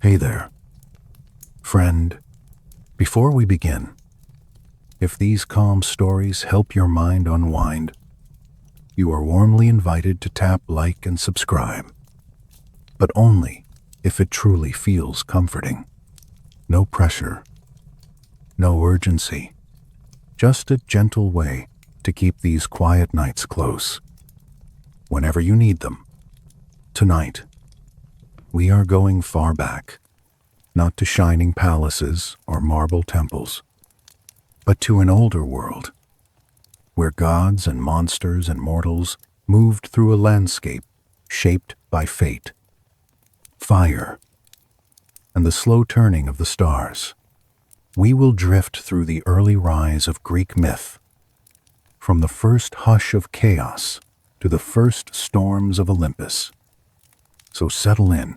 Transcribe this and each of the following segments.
Hey there, friend. Before we begin, if these calm stories help your mind unwind, you are warmly invited to tap like and subscribe, but only if it truly feels comforting. No pressure, no urgency, just a gentle way to keep these quiet nights close, whenever you need them. Tonight, we are going far back, not to shining palaces or marble temples, but to an older world, where gods and monsters and mortals moved through a landscape shaped by fate, fire, and the slow turning of the stars. We will drift through the early rise of Greek myth, from the first hush of chaos to the first storms of Olympus. So settle in,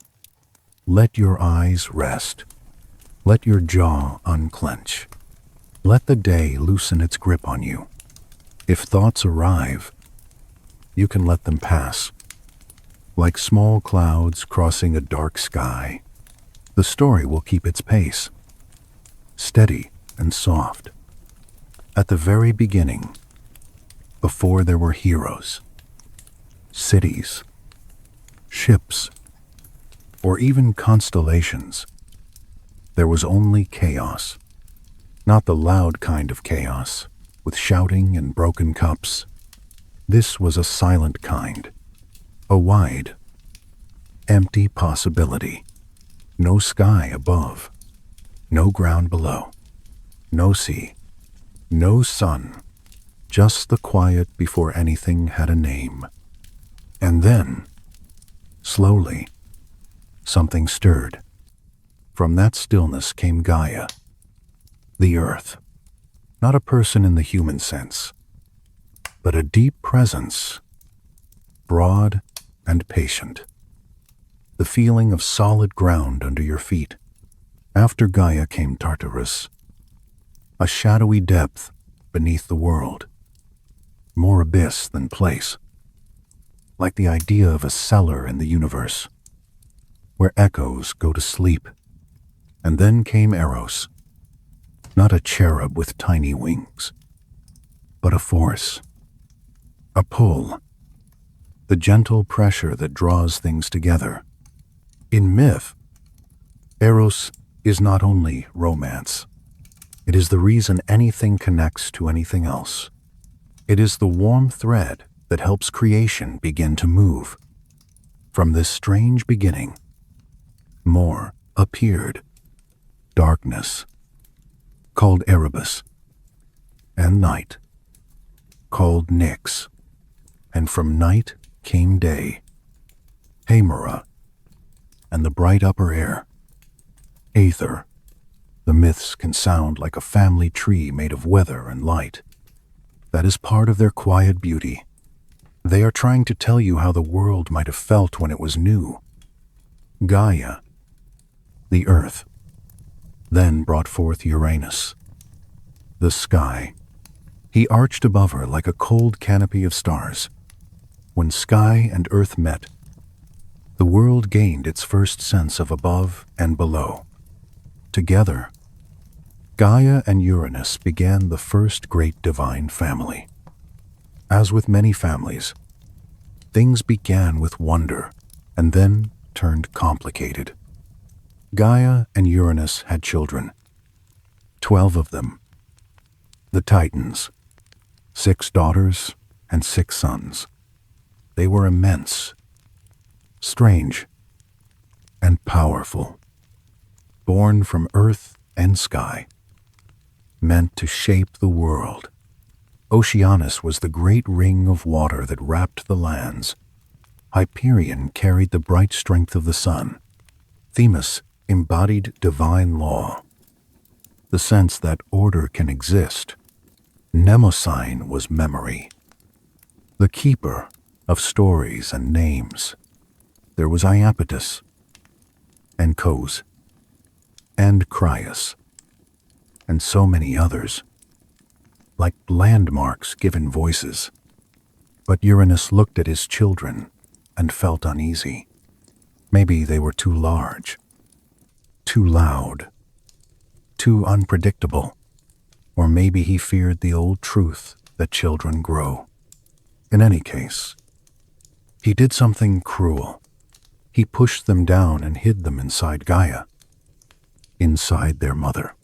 let your eyes rest, let your jaw unclench, let the day loosen its grip on you. If thoughts arrive, you can let them pass. Like small clouds crossing a dark sky, the story will keep its pace, steady and soft. At the very beginning, before there were heroes, cities, ships, or even constellations, there was only chaos. Not the loud kind of chaos, with shouting and broken cups. This was a silent kind, a wide, empty possibility. No sky above, no ground below, no sea, no sun, just the quiet before anything had a name. And then, slowly, something stirred. From that stillness came Gaia, the earth. Not a person in the human sense, but a deep presence, broad and patient. The feeling of solid ground under your feet. After Gaia came Tartarus, a shadowy depth beneath the world, more abyss than place, like the idea of a cellar in the universe, where echoes go to sleep. And then came Eros, not a cherub with tiny wings, but a force, a pull, the gentle pressure that draws things together. In myth, Eros is not only romance. It is the reason anything connects to anything else. It is the warm thread that helps creation begin to move. From this strange beginning, more appeared. Darkness, called Erebus, and night, called Nyx, and from night came day, Hemera, and the bright upper air, Aether. The myths can sound like a family tree made of weather and light. That is part of their quiet beauty. They are trying to tell you how the world might have felt when it was new. Gaia, the earth, then brought forth Uranus, the sky. He arched above her like a cold canopy of stars. When sky and earth met, the world gained its first sense of above and below. Together, Gaia and Uranus began the first great divine family. As with many families, things began with wonder and then turned complicated. Gaia and Uranus had children, 12 of them. The Titans, 6 daughters and 6 sons. They were immense, strange, and powerful, born from earth and sky, meant to shape the world. Oceanus was the great ring of water that wrapped the lands. Hyperion carried the bright strength of the sun. Themis embodied divine law, the sense that order can exist. Mnemosyne was memory, the keeper of stories and names. There was Iapetus, and Kos, and Crius, and so many others, like landmarks given voices. But Uranus looked at his children and felt uneasy. Maybe they were too large. too loud, too unpredictable, or maybe he feared the old truth that children grow. In any case, he did something cruel. He pushed them down and hid them inside Gaia, inside their mother,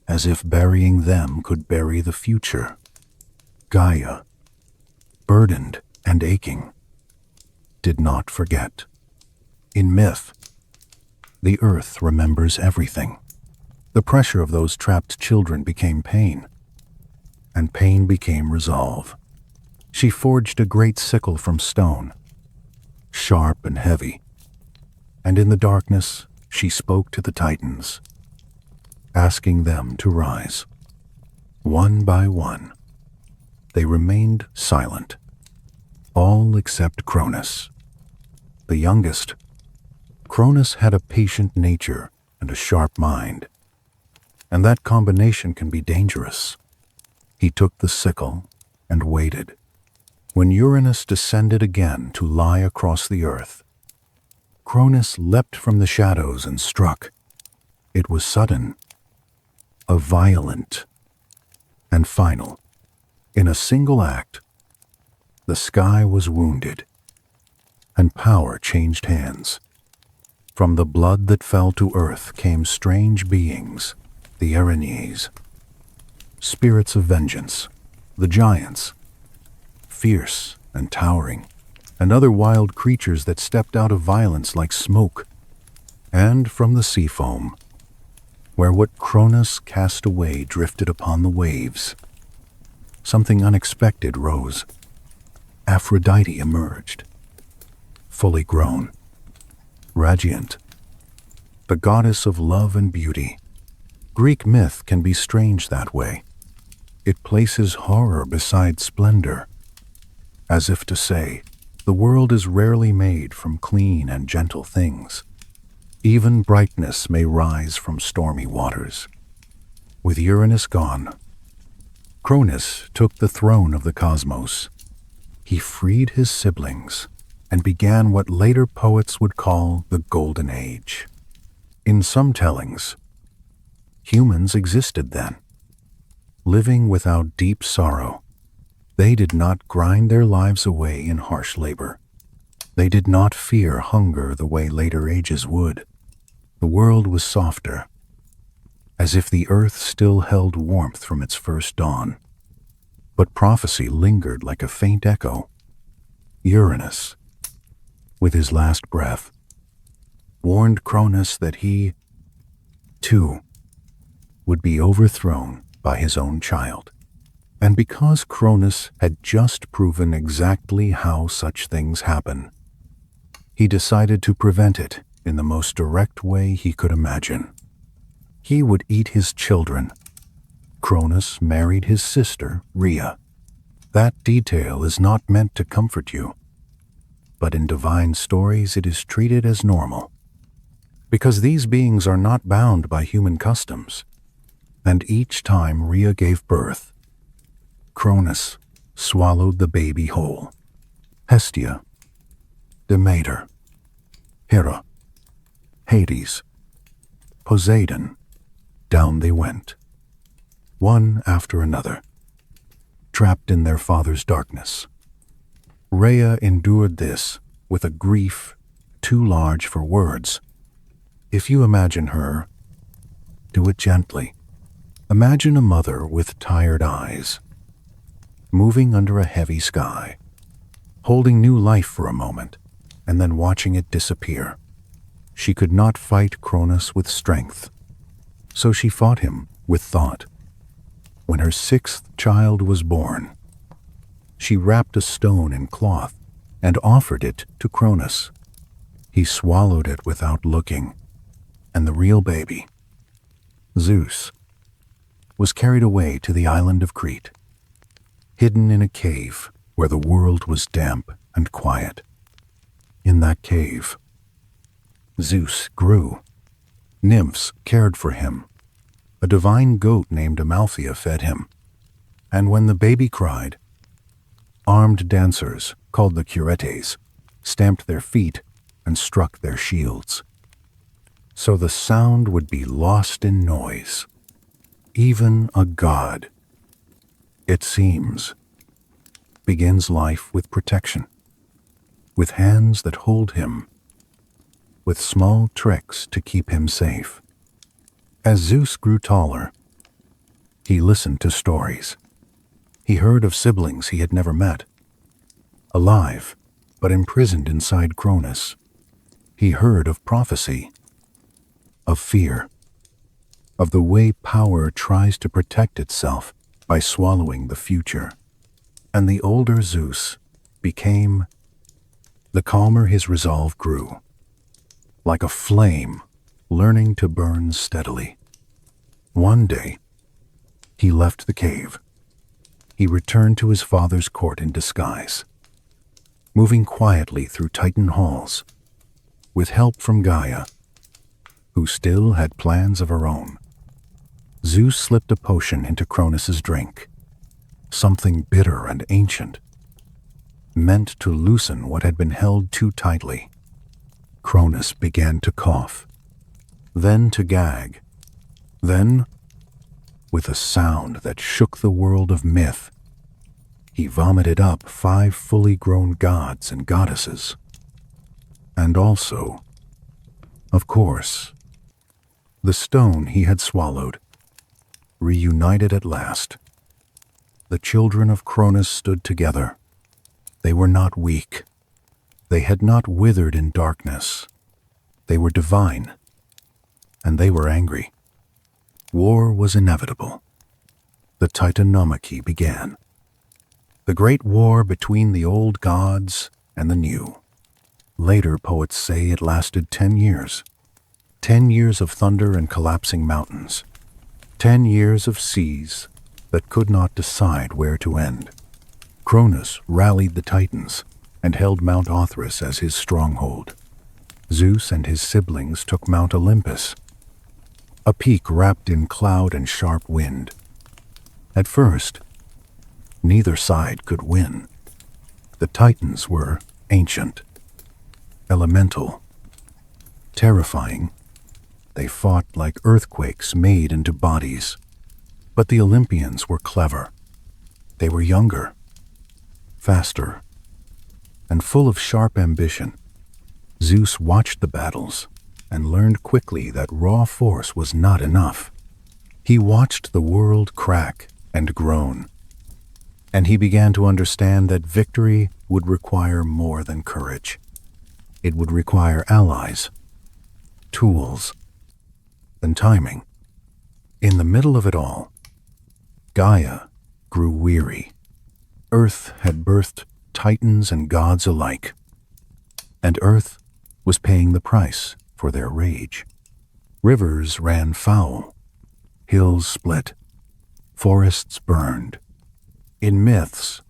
as if burying them could bury the future. Gaia, burdened and aching, did not forget. In myth, the earth remembers everything. The pressure of those trapped children became pain, and pain became resolve. She forged a great sickle from stone, sharp and heavy, and in the darkness she spoke to the Titans, asking them to rise. One by one, they remained silent, all except Cronus, the youngest. Cronus had a patient nature and a sharp mind, and that combination can be dangerous. He took the sickle and waited. When Uranus descended again to lie across the earth, Cronus leapt from the shadows and struck. It was sudden, a violent, and final. In a single act, the sky was wounded, and power changed hands. From the blood that fell to earth came strange beings, the Erinyes, spirits of vengeance, the giants, fierce and towering, and other wild creatures that stepped out of violence like smoke. And from the sea foam, where what Cronus cast away drifted upon the waves, something unexpected rose. Aphrodite emerged, fully grown, radiant, the goddess of love and beauty. Greek myth can be strange that way. It places horror beside splendor, as if to say, the world is rarely made from clean and gentle things. Even brightness may rise from stormy waters. With Uranus gone, Cronus took the throne of the cosmos. He freed his siblings and began what later poets would call the Golden Age. In some tellings, humans existed then, living without deep sorrow. They did not grind their lives away in harsh labor. They did not fear hunger the way later ages would. The world was softer, as if the earth still held warmth from its first dawn. But prophecy lingered like a faint echo. Uranus, with his last breath, warned Cronus that he, too, would be overthrown by his own child. And because Cronus had just proven exactly how such things happen, he decided to prevent it in the most direct way he could imagine. He would eat his children. Cronus married his sister, Rhea. That detail is not meant to comfort you, but in divine stories it is treated as normal, because these beings are not bound by human customs. And each time Rhea gave birth, Cronus swallowed the baby whole. Hestia, Demeter, Hera, Hades, Poseidon, down they went, one after another, trapped in their father's darkness. Rhea endured this with a grief too large for words. If you imagine her, do it gently. Imagine a mother with tired eyes, moving under a heavy sky, holding new life for a moment, and then watching it disappear. She could not fight Cronus with strength, so she fought him with thought. When her sixth child was born, she wrapped a stone in cloth and offered it to Cronus. He swallowed it without looking, and the real baby, Zeus, was carried away to the island of Crete, hidden in a cave where the world was damp and quiet. In that cave, Zeus grew. Nymphs cared for him. A divine goat named Amalthea fed him. And when the baby cried, armed dancers, called the Curetes, stamped their feet and struck their shields. so the sound would be lost in noise. Even a god, it seems, begins life with protection, with hands that hold him, with small tricks to keep him safe. As Zeus grew taller, he listened to stories. He heard of siblings he had never met, alive but imprisoned inside Cronus. He heard of prophecy, of fear, of the way power tries to protect itself by swallowing the future. And the older Zeus became, the calmer his resolve grew, like a flame learning to burn steadily. One day, he left the cave. He returned to his father's court in disguise, moving quietly through Titan halls, with help from Gaia, who still had plans of her own. Zeus slipped a potion into Cronus's drink, something bitter and ancient, meant to loosen what had been held too tightly. Cronus began to cough, then to gag, then, with a sound that shook the world of myth, he vomited up 5 fully grown gods and goddesses. And also, of course, the stone he had swallowed, reunited at last. The children of Cronus stood together. They were not weak. They had not withered in darkness. They were divine, and they were angry. War was inevitable. The Titanomachy began. The great war between the old gods and the new. Later poets say it lasted 10 years. 10 years of thunder and collapsing mountains. 10 years of seas that could not decide where to end. Cronus rallied the Titans and held Mount Othrys as his stronghold. Zeus and his siblings took Mount Olympus, a peak wrapped in cloud and sharp wind. At first, neither side could win. The Titans were ancient, elemental, terrifying. They fought like earthquakes made into bodies. But the Olympians were clever. They were younger, faster, and full of sharp ambition. Zeus watched the battles and learned quickly that raw force was not enough. He watched the world crack and groan, and he began to understand that victory would require more than courage. It would require allies, tools, and timing. In the middle of it all, Gaia grew weary. Earth had birthed titans and gods alike, and Earth was paying the price for their rage. Rivers ran foul, hills split, forests burned. In myths,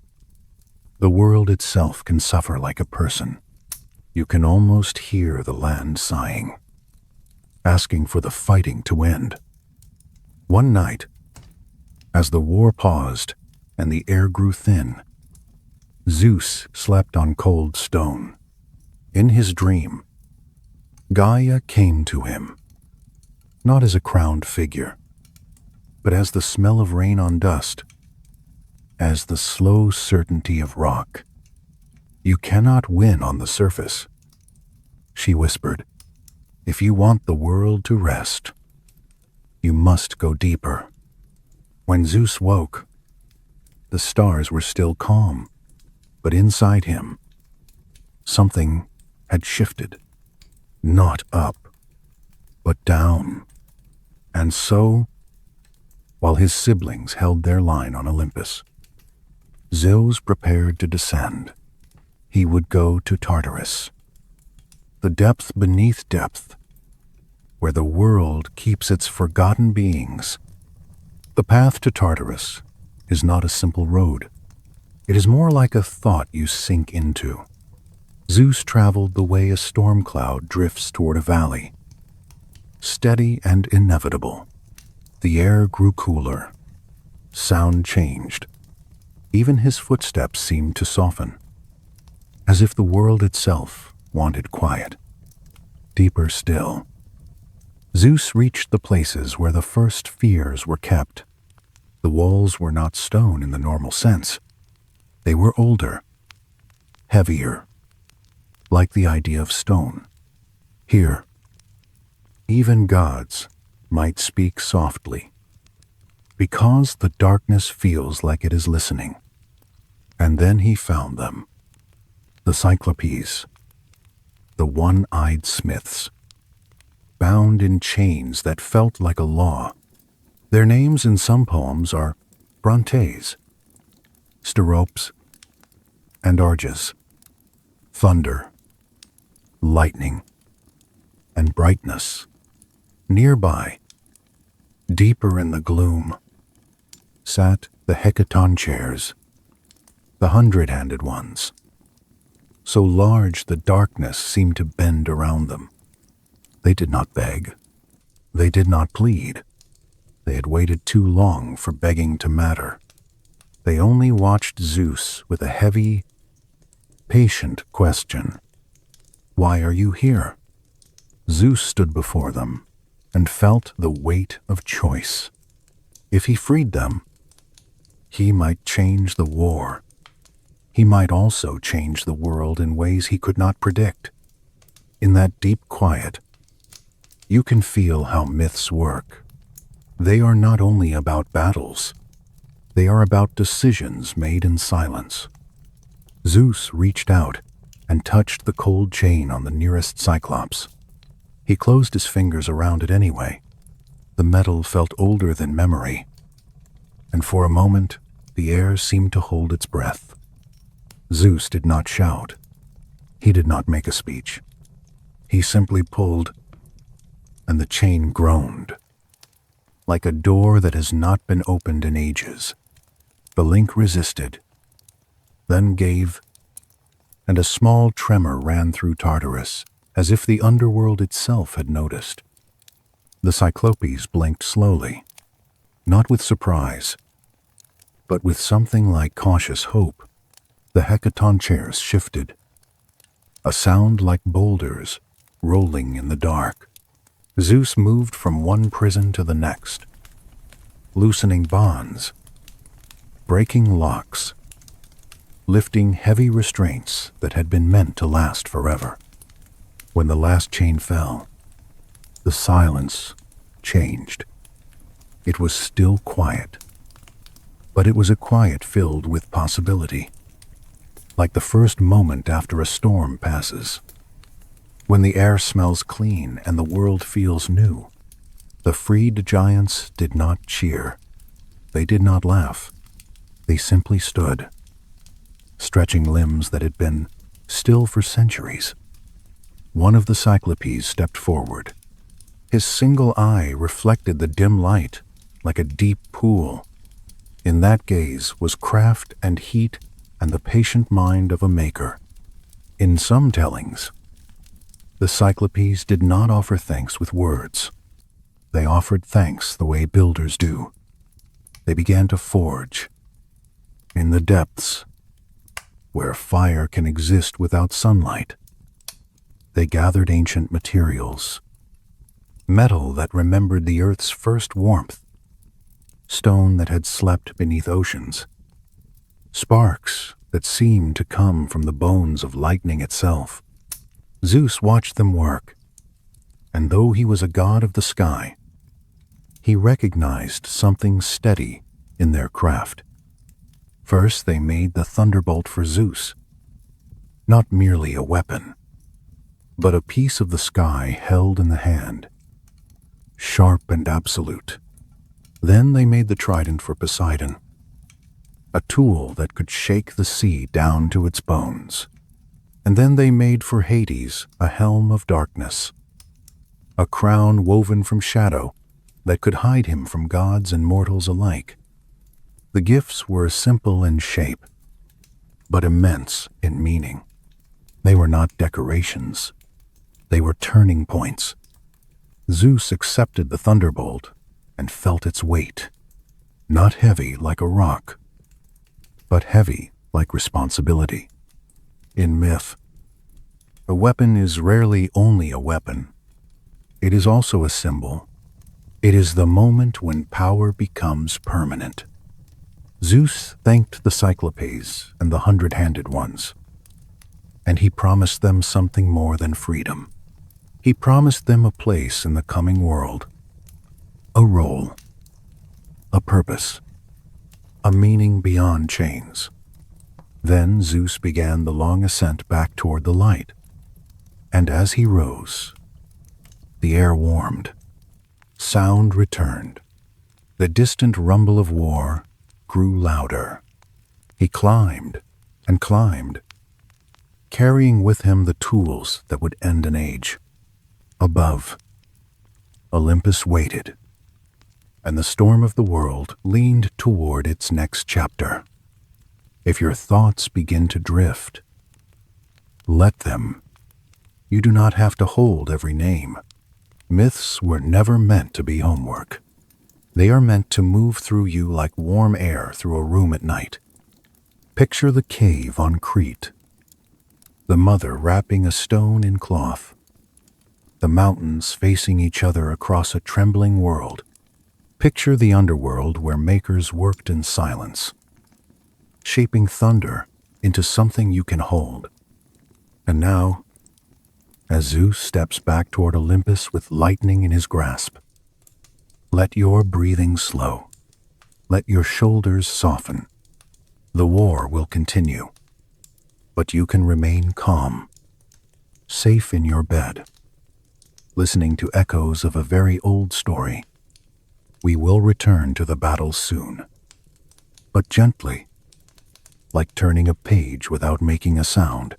the world itself can suffer like a person. You can almost hear the land sighing, asking for the fighting to end. One night, as the war paused and the air grew thin, Zeus slept on cold stone. In his dream, Gaia came to him, not as a crowned figure, but as the smell of rain on dust, as the slow certainty of rock. "You cannot win on the surface," she whispered. "If you want the world to rest, you must go deeper." When Zeus woke, the stars were still calm, but inside him, something had shifted, not up, but down. And so, while his siblings held their line on Olympus, Zeus prepared to descend. He would go to Tartarus, the depth beneath depth, where the world keeps its forgotten beings. The path to Tartarus is not a simple road. It is more like a thought you sink into. Zeus traveled the way a storm cloud drifts toward a valley. Steady and inevitable. The air grew cooler. Sound changed. Even his footsteps seemed to soften, as if the world itself wanted quiet. Deeper still, Zeus reached the places where the first fears were kept. The walls were not stone in the normal sense. They were older, heavier, like the idea of stone. Here, even gods might speak softly, because the darkness feels like it is listening. And then he found them, the Cyclopes, the one-eyed smiths, bound in chains that felt like a law. Their names in some poems are Brontes, Steropes, and Arges. Thunder, lightning, and brightness. Nearby, deeper in the gloom, sat the hecaton chairs, the hundred-handed ones. So large the darkness seemed to bend around them. They did not beg. They did not plead. They had waited too long for begging to matter. They only watched Zeus with a heavy, patient question. Why are you here? Zeus stood before them and felt the weight of choice. If he freed them, he might change the war. He might also change the world in ways he could not predict. In that deep quiet, you can feel how myths work. They are not only about battles. They are about decisions made in silence. Zeus reached out and touched the cold chain on the nearest Cyclops. He closed his fingers around it anyway. The metal felt older than memory, and for a moment the air seemed to hold its breath. Zeus did not shout. He did not make a speech. He simply pulled, and the chain groaned, like a door that has not been opened in ages. The link resisted, then gave, and a small tremor ran through Tartarus, as if the underworld itself had noticed. The Cyclopes blinked slowly, not with surprise, but with something like cautious hope. The hecaton chairs shifted, a sound like boulders rolling in the dark. Zeus moved from one prison to the next, loosening bonds, breaking locks, lifting heavy restraints that had been meant to last forever. When the last chain fell, the silence changed. It was still quiet, but it was a quiet filled with possibility, like the first moment after a storm passes. When the air smells clean and the world feels new. The freed giants did not cheer. They did not laugh. They simply stood, stretching limbs that had been still for centuries. One of the Cyclopes stepped forward. His single eye reflected the dim light like a deep pool. In that gaze was craft and heat and the patient mind of a maker. In some tellings, the Cyclopes did not offer thanks with words. They offered thanks the way builders do. They began to forge. In the depths, where fire can exist without sunlight, they gathered ancient materials, metal that remembered the earth's first warmth, stone that had slept beneath oceans, sparks that seemed to come from the bones of lightning itself. Zeus watched them work, and though he was a god of the sky, he recognized something steady in their craft. First, they made the thunderbolt for Zeus, not merely a weapon, but a piece of the sky held in the hand, sharp and absolute. Then they made the trident for Poseidon, a tool that could shake the sea down to its bones. And then they made for Hades a helm of darkness, a crown woven from shadow that could hide him from gods and mortals alike. The gifts were simple in shape, but immense in meaning. They were not decorations. They were turning points. Zeus accepted the thunderbolt and felt its weight, not heavy like a rock, but heavy like responsibility. In myth, a weapon is rarely only a weapon. it is also a symbol. It is the moment when power becomes permanent. Zeus thanked the Cyclopes and the 100-handed ones, and he promised them something more than freedom. He promised them a place in the coming world, a role, a purpose, a meaning beyond chains. Then Zeus began the long ascent back toward the light, and as he rose, the air warmed, sound returned. The distant rumble of war grew louder. He climbed and climbed, carrying with him the tools that would end an age. Above, Olympus waited, and the storm of the world leaned toward its next chapter. If your thoughts begin to drift, let them. You do not have to hold every name. Myths were never meant to be homework. They are meant to move through you like warm air through a room at night. Picture the cave on Crete, the mother wrapping a stone in cloth, the mountains facing each other across a trembling world. Picture the underworld where makers worked in silence, shaping thunder into something you can hold. And now, as Zeus steps back toward Olympus with lightning in his grasp, let your breathing slow. Let your shoulders soften. The war will continue, but you can remain calm, safe in your bed, listening to echoes of a very old story. We will return to the battle soon, but gently, like turning a page without making a sound.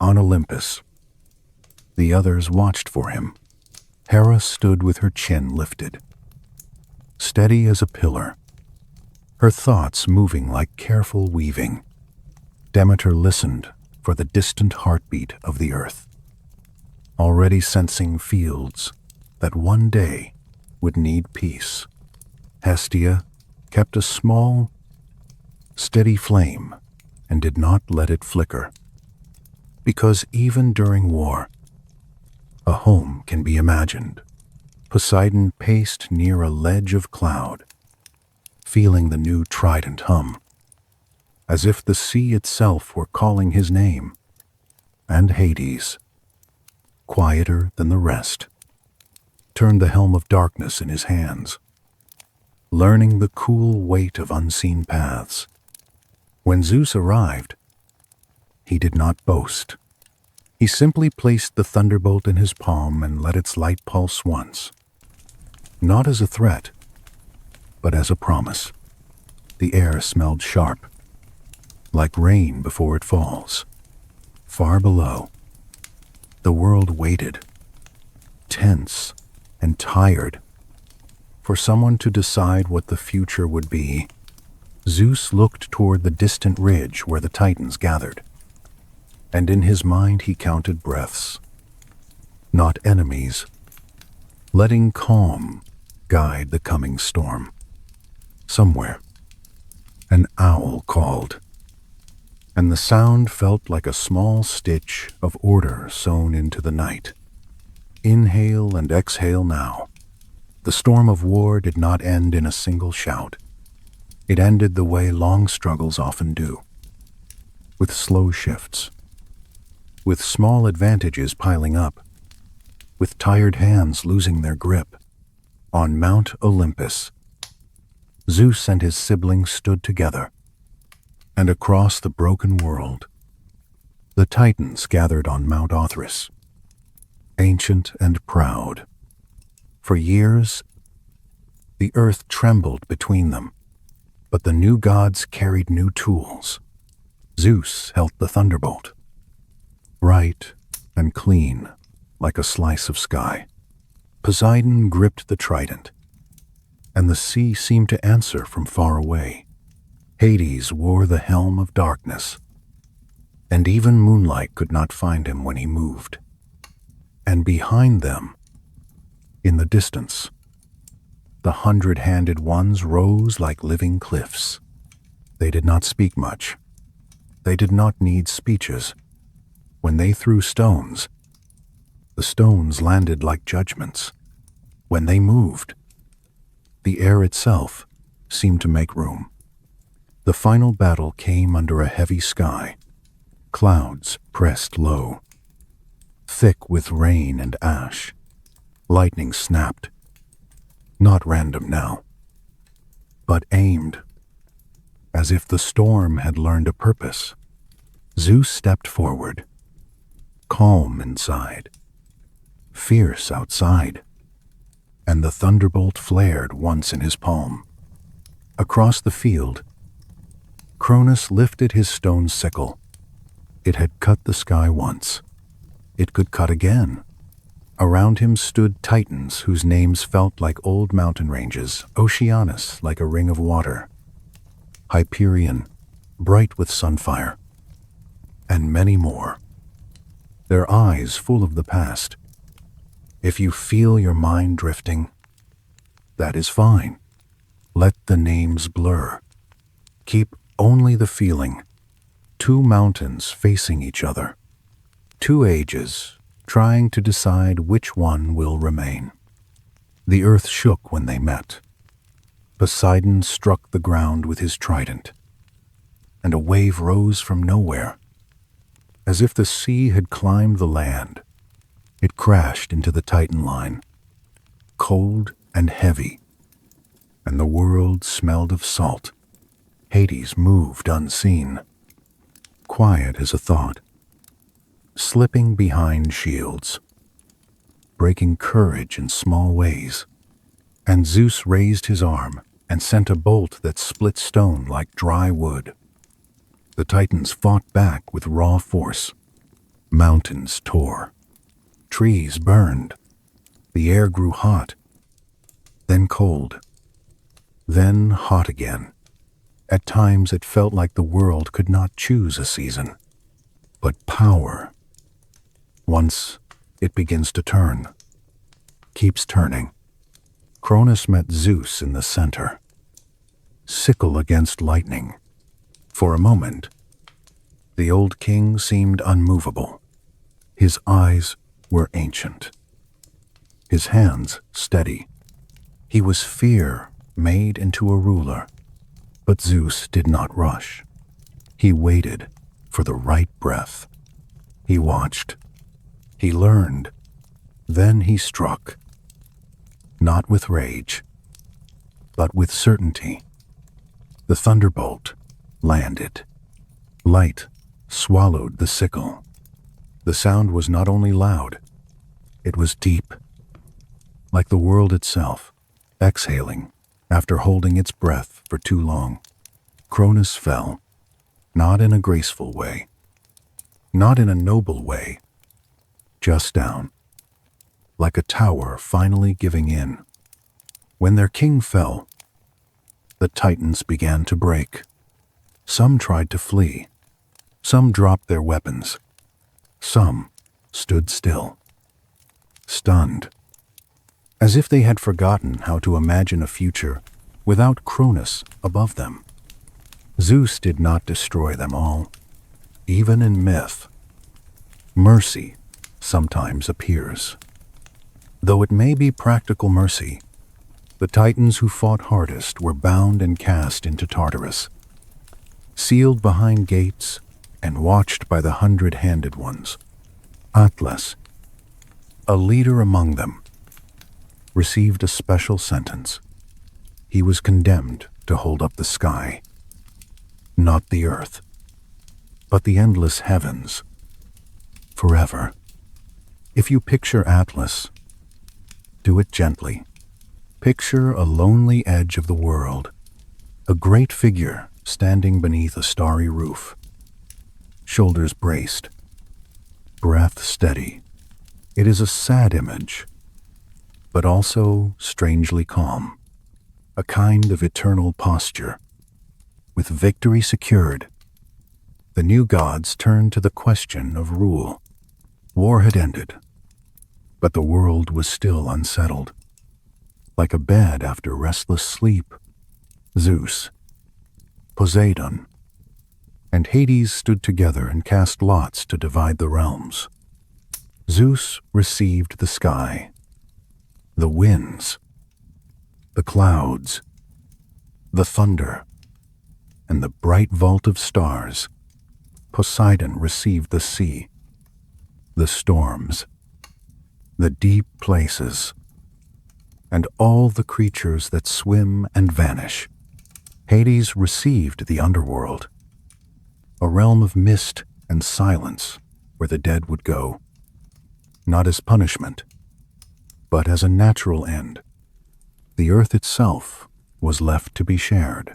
On Olympus, the others watched for him. Hera stood with her chin lifted, steady as a pillar, her thoughts moving like careful weaving. Demeter listened for the distant heartbeat of the earth, already sensing fields that one day would need peace. Hestia kept a small, steady flame and did not let it flicker, because even during war, a home can be imagined. Poseidon paced near a ledge of cloud, feeling the new trident hum, as if the sea itself were calling his name. And Hades, quieter than the rest, turned the helm of darkness in his hands, learning the cool weight of unseen paths. When Zeus arrived, he did not boast. He simply placed the thunderbolt in his palm and let its light pulse once, not as a threat, but as a promise. The air smelled sharp, like rain before it falls. Far below, the world waited, tense and tired, for someone to decide what the future would be. Zeus looked toward the distant ridge where the Titans gathered, and in his mind he counted breaths, not enemies, letting calm guide the coming storm. Somewhere, an owl called, and the sound felt like a small stitch of order sewn into the night. Inhale and exhale now. The storm of war did not end in a single shout. It ended the way long struggles often do, with slow shifts, with small advantages piling up, with tired hands losing their grip. On Mount Olympus, Zeus and his siblings stood together, and across the broken world, the Titans gathered on Mount Othrys, ancient and proud. For years, the earth trembled between them, but the new gods carried new tools. Zeus held the thunderbolt, bright and clean like a slice of sky. Poseidon gripped the trident, and the sea seemed to answer from far away. Hades wore the helm of darkness, and even moonlight could not find him when he moved. And behind them, in the distance, the 100-handed ones rose like living cliffs. They did not speak much. They did not need speeches. When they threw stones, The stones landed like judgments. When they moved, the air itself seemed to make room. The final battle came under a heavy sky. Clouds pressed low, thick with rain and ash. Lightning snapped, not random now, but aimed, as if the storm had learned a purpose. Zeus stepped forward, calm inside, fierce outside, and the thunderbolt flared once in his palm. Across the field, Cronus lifted his stone sickle. It had cut the sky once. It could cut again. Around him stood titans whose names felt like old mountain ranges, Oceanus like a ring of water, Hyperion, bright with sunfire, and many more, their eyes full of the past. If you feel your mind drifting, that is fine. Let the names blur. Keep only the feeling. Two mountains facing each other. Two ages trying to decide which one will remain. The earth shook when they met. Poseidon struck the ground with his trident, and a wave rose from nowhere. As if the sea had climbed the land, it crashed into the Titan line, cold and heavy, and the world smelled of salt. Hades moved unseen, quiet as a thought, slipping behind shields, breaking courage in small ways. And Zeus raised his arm and sent a bolt that split stone like dry wood. The Titans fought back with raw force. Mountains tore. Trees burned. The air grew hot, then cold, then hot again. At times it felt like the world could not choose a season. But power, once it begins to turn, keeps turning. Cronus met Zeus in the center, sickle against lightning. For a moment, the old king seemed unmovable. His eyes were ancient, his hands steady. He was fear made into a ruler. But Zeus did not rush. He waited for the right breath. He watched. He learned. Then he struck. Not with rage, but with certainty. The thunderbolt landed. Light swallowed the sickle. The sound was not only loud, it was deep, like the world itself, exhaling after holding its breath for too long. Cronus fell, not in a graceful way, not in a noble way, just down, like a tower finally giving in. When their king fell, the Titans began to break. Some tried to flee. Some dropped their weapons. Some stood still, stunned, as if they had forgotten how to imagine a future without Cronus above them. Zeus did not destroy them all. Even in myth, mercy sometimes appears. Though it may be practical mercy, the Titans who fought hardest were bound and cast into Tartarus, sealed behind gates and watched by the 100-handed ones. Atlas, a leader among them, received a special sentence. He was condemned to hold up the sky, not the earth, but the endless heavens, forever. If you picture Atlas, do it gently. Picture a lonely edge of the world, a great figure standing beneath a starry roof, shoulders braced, breath steady. It is a sad image, but also strangely calm, a kind of eternal posture. With victory secured, the new gods turned to the question of rule. War had ended, but the world was still unsettled. Like a bed after restless sleep, Zeus, Poseidon, and Hades stood together and cast lots to divide the realms. Zeus received the sky, the winds, the clouds, the thunder, and the bright vault of stars. Poseidon received the sea, the storms, the deep places, and all the creatures that swim and vanish. Hades received the underworld, a realm of mist and silence where the dead would go, not as punishment, but as a natural end. The earth itself was left to be shared.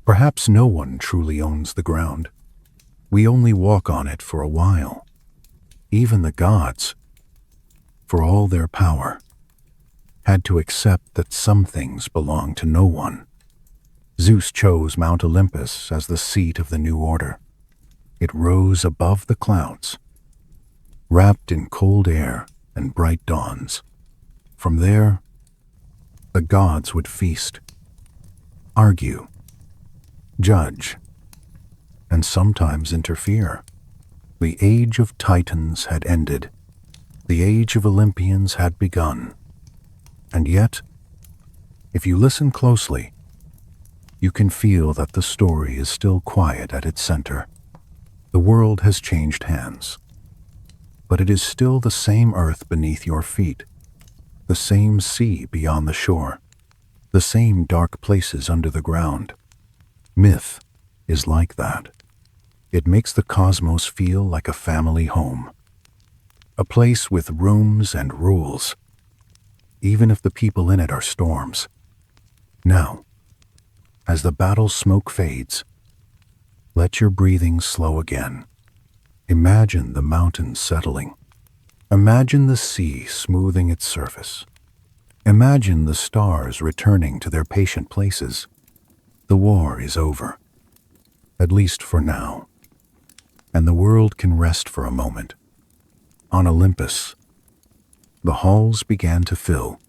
Perhaps no one truly owns the ground. We only walk on it for a while. Even the gods, for all their power, had to accept that some things belong to no one. Zeus chose Mount Olympus as the seat of the new order. It rose above the clouds, wrapped in cold air and bright dawns. From there, the gods would feast, argue, judge, and sometimes interfere. The age of Titans had ended. The age of Olympians had begun. And yet, if you listen closely, you can feel that the story is still quiet at its center. The world has changed hands, but it is still the same earth beneath your feet, the same sea beyond the shore, the same dark places under the ground. Myth is like that. It makes the cosmos feel like a family home, a place with rooms and rules, even if the people in it are storms. Now, as the battle smoke fades, let your breathing slow again. Imagine the mountains settling. Imagine the sea smoothing its surface. Imagine the stars returning to their patient places. The war is over, at least for now, and the world can rest for a moment. On Olympus, the halls began to fill,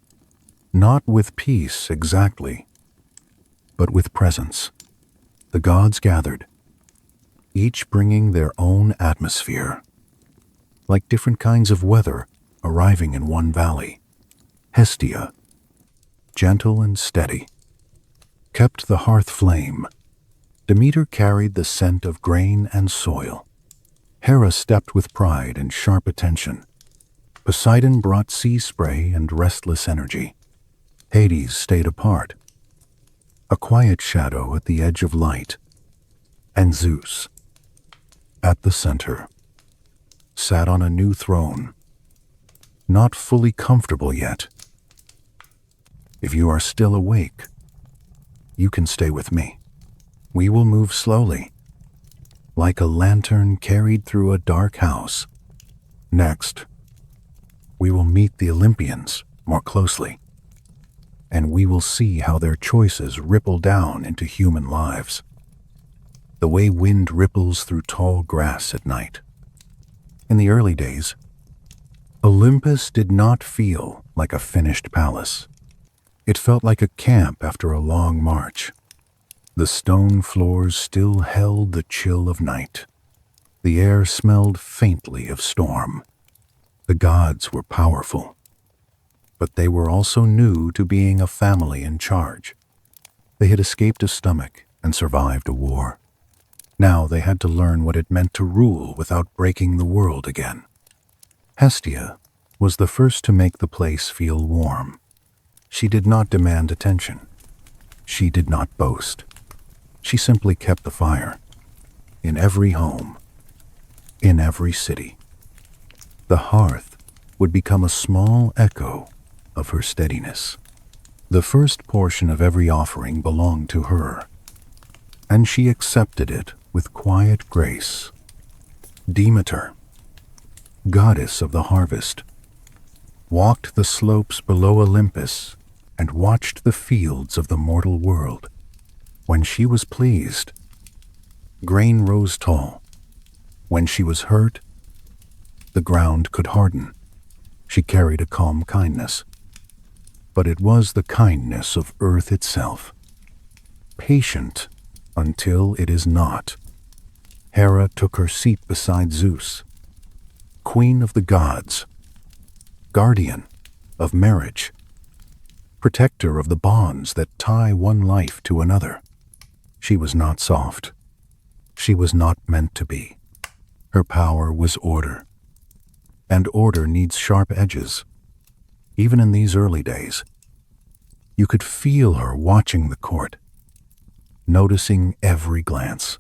not with peace exactly, but with presence. The gods gathered, each bringing their own atmosphere, like different kinds of weather arriving in one valley. Hestia, gentle and steady, kept the hearth flame. Demeter carried the scent of grain and soil. Hera stepped with pride and sharp attention. Poseidon brought sea spray and restless energy. Hades stayed apart, a quiet shadow at the edge of light. And Zeus, at the center, sat on a new throne, not fully comfortable yet. If you are still awake, you can stay with me. We will move slowly, like a lantern carried through a dark house. Next, we will meet the Olympians more closely, and we will see how their choices ripple down into human lives, the way wind ripples through tall grass at night. In the early days, Olympus did not feel like a finished palace. It felt like a camp after a long march. The stone floors still held the chill of night. The air smelled faintly of storm. The gods were powerful, but they were also new to being a family in charge. They had escaped a stomach and survived a war. Now they had to learn what it meant to rule without breaking the world again. Hestia was the first to make the place feel warm. She did not demand attention. She did not boast. She simply kept the fire in every home, in every city. The hearth would become a small echo of her steadiness. The first portion of every offering belonged to her, and she accepted it with quiet grace. Demeter, goddess of the harvest, walked the slopes below Olympus and watched the fields of the mortal world. When she was pleased, grain rose tall. When she was hurt, the ground could harden. She carried a calm kindness, but it was the kindness of earth itself, patient until it is not. Hera took her seat beside Zeus, queen of the gods, guardian of marriage, protector of the bonds that tie one life to another. She was not soft. She was not meant to be. Her power was order, and order needs sharp edges. Even in these early days, you could feel her watching the court, noticing every glance,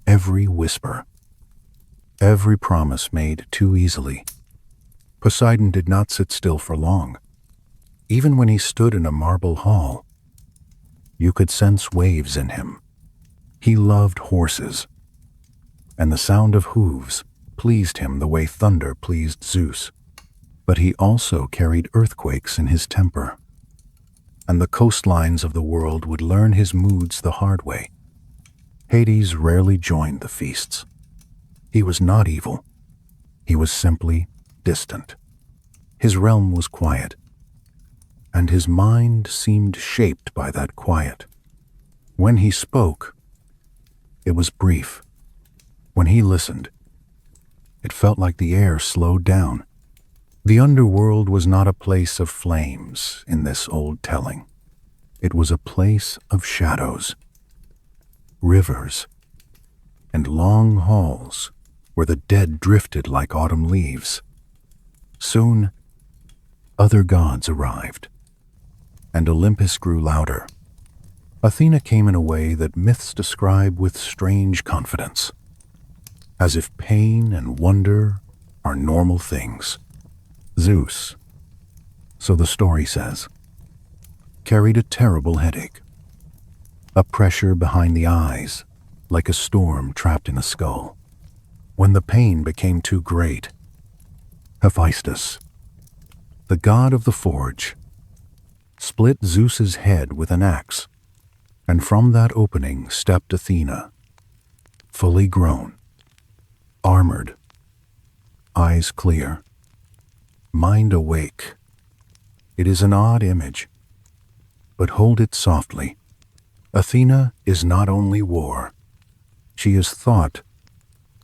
every whisper, every promise made too easily. Poseidon did not sit still for long. Even when he stood in a marble hall, you could sense waves in him. He loved horses, and the sound of hooves pleased him the way thunder pleased Zeus. But he also carried earthquakes in his temper, and the coastlines of the world would learn his moods the hard way. Hades rarely joined the feasts. He was not evil. He was simply distant. His realm was quiet, and his mind seemed shaped by that quiet. When he spoke, it was brief. When he listened, it felt like the air slowed down. The underworld was not a place of flames in this old telling. It was a place of shadows, rivers, and long halls where the dead drifted like autumn leaves. Soon, other gods arrived, and Olympus grew louder. Athena came in a way that myths describe with strange confidence, as if pain and wonder are normal things. Zeus, so the story says, carried a terrible headache, a pressure behind the eyes, like a storm trapped in a skull. When the pain became too great, Hephaestus, the god of the forge, split Zeus's head with an axe, and from that opening stepped Athena, fully grown, armored, eyes clear, mind awake. It is an odd image, but hold it softly. Athena is not only war. She is thought.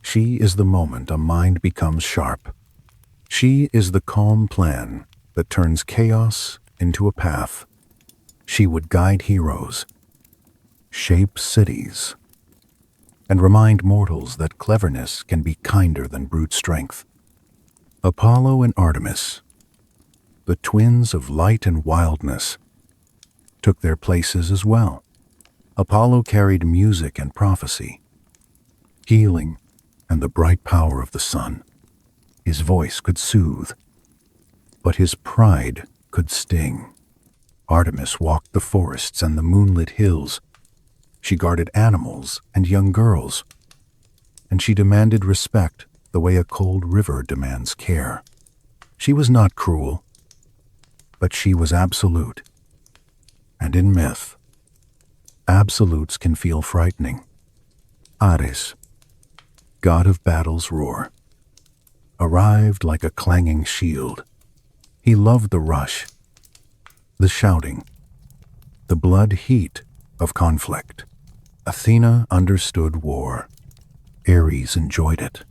She is the moment a mind becomes sharp. She is the calm plan that turns chaos into a path. She would guide heroes, shape cities, and remind mortals that cleverness can be kinder than brute strength. Apollo and Artemis, the twins of light and wildness, took their places as well. Apollo carried music and prophecy, healing, and the bright power of the sun. His voice could soothe, but his pride could sting. Artemis walked the forests and the moonlit hills. She guarded animals and young girls, and she demanded respect the way a cold river demands care. She was not cruel, but she was absolute. And in myth, absolutes can feel frightening. Ares, god of battle's roar, arrived like a clanging shield. He loved the rush, the shouting, the blood heat of conflict. Athena understood war. Ares enjoyed it.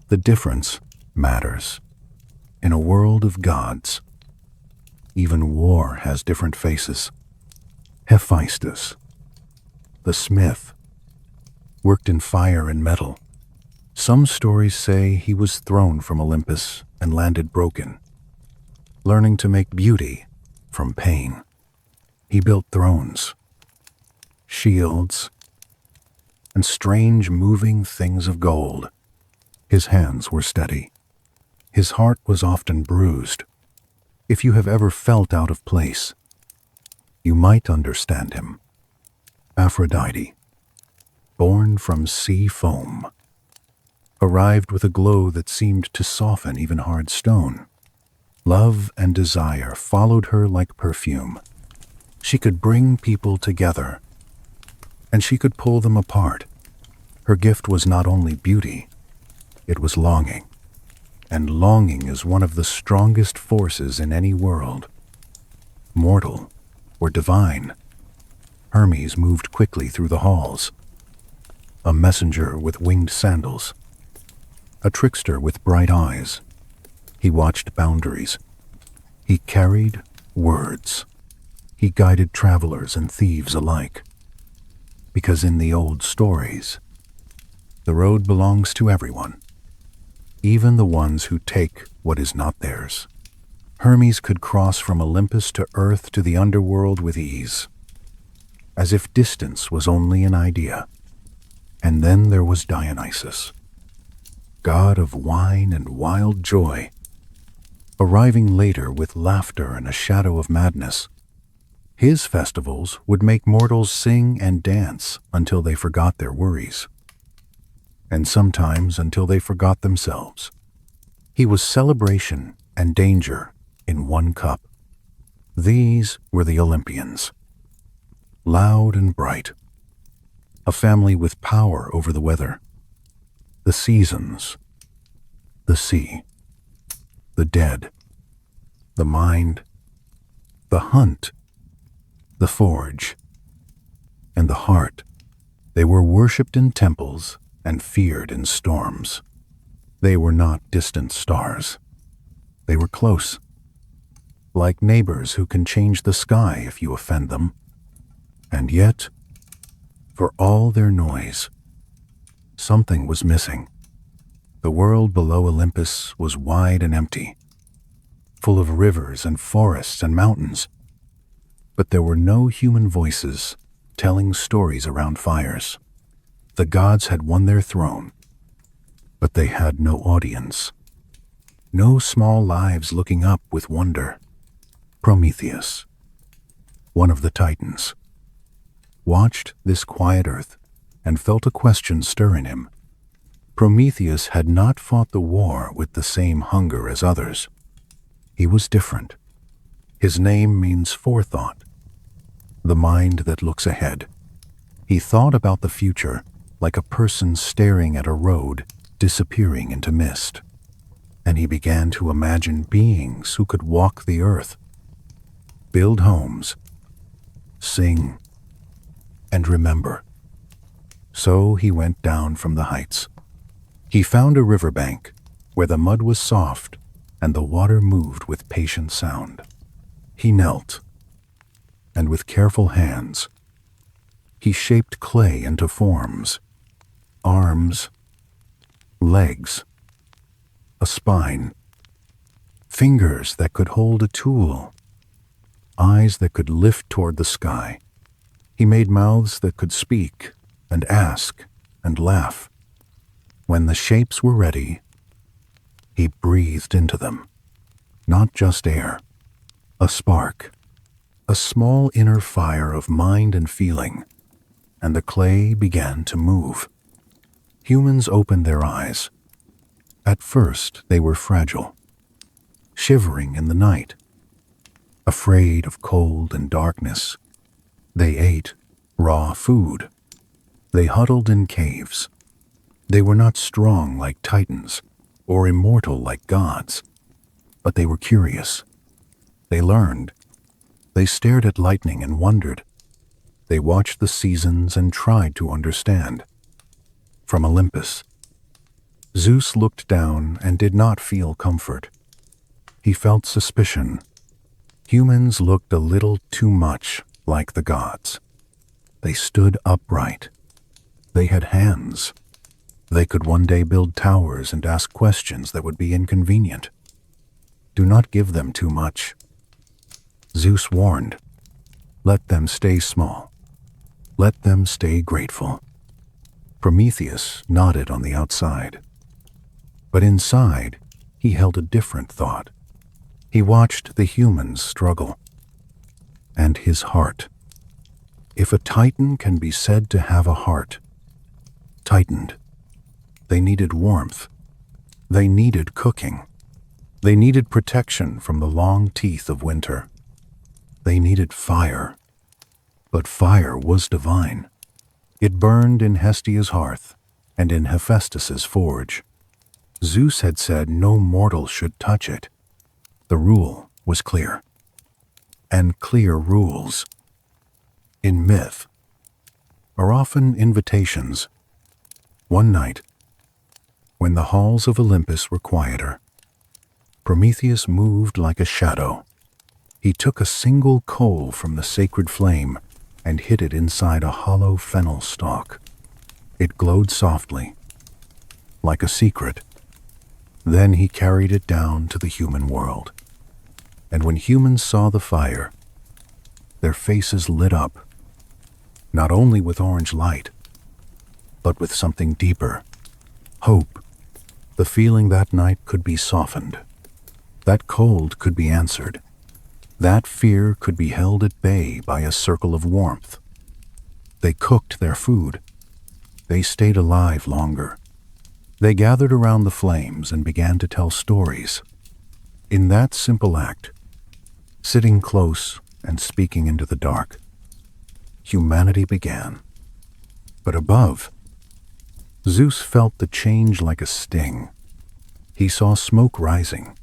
The difference matters. In a world of gods, even war has different faces. Hephaestus, the smith, worked in fire and metal. Some stories say he was thrown from Olympus and landed broken, learning to make beauty from pain. He built thrones, shields, and strange moving things of gold. His hands were steady. His heart was often bruised. If you have ever felt out of place, you might understand him. Aphrodite, born from sea foam, arrived with a glow that seemed to soften even hard stone. Love and desire followed her like perfume. She could bring people together, and she could pull them apart. Her gift was not only beauty, it was longing. And longing is one of the strongest forces in any world. Mortal or divine, Hermes moved quickly through the halls, a messenger with winged sandals. a trickster with bright eyes. He watched boundaries. He carried words. He guided travelers and thieves alike. Because in the old stories, the road belongs to everyone, even the ones who take what is not theirs. Hermes could cross from Olympus to Earth to the underworld with ease, as if distance was only an idea. And then there was Dionysus, god of wine and wild joy, arriving later with laughter and a shadow of madness. His festivals would make mortals sing and dance until they forgot their worries, and sometimes until they forgot themselves. He was celebration and danger in one cup. These were the Olympians, loud and bright, a family with power over the weather, the seasons, the sea, the dead, the mind, the hunt, the forge, and the heart. They were worshipped in temples and feared in storms. They were not distant stars. They were close, like neighbors who can change the sky if you offend them. And yet, for all their noise, something was missing. The world below Olympus was wide and empty, full of rivers and forests and mountains. But there were no human voices telling stories around fires. The gods had won their throne, but they had no audience. No small lives looking up with wonder. Prometheus, one of the Titans, watched this quiet earth and felt a question stir in him. Prometheus had not fought the war with the same hunger as others. He was different. His name means forethought, the mind that looks ahead. He thought about the future like a person staring at a road disappearing into mist. And he began to imagine beings who could walk the earth, build homes, sing, and remember. So he went down from the heights. He found a riverbank where the mud was soft and the water moved with patient sound. He knelt, and with careful hands, he shaped clay into forms: arms, legs, a spine, fingers that could hold a tool, eyes that could lift toward the sky. He made mouths that could speak and ask and laugh. When the shapes were ready, he breathed into them, not just air, a spark, a small inner fire of mind and feeling, and the clay began to move. Humans opened their eyes. At first, they were fragile, shivering in the night, afraid of cold and darkness. They ate raw food. They huddled in caves. They were not strong like titans or immortal like gods, but they were curious. They learned. They stared at lightning and wondered. They watched the seasons and tried to understand. From Olympus, Zeus looked down and did not feel comfort. He felt suspicion. Humans looked a little too much like the gods. They stood upright. They had hands. They could one day build towers and ask questions that would be inconvenient. Do not give them too much. Zeus warned. Let them stay small. Let them stay grateful. Prometheus nodded on the outside. But inside, he held a different thought. He watched the humans struggle. And his heart. If a titan can be said to have a heart, tightened, they needed warmth. They needed cooking. They needed protection from the long teeth of winter. They needed fire. But fire was divine. It burned in Hestia's hearth and in Hephaestus's forge. Zeus had said no mortal should touch it. The rule was clear. And clear rules, in myth, are often invitations. One night, When the halls of Olympus were quieter, Prometheus moved like a shadow. He took a single coal from the sacred flame and hid it inside a hollow fennel stalk. It glowed softly, like a secret. Then he carried it down to the human world. And when humans saw the fire, their faces lit up, not only with orange light, but with something deeper, hope. The feeling that night could be softened. That cold could be answered. That fear could be held at bay by a circle of warmth. They cooked their food. They stayed alive longer. They gathered around the flames and began to tell stories. In that simple act, sitting close and speaking into the dark, humanity began. But above, Zeus felt the change like a sting. He saw smoke rising.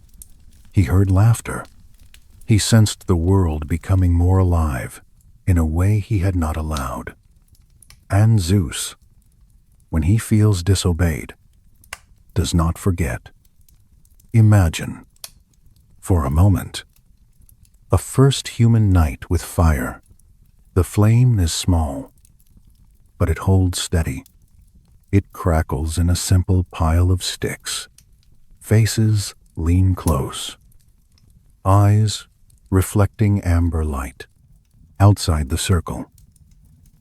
He heard laughter. He sensed the world becoming more alive in a way he had not allowed. And Zeus, when he feels disobeyed, does not forget. Imagine, for a moment, a first human night with fire. The flame is small, but it holds steady. It crackles in a simple pile of sticks. Faces lean close. Eyes reflecting amber light. Outside the circle,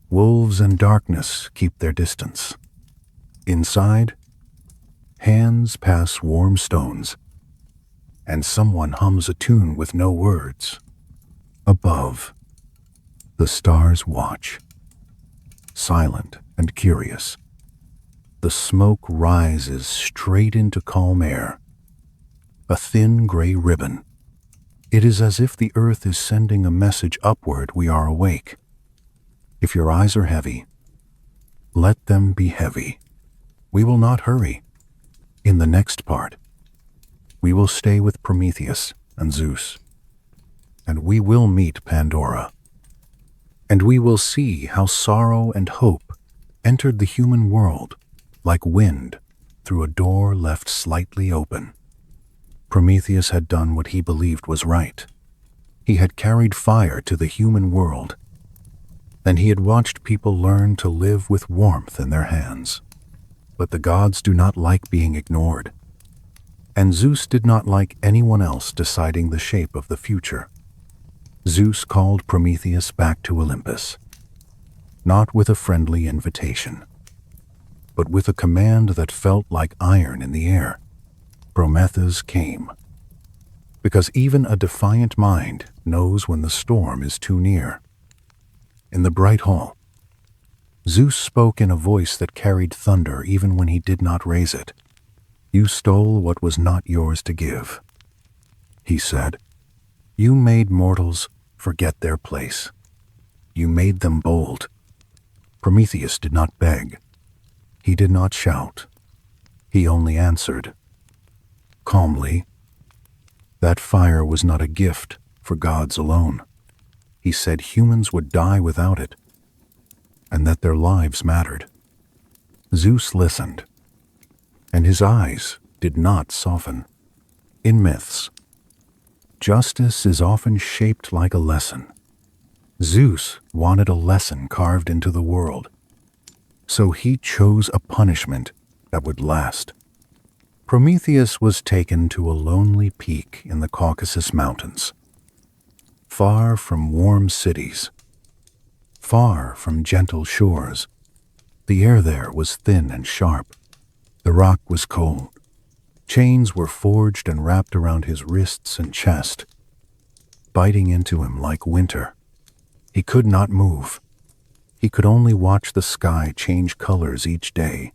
wolves and darkness keep their distance. Inside, hands pass warm stones, and someone hums a tune with no words. Above, the stars watch, silent and curious. The smoke rises straight into calm air, a thin gray ribbon. It is as if the earth is sending a message upward. We are awake. If your eyes are heavy, let them be heavy. We will not hurry. In the next part, we will stay with Prometheus and Zeus, and we will meet Pandora, and we will see how sorrow and hope entered the human world like wind through a door left slightly open. Prometheus had done what he believed was right. He had carried fire to the human world, and he had watched people learn to live with warmth in their hands. But the gods do not like being ignored, and Zeus did not like anyone else deciding the shape of the future. Zeus called Prometheus back to Olympus, not with a friendly invitation, but with a command that felt like iron in the air. Prometheus came, because even a defiant mind knows when the storm is too near. In the bright hall, Zeus spoke in a voice that carried thunder even when he did not raise it. You stole what was not yours to give, he said. You made mortals forget their place. You made them bold. Prometheus did not beg. He did not shout. He only answered, calmly, that fire was not a gift for gods alone. He said humans would die without it, and that their lives mattered. Zeus listened, and his eyes did not soften. In myths, justice is often shaped like a lesson. Zeus wanted a lesson carved into the world, so he chose a punishment that would last. Prometheus was taken to a lonely peak in the Caucasus Mountains, far from warm cities, far from gentle shores. The air there was thin and sharp. The rock was cold. Chains were forged and wrapped around his wrists and chest, biting into him like winter. He could not move. He could only watch the sky change colors each day.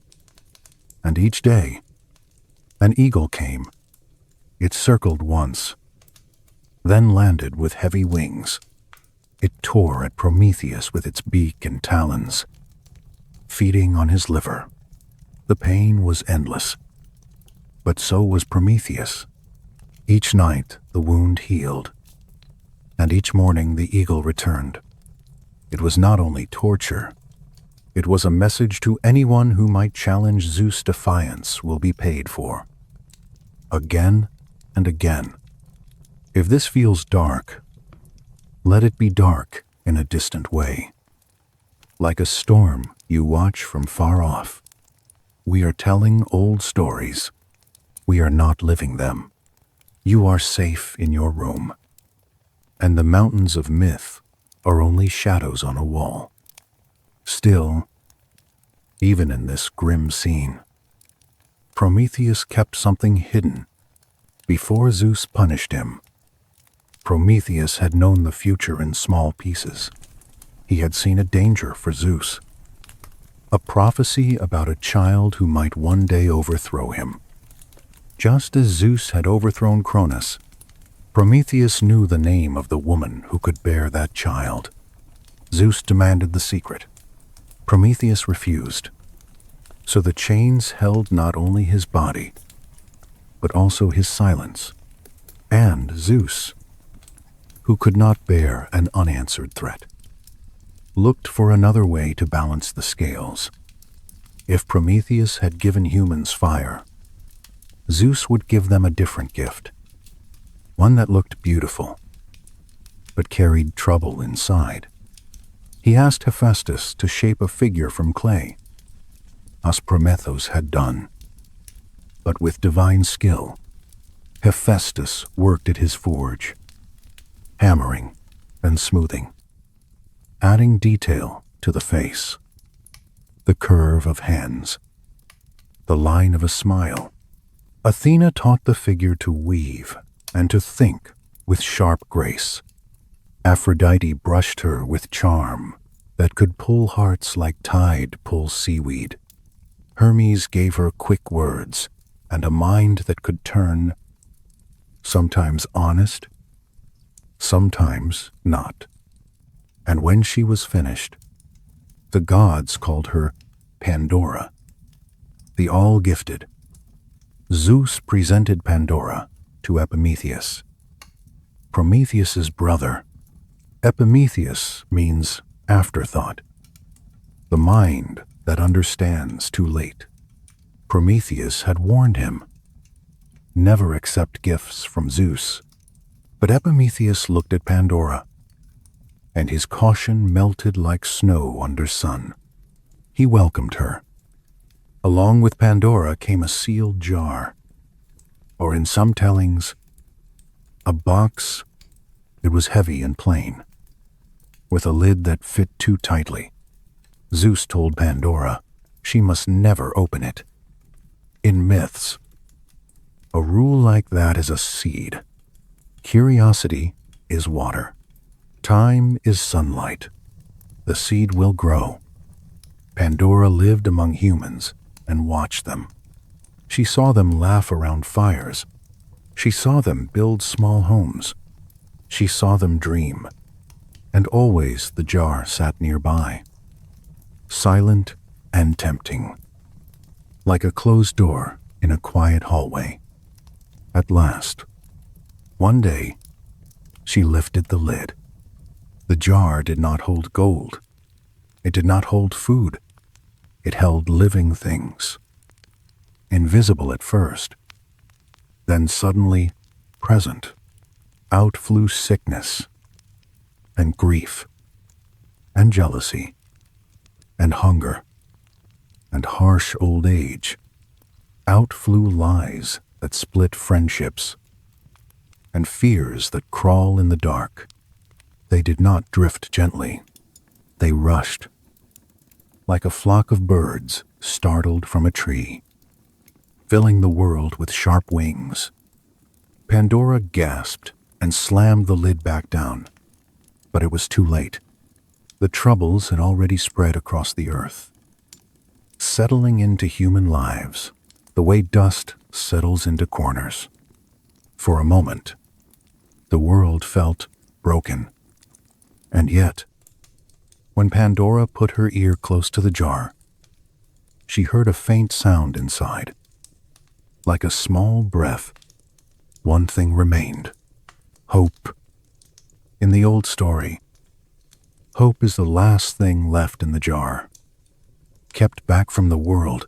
And each day, an eagle came. It circled once, then landed with heavy wings. It tore at Prometheus with its beak and talons, feeding on his liver. The pain was endless, but so was Prometheus. Each night the wound healed, and each morning the eagle returned. It was not only torture, It was a message to anyone who might challenge Zeus' defiance will be paid for. Again and again. If this feels dark, let it be dark in a distant way. Like a storm you watch from far off. We are telling old stories. We are not living them. You are safe in your room. And the mountains of myth are only shadows on a wall. Still, even in this grim scene, Prometheus kept something hidden. Before Zeus punished him, Prometheus had known the future in small pieces. He had seen a danger for Zeus, a prophecy about a child who might one day overthrow him. Just as Zeus had overthrown Cronus, Prometheus knew the name of the woman who could bear that child. Zeus demanded the secret. Prometheus refused. So the chains held not only his body, but also his silence, and Zeus, who could not bear an unanswered threat, looked for another way to balance the scales. If Prometheus had given humans fire, Zeus would give them a different gift, one that looked beautiful, but carried trouble inside. He asked Hephaestus to shape a figure from clay, as Prometheus had done. But with divine skill, Hephaestus worked at his forge, hammering and smoothing, adding detail to the face, the curve of hands, the line of a smile. Athena taught the figure to weave and to think with sharp grace. Aphrodite brushed her with charm that could pull hearts like tide pulls seaweed. Hermes gave her quick words and a mind that could turn, sometimes honest, sometimes not. And when she was finished, the gods called her Pandora, the all-gifted. Zeus presented Pandora to Epimetheus, Prometheus's brother. Epimetheus means afterthought, the mind that understands too late. Prometheus had warned him, never accept gifts from Zeus. But Epimetheus looked at Pandora, and his caution melted like snow under sun. He welcomed her. Along with Pandora came a sealed jar, or in some tellings, a box. It was heavy and plain, with a lid that fit too tightly. Zeus told Pandora she must never open it. In myths, a rule like that is a seed. Curiosity is water. Time is sunlight. The seed will grow. Pandora lived among humans and watched them. She saw them laugh around fires. She saw them build small homes. She saw them dream. And always the jar sat nearby, silent and tempting, like a closed door in a quiet hallway. At last, one day, she lifted the lid. The jar did not hold gold. It did not hold food. It held living things, invisible at first, then suddenly present. Out flew sickness, and grief, and jealousy, and hunger, and harsh old age. Out flew lies that split friendships, and fears that crawl in the dark. They did not drift gently. They rushed, like a flock of birds startled from a tree, filling the world with sharp wings. Pandora gasped and slammed the lid back down, but it was too late. The troubles had already spread across the earth, settling into human lives the way dust settles into corners. For a moment, the world felt broken. And yet, when Pandora put her ear close to the jar, she heard a faint sound inside. Like a small breath, one thing remained: hope. In the old story, hope is the last thing left in the jar. kept back from the world.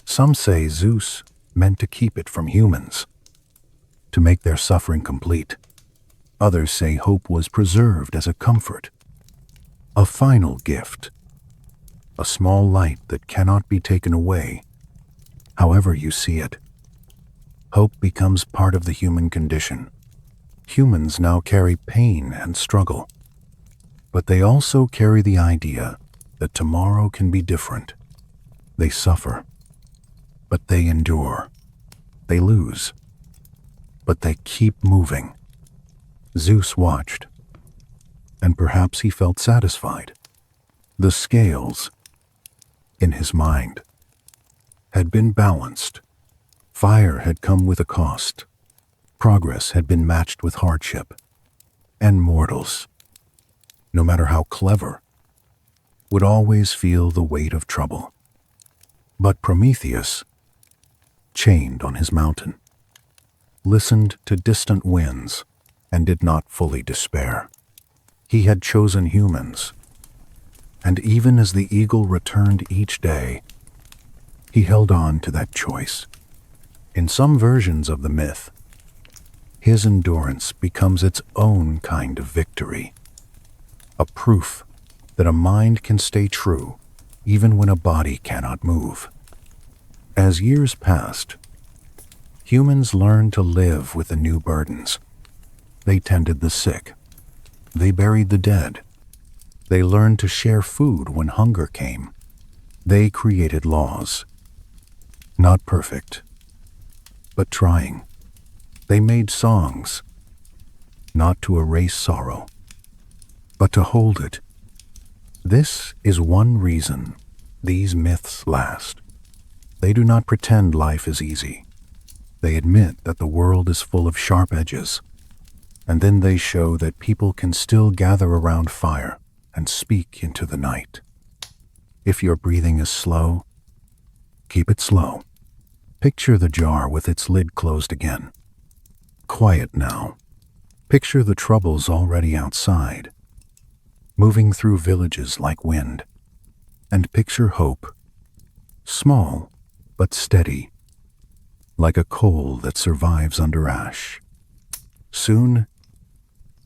Some say Zeus meant to keep it from humans, to make their suffering complete. Others say hope was preserved as a comfort, a final gift, a small light that cannot be taken away. However you see it, hope becomes part of the human condition. Humans now carry pain and struggle, but they also carry the idea that tomorrow can be different. They suffer, but they endure. They lose, but they keep moving. Zeus watched, and perhaps he felt satisfied. The scales in his mind had been balanced. Fire had come with a cost. Progress had been matched with hardship. And mortals, no matter how clever, would always feel the weight of trouble. But Prometheus, chained on his mountain, listened to distant winds and did not fully despair. He had chosen humans, and even as the eagle returned each day, he held on to that choice. In some versions of the myth, his endurance becomes its own kind of victory, a proof that a mind can stay true even when a body cannot move. As years passed, humans learned to live with the new burdens. They tended the sick. They buried the dead. They learned to share food when hunger came. They created laws. Not perfect, but trying. They made songs, not to erase sorrow, but to hold it. This is one reason these myths last. They do not pretend life is easy. They admit that the world is full of sharp edges, and then they show that people can still gather around fire and speak into the night. If your breathing is slow, keep it slow. Picture the jar with its lid closed again. Quiet now. Picture the troubles already outside, moving through villages like wind. And picture hope, small but steady, like a coal that survives under ash. Soon,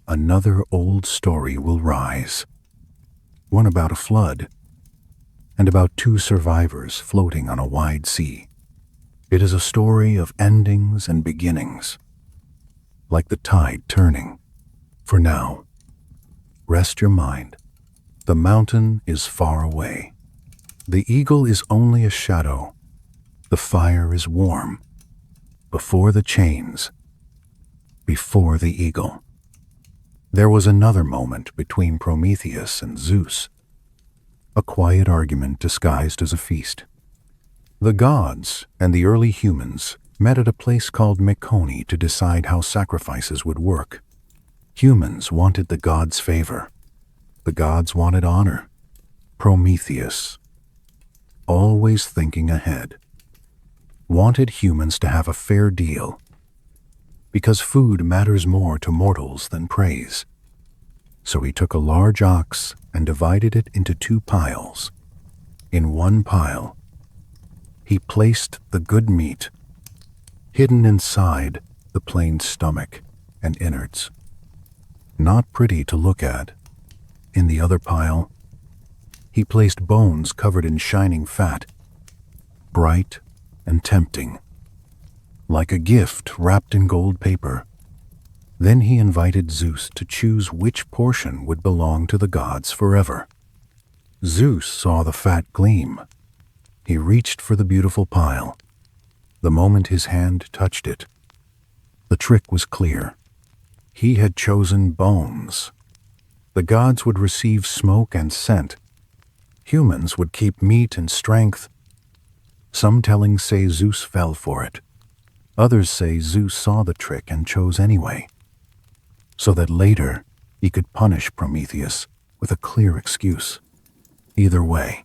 another old story will rise, one about a flood, and about two survivors floating on a wide sea. It is a story of endings and beginnings, like the tide turning. For now, rest your mind. The mountain is far away. The eagle is only a shadow. The fire is warm. Before the chains, before the eagle. There was another moment between Prometheus and Zeus, a quiet argument disguised as a feast. The gods and the early humans met at a place called Mythology to decide how sacrifices would work. Humans wanted the gods' favor. The gods wanted honor. Prometheus, always thinking ahead, wanted humans to have a fair deal, because food matters more to mortals than praise. So he took a large ox and divided it into two piles. In one pile, he placed the good meat, hidden inside the plain stomach and innards, not pretty to look at. In the other pile, he placed bones covered in shining fat, bright and tempting, like a gift wrapped in gold paper. Then he invited Zeus to choose which portion would belong to the gods forever. Zeus saw the fat gleam. He reached for the beautiful pile. The moment his hand touched it, the trick was clear. He had chosen bones. The gods would receive smoke and scent. Humans would keep meat and strength. Some tellings say Zeus fell for it. Others say Zeus saw the trick and chose anyway, so that later he could punish Prometheus with a clear excuse. Either way,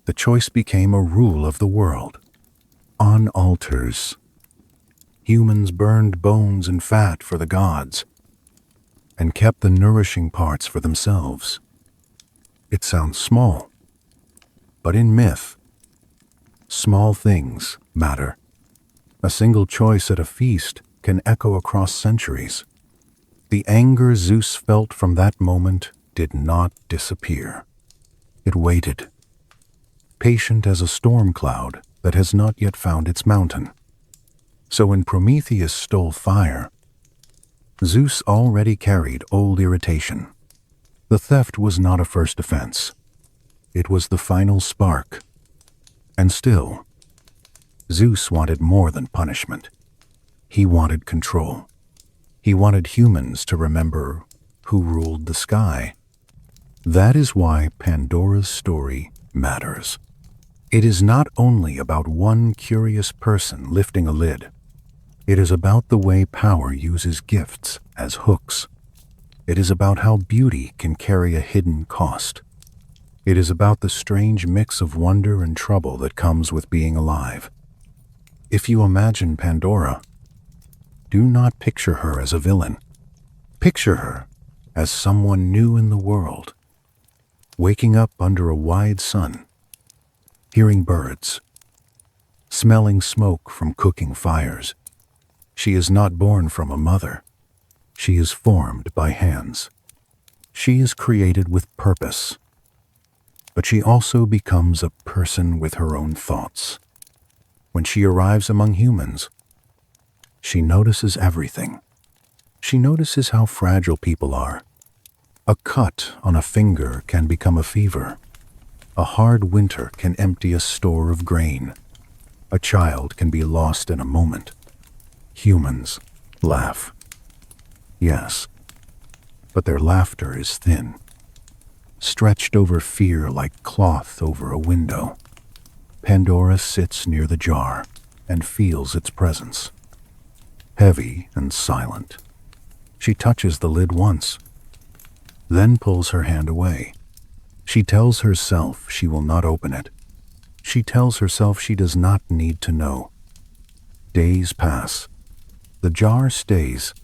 the choice became a rule of the world. On altars, humans burned bones and fat for the gods and kept the nourishing parts for themselves. It sounds small, But in myth, small things matter. A single choice at a feast can echo across centuries. The anger Zeus felt from that moment did not disappear. It waited, patient as a storm cloud that has not yet found its mountain. So when Prometheus stole fire, Zeus already carried old irritation. The theft was not a first offense. It was the final spark. And still, Zeus wanted more than punishment. He wanted control. He wanted humans to remember who ruled the sky. That is why Pandora's story matters. It is not only about one curious person lifting a lid. It is about the way power uses gifts as hooks. It is about how beauty can carry a hidden cost. It is about the strange mix of wonder and trouble that comes with being alive. If you imagine Pandora, do not picture her as a villain. Picture her as someone new in the world, waking up under a wide sun, hearing birds, smelling smoke from cooking fires. She is not born from a mother. She is formed by hands. She is created with purpose. But she also becomes a person with her own thoughts. When she arrives among humans, she notices everything. She notices how fragile people are. A cut on a finger can become a fever. A hard winter can empty a store of grain. A child can be lost in a moment. Humans laugh. Yes, but their laughter is thin, stretched over fear like cloth over a window. Pandora sits near the jar and feels its presence. Heavy and silent. She touches the lid once, then pulls her hand away. She tells herself she will not open it. She tells herself she does not need to know. Days pass. The jar stays.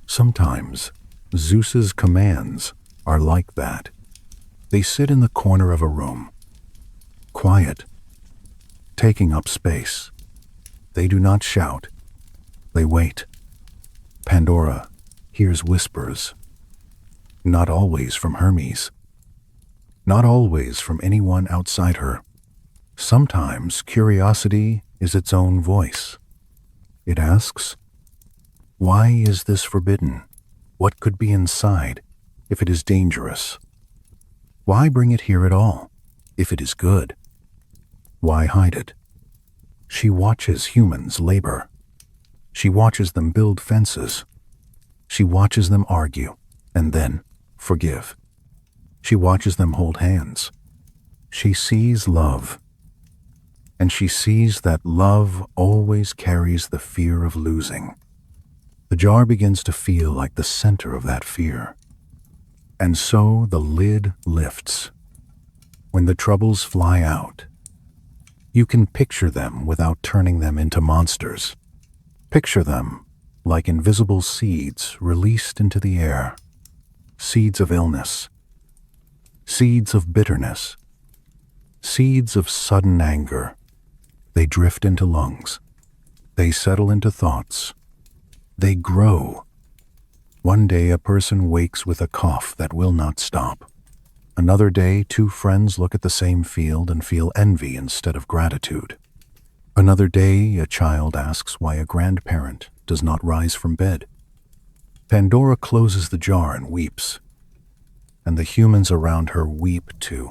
Sometimes Zeus's commands are like that. They sit in the corner of a room, quiet, taking up space. They do not shout. They wait. Pandora hears whispers, not always from Hermes, not always from anyone outside her. Sometimes curiosity is its own voice. It asks, why is this forbidden? What could be inside if it is dangerous? Why bring it here at all if it is good? Why hide it? She watches humans labor. She watches them build fences. She watches them argue and then forgive. She watches them hold hands. She sees love. And she sees that love always carries the fear of losing. The jar begins to feel like the center of that fear. And so the lid lifts. When the troubles fly out, you can picture them without turning them into monsters. Picture them like invisible seeds released into the air. Seeds of illness. Seeds of bitterness. Seeds of sudden anger. They drift into lungs. They settle into thoughts. They grow. One day a person wakes with a cough that will not stop. Another day, two friends look at the same field and feel envy instead of gratitude. Another day, a child asks why a grandparent does not rise from bed. Pandora closes the jar and weeps. And the humans around her weep too.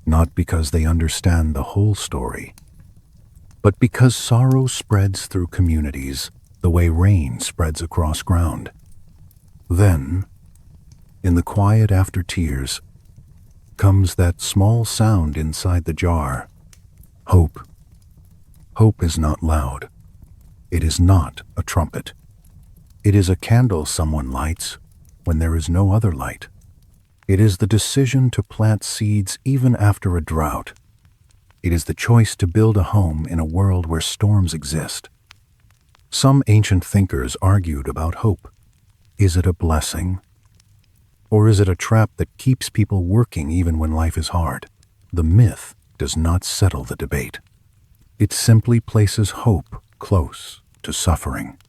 Not because they understand the whole story, but because sorrow spreads through communities the way rain spreads across ground. Then, in the quiet after tears, comes that small sound inside the jar. Hope. Hope is not loud. It is not a trumpet. It is a candle someone lights when there is no other light. It is the decision to plant seeds even after a drought. It is the choice to build a home in a world where storms exist. Some ancient thinkers argued about hope. Is it a blessing? Or is it a trap that keeps people working even when life is hard? The myth does not settle the debate. It simply places hope close to suffering,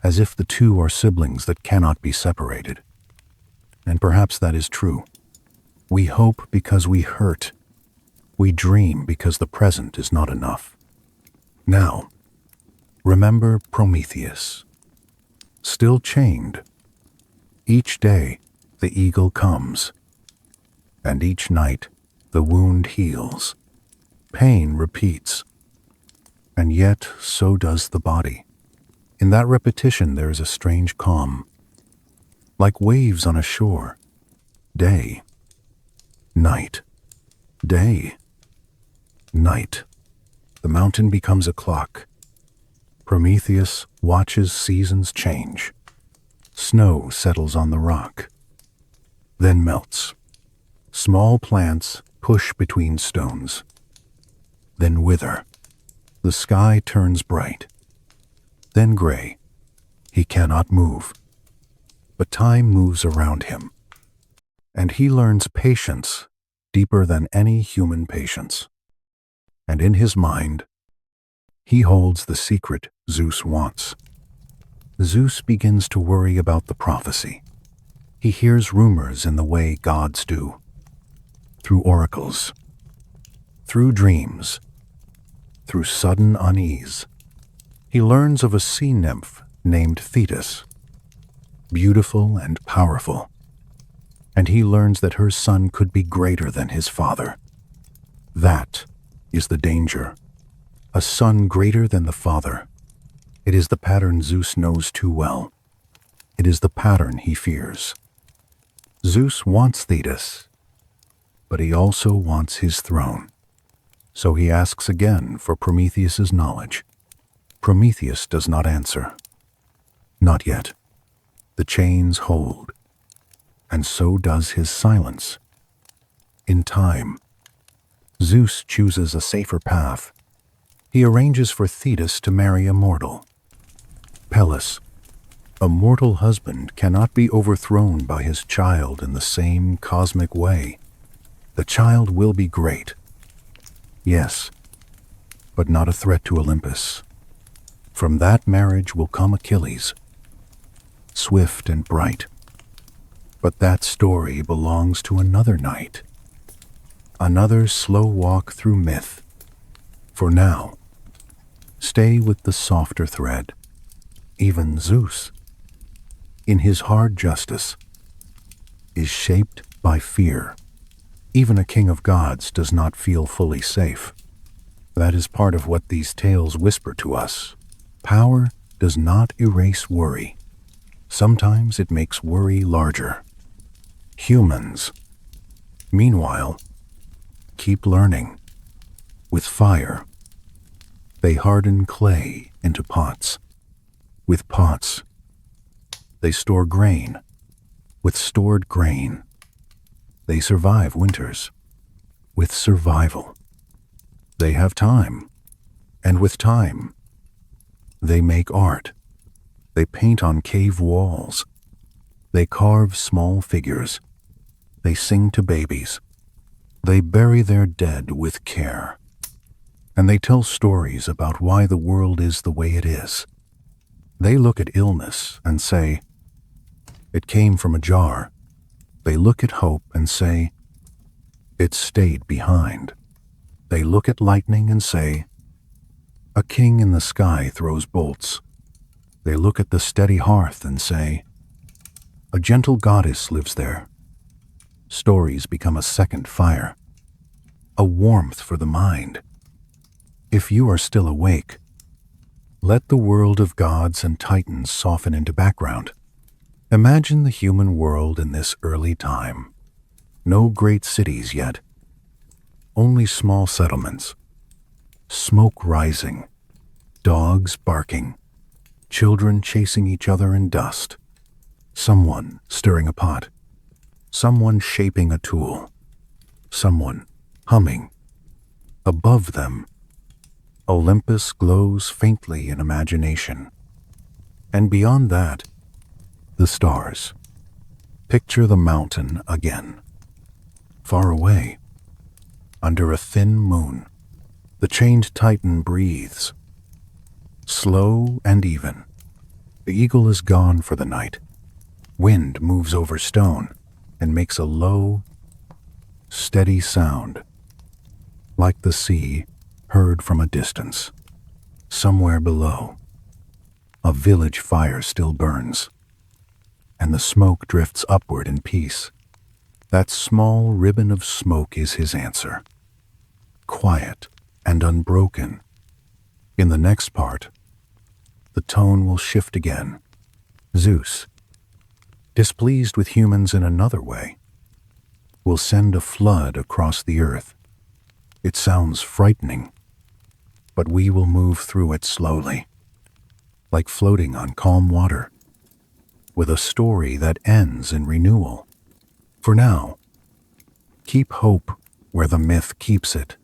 as if the two are siblings that cannot be separated. And perhaps that is true. We hope because we hurt. We dream because the present is not enough. Now, remember Prometheus. Still chained. Each day the eagle comes, and each night the wound heals. Pain repeats, and yet so does the body. In that repetition there is a strange calm, like waves on a shore. Day, night, day, night. The mountain becomes a clock. Prometheus watches seasons change. Snow settles on the rock, then melts. Small plants push between stones, then wither. The sky turns bright, then gray. He cannot move, but time moves around him, and he learns patience deeper than any human patience. And in his mind, he holds the secret Zeus wants. Zeus begins to worry about the prophecy. He hears rumors in the way gods do, through oracles, through dreams, through sudden unease. He learns of a sea nymph named Thetis, beautiful and powerful, and he learns that her son could be greater than his father. That is the danger. A son greater than the father. It is the pattern Zeus knows too well. It is the pattern he fears. Zeus wants Thetis, but he also wants his throne. So he asks again for Prometheus's knowledge. Prometheus does not answer. Not yet. The chains hold, and so does his silence. In time, Zeus chooses a safer path. He arranges for Thetis to marry a mortal. Peleus, a mortal husband, cannot be overthrown by his child in the same cosmic way. The child will be great. Yes, but not a threat to Olympus. From that marriage will come Achilles, swift and bright. But that story belongs to another night, another slow walk through myth. For now, stay with the softer thread. Even Zeus, in his hard justice, is shaped by fear. Even a king of gods does not feel fully safe. That is part of what these tales whisper to us. Power does not erase worry. Sometimes it makes worry larger. Humans, meanwhile, keep learning. With fire, they harden clay into pots. With pots, they store grain. With stored grain, they survive winters. With survival, they have time. And with time, they make art. They paint on cave walls. They carve small figures. They sing to babies. They bury their dead with care. And they tell stories about why the world is the way it is. They look at illness and say, it came from a jar. They look at hope and say, it stayed behind. They look at lightning and say, a king in the sky throws bolts. They look at the steady hearth and say, a gentle goddess lives there. Stories become a second fire, a warmth for the mind. If you are still awake, let the world of gods and titans soften into background. Imagine the human world in this early time. No great cities yet. Only small settlements. Smoke rising. Dogs barking. Children chasing each other in dust. Someone stirring a pot. Someone shaping a tool. Someone humming. Above them, Olympus glows faintly in imagination. And beyond that, the stars. Picture the mountain again. Far away, under a thin moon. The chained titan breathes, slow and even. The eagle is gone for the night. Wind moves over stone and makes a low, steady sound, like the sea heard from a distance. Somewhere below, a village fire still burns, and the smoke drifts upward in peace. That small ribbon of smoke is his answer, quiet and unbroken. In the next part, the tone will shift again. Zeus, displeased with humans in another way, will send a flood across the earth. It sounds frightening, but we will move through it slowly, like floating on calm water, with a story that ends in renewal. For now, keep hope where the myth keeps it,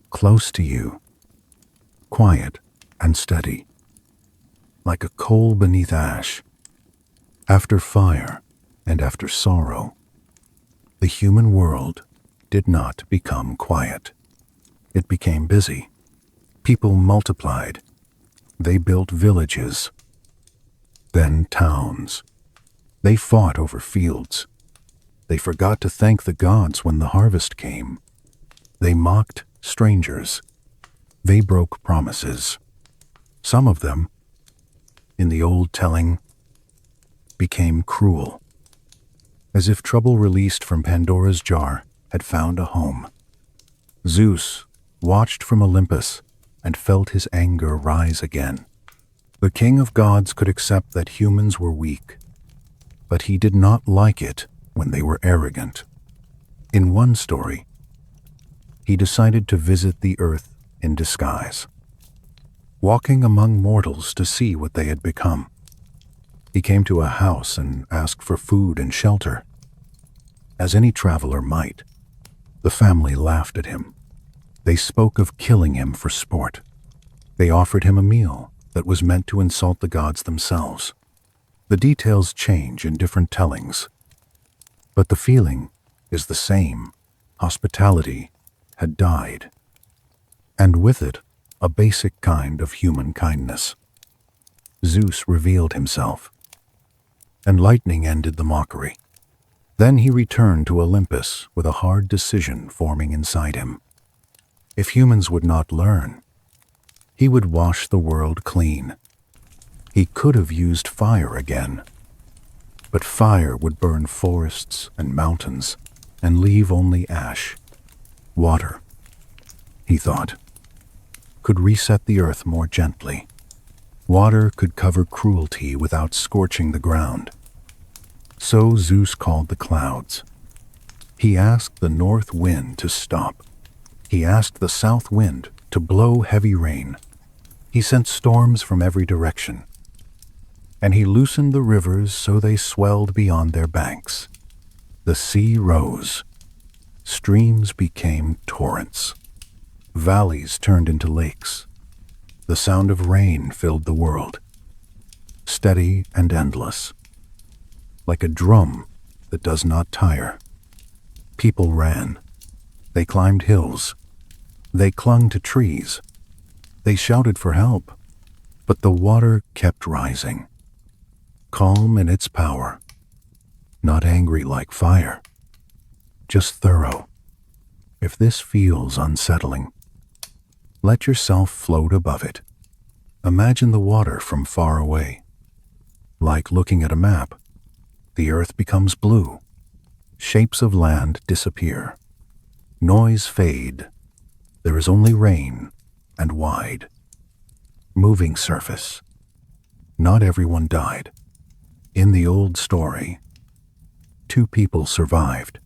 close to you, quiet and steady, like a coal beneath ash. After fire and after sorrow, the human world did not become quiet. It became busy. People multiplied. They built villages, then towns. They fought over fields. They forgot to thank the gods when the harvest came. They mocked strangers. They broke promises. Some of them, in the old telling, became cruel, as if trouble released from Pandora's jar had found a home. Zeus watched from Olympus and felt his anger rise again. The king of gods could accept that humans were weak, but he did not like it when they were arrogant. In one story, he decided to visit the earth in disguise, walking among mortals to see what they had become. He came to a house and asked for food and shelter. As any traveler might, the family laughed at him. They spoke of killing him for sport. They offered him a meal that was meant to insult the gods themselves. The details change in different tellings, but the feeling is the same. Hospitality had died, and with it, a basic kind of human kindness. Zeus revealed himself, and lightning ended the mockery. Then he returned to Olympus with a hard decision forming inside him. If humans would not learn, he would wash the world clean. He could have used fire again, but fire would burn forests and mountains and leave only ash. Water, he thought, could reset the earth more gently. Water could cover cruelty without scorching the ground. So Zeus called the clouds. He asked the north wind to stop. He asked the south wind to blow heavy rain. He sent storms from every direction, and he loosened the rivers so they swelled beyond their banks. The sea rose. Streams became torrents. Valleys turned into lakes. The sound of rain filled the world, steady and endless, like a drum that does not tire. People ran. They climbed hills. They clung to trees. They shouted for help, but the water kept rising, calm in its power, not angry like fire, just thorough. If this feels unsettling, let yourself float above it. Imagine the water from far away. Like looking at a map, the earth becomes blue. Shapes of land disappear. Noise fade. There is only rain and wide, moving surface. Not everyone died. In the old story, 2 people survived,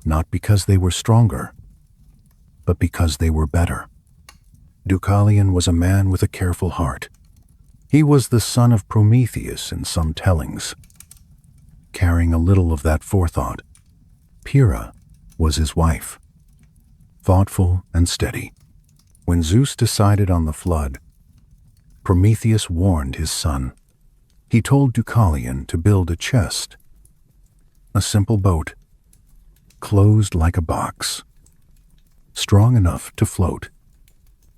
not because they were stronger, but because they were better. Deucalion was a man with a careful heart. He was the son of Prometheus in some tellings, carrying a little of that forethought. Pyrrha was his wife, thoughtful and steady. When Zeus decided on the flood, Prometheus warned his son. He told Deucalion to build a chest, a simple boat, closed like a box. strong enough to float.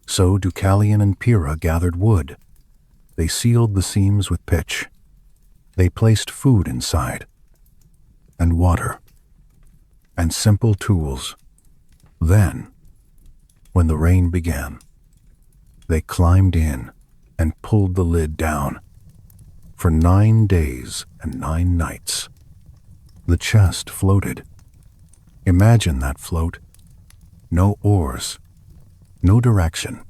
So Deucalion and Pyrrha gathered wood. They sealed the seams with pitch. They placed food inside, and water, and simple tools. Then, when the rain began, they climbed in and pulled the lid down. For 9 days and 9 nights, the chest floated. Imagine that float. No oars, no direction,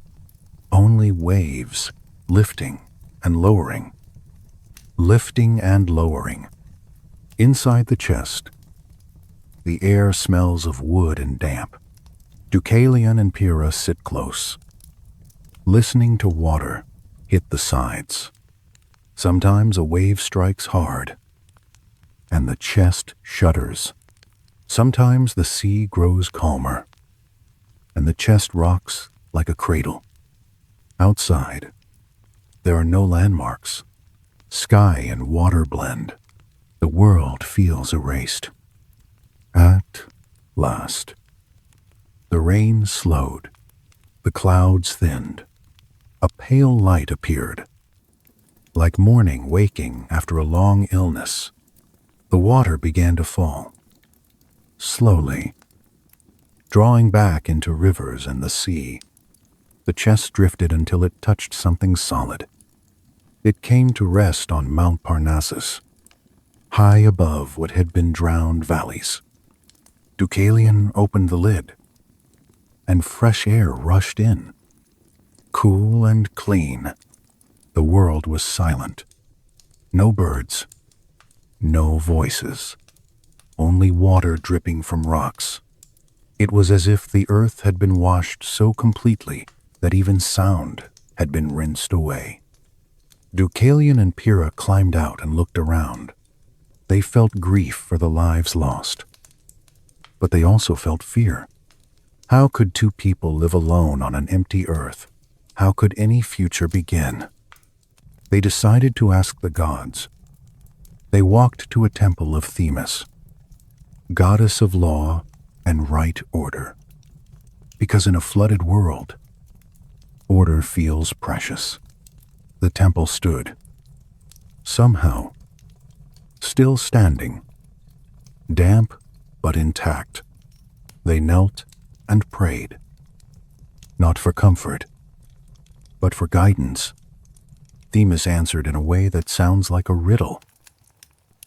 only waves lifting and lowering. Lifting and lowering. Inside the chest, the air smells of wood and damp. Deucalion and Pyrrha sit close, listening to water hit the sides. Sometimes a wave strikes hard, and the chest shudders. Sometimes the sea grows calmer, and the chest rocks like a cradle. Outside, there are no landmarks. Sky and water blend. The world feels erased. At last, the rain slowed. The clouds thinned. A pale light appeared, like morning waking after a long illness. The water began to fall, slowly, drawing back into rivers and the sea. The chest drifted until it touched something solid. It came to rest on Mount Parnassus, high above what had been drowned valleys. Deucalion opened the lid, and fresh air rushed in, cool and clean. The world was silent. No birds, no voices, only water dripping from rocks. It was as if the earth had been washed so completely that even sound had been rinsed away. Deucalion and Pyrrha climbed out and looked around. They felt grief for the lives lost, but they also felt fear. How could two people live alone on an empty earth? How could any future begin? They decided to ask the gods. They walked to a temple of Themis, goddess of law and right order. Because in a flooded world, order feels precious. The temple stood, somehow, still standing, damp but intact. They knelt and prayed, not for comfort, but for guidance. Themis answered in a way that sounds like a riddle,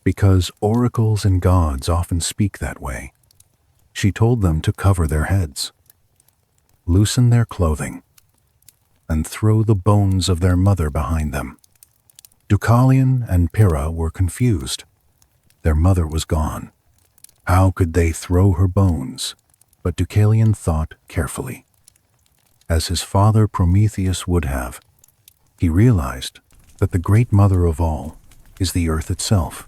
because oracles and gods often speak that way. She told them to cover their heads, loosen their clothing, and throw the bones of their mother behind them. Deucalion and Pyrrha were confused. Their mother was gone. How could they throw her bones? But Deucalion thought carefully. As his father Prometheus would have, he realized that the great mother of all is the earth itself,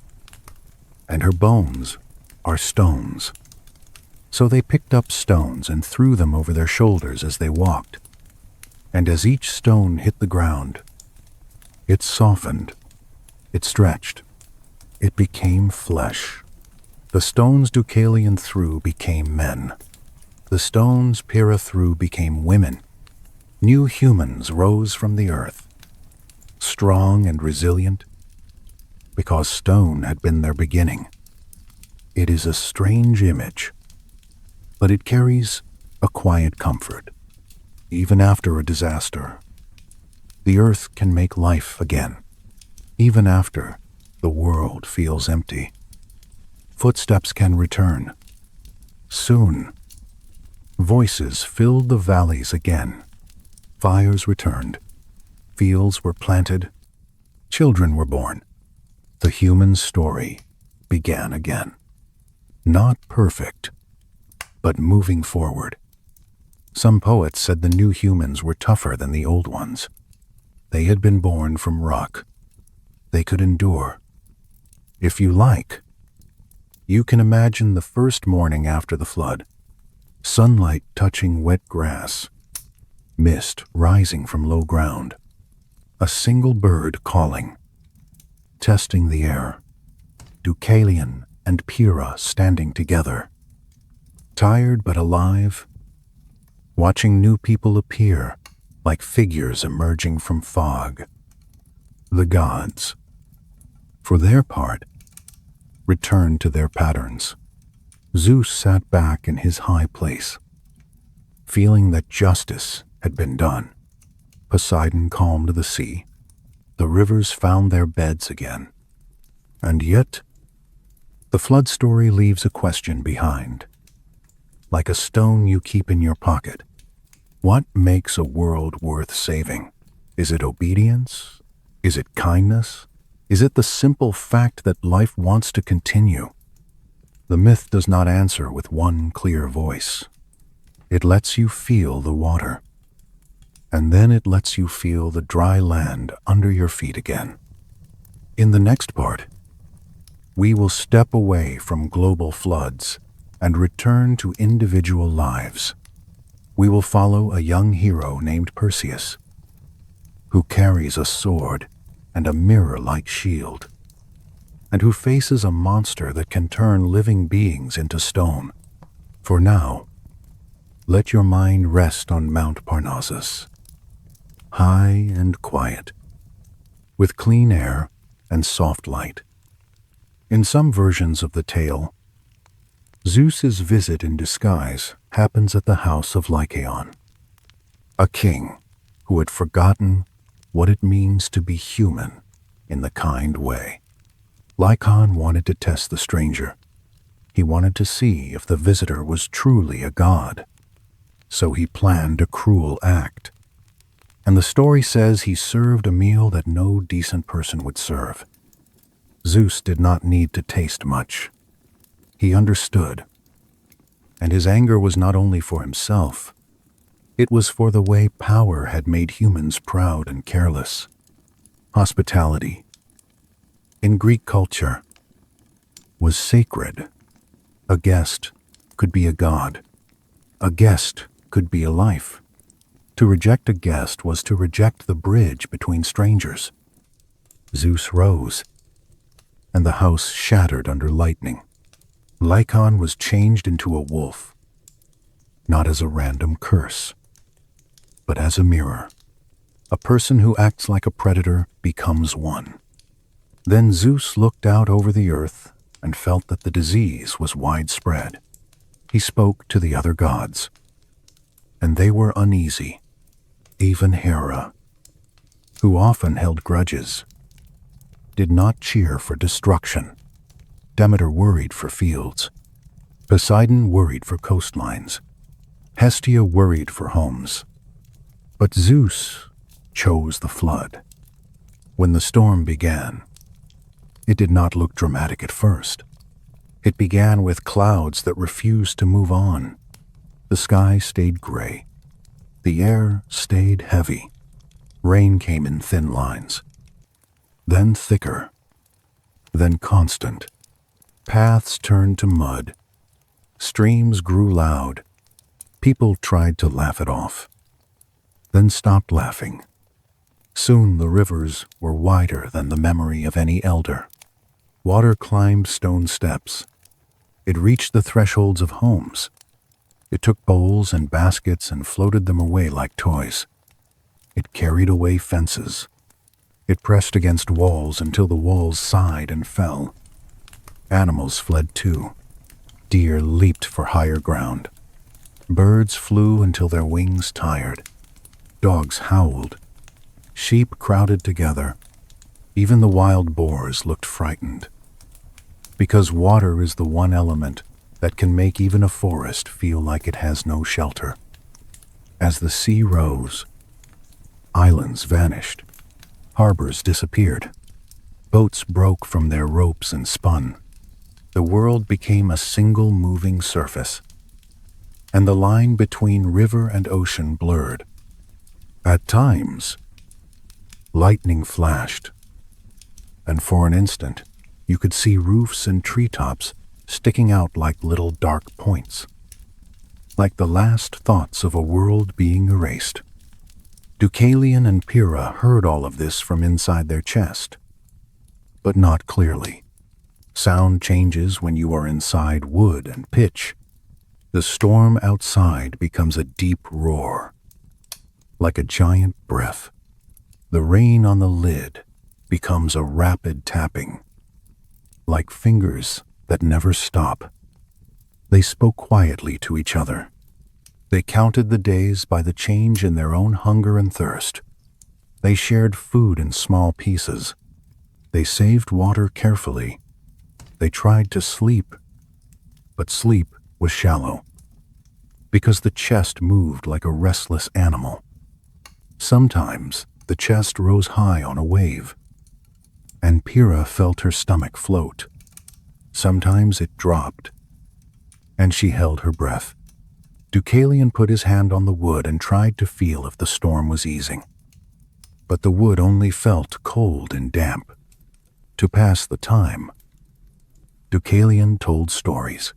and her bones are stones. So they picked up stones and threw them over their shoulders as they walked. And as each stone hit the ground, it softened, it stretched, it became flesh. The stones Deucalion threw became men. The stones Pyrrha threw became women. New humans rose from the earth, strong and resilient, because stone had been their beginning. It is a strange image, but it carries a quiet comfort. Even after a disaster, the earth can make life again. Even after the world feels empty, footsteps can return. Soon, voices filled the valleys again. Fires returned. Fields were planted. Children were born. The human story began again. Not perfect, but moving forward. Some poets said the new humans were tougher than the old ones. They had been born from rock. They could endure. If you like, you can imagine the first morning after the flood. Sunlight touching wet grass. Mist rising from low ground. A single bird calling. Testing the air. Deucalion and Pyrrha standing together. Tired but alive. watching new people appear like figures emerging from fog. The gods, for their part, returned to their patterns. Zeus sat back in his high place, feeling that justice had been done. Poseidon calmed the sea. The rivers found their beds again. And yet, the flood story leaves a question behind. Like a stone you keep in your pocket. What makes a world worth saving? Is it obedience? Is it kindness? Is it the simple fact that life wants to continue? The myth does not answer with one clear voice. It lets you feel the water, and then it lets you feel the dry land under your feet again. In the next part, we will step away from global floods and return to individual lives. We will follow a young hero named Perseus, who carries a sword and a mirror-like shield, and who faces a monster that can turn living beings into stone. For now, let your mind rest on Mount Parnassus, high and quiet, with clean air and soft light. In some versions of the tale, Zeus's visit in disguise happens at the house of Lycaon, a king who had forgotten what it means to be human in the kind way. Lycaon wanted to test the stranger. He wanted to see if the visitor was truly a god. So he planned a cruel act. And the story says he served a meal that no decent person would serve. Zeus did not need to taste much. He understood. And his anger was not only for himself. It was for the way power had made humans proud and careless. Hospitality, in Greek culture, was sacred. A guest could be a god. A guest could be a life. To reject a guest was to reject the bridge between strangers. Zeus rose, and the house shattered under lightning. Lycaon was changed into a wolf, not as a random curse, but as a mirror. A person who acts like a predator becomes one. Then Zeus looked out over the earth and felt that the disease was widespread. He spoke to the other gods, and they were uneasy. Even Hera, who often held grudges, did not cheer for destruction. Demeter worried for fields. Poseidon worried for coastlines. Hestia worried for homes. But Zeus chose the flood. When the storm began, it did not look dramatic at first. It began with clouds that refused to move on. The sky stayed gray. The air stayed heavy. Rain came in thin lines, then thicker, then constant. Paths turned to mud. Streams grew loud. People tried to laugh it off, then stopped laughing. Soon the rivers were wider than the memory of any elder. Water climbed stone steps. It reached the thresholds of homes. It took bowls and baskets and floated them away like toys. It carried away fences. It pressed against walls until the walls sighed and fell. Animals fled too. Deer leaped for higher ground. Birds flew until their wings tired. Dogs howled. Sheep crowded together. Even the wild boars looked frightened. Because water is the one element that can make even a forest feel like it has no shelter. As the sea rose, islands vanished. Harbors disappeared. Boats broke from their ropes and spun. The world became a single moving surface, and the line between river and ocean blurred. At times, lightning flashed, and for an instant, you could see roofs and treetops sticking out like little dark points, like the last thoughts of a world being erased. Deucalion and Pyrrha heard all of this from inside their chest, but not clearly. Sound changes when you are inside wood and pitch. The storm outside becomes a deep roar, like a giant breath. The rain on the lid becomes a rapid tapping, like fingers that never stop. They spoke quietly to each other. They counted the days by the change in their own hunger and thirst. They shared food in small pieces. They saved water carefully. They tried to sleep, but sleep was shallow, because the chest moved like a restless animal. Sometimes the chest rose high on a wave, and Pyrrha felt her stomach float. Sometimes it dropped, and she held her breath. Deucalion put his hand on the wood and tried to feel if the storm was easing. But the wood only felt cold and damp. To pass the time, Deucalion told stories.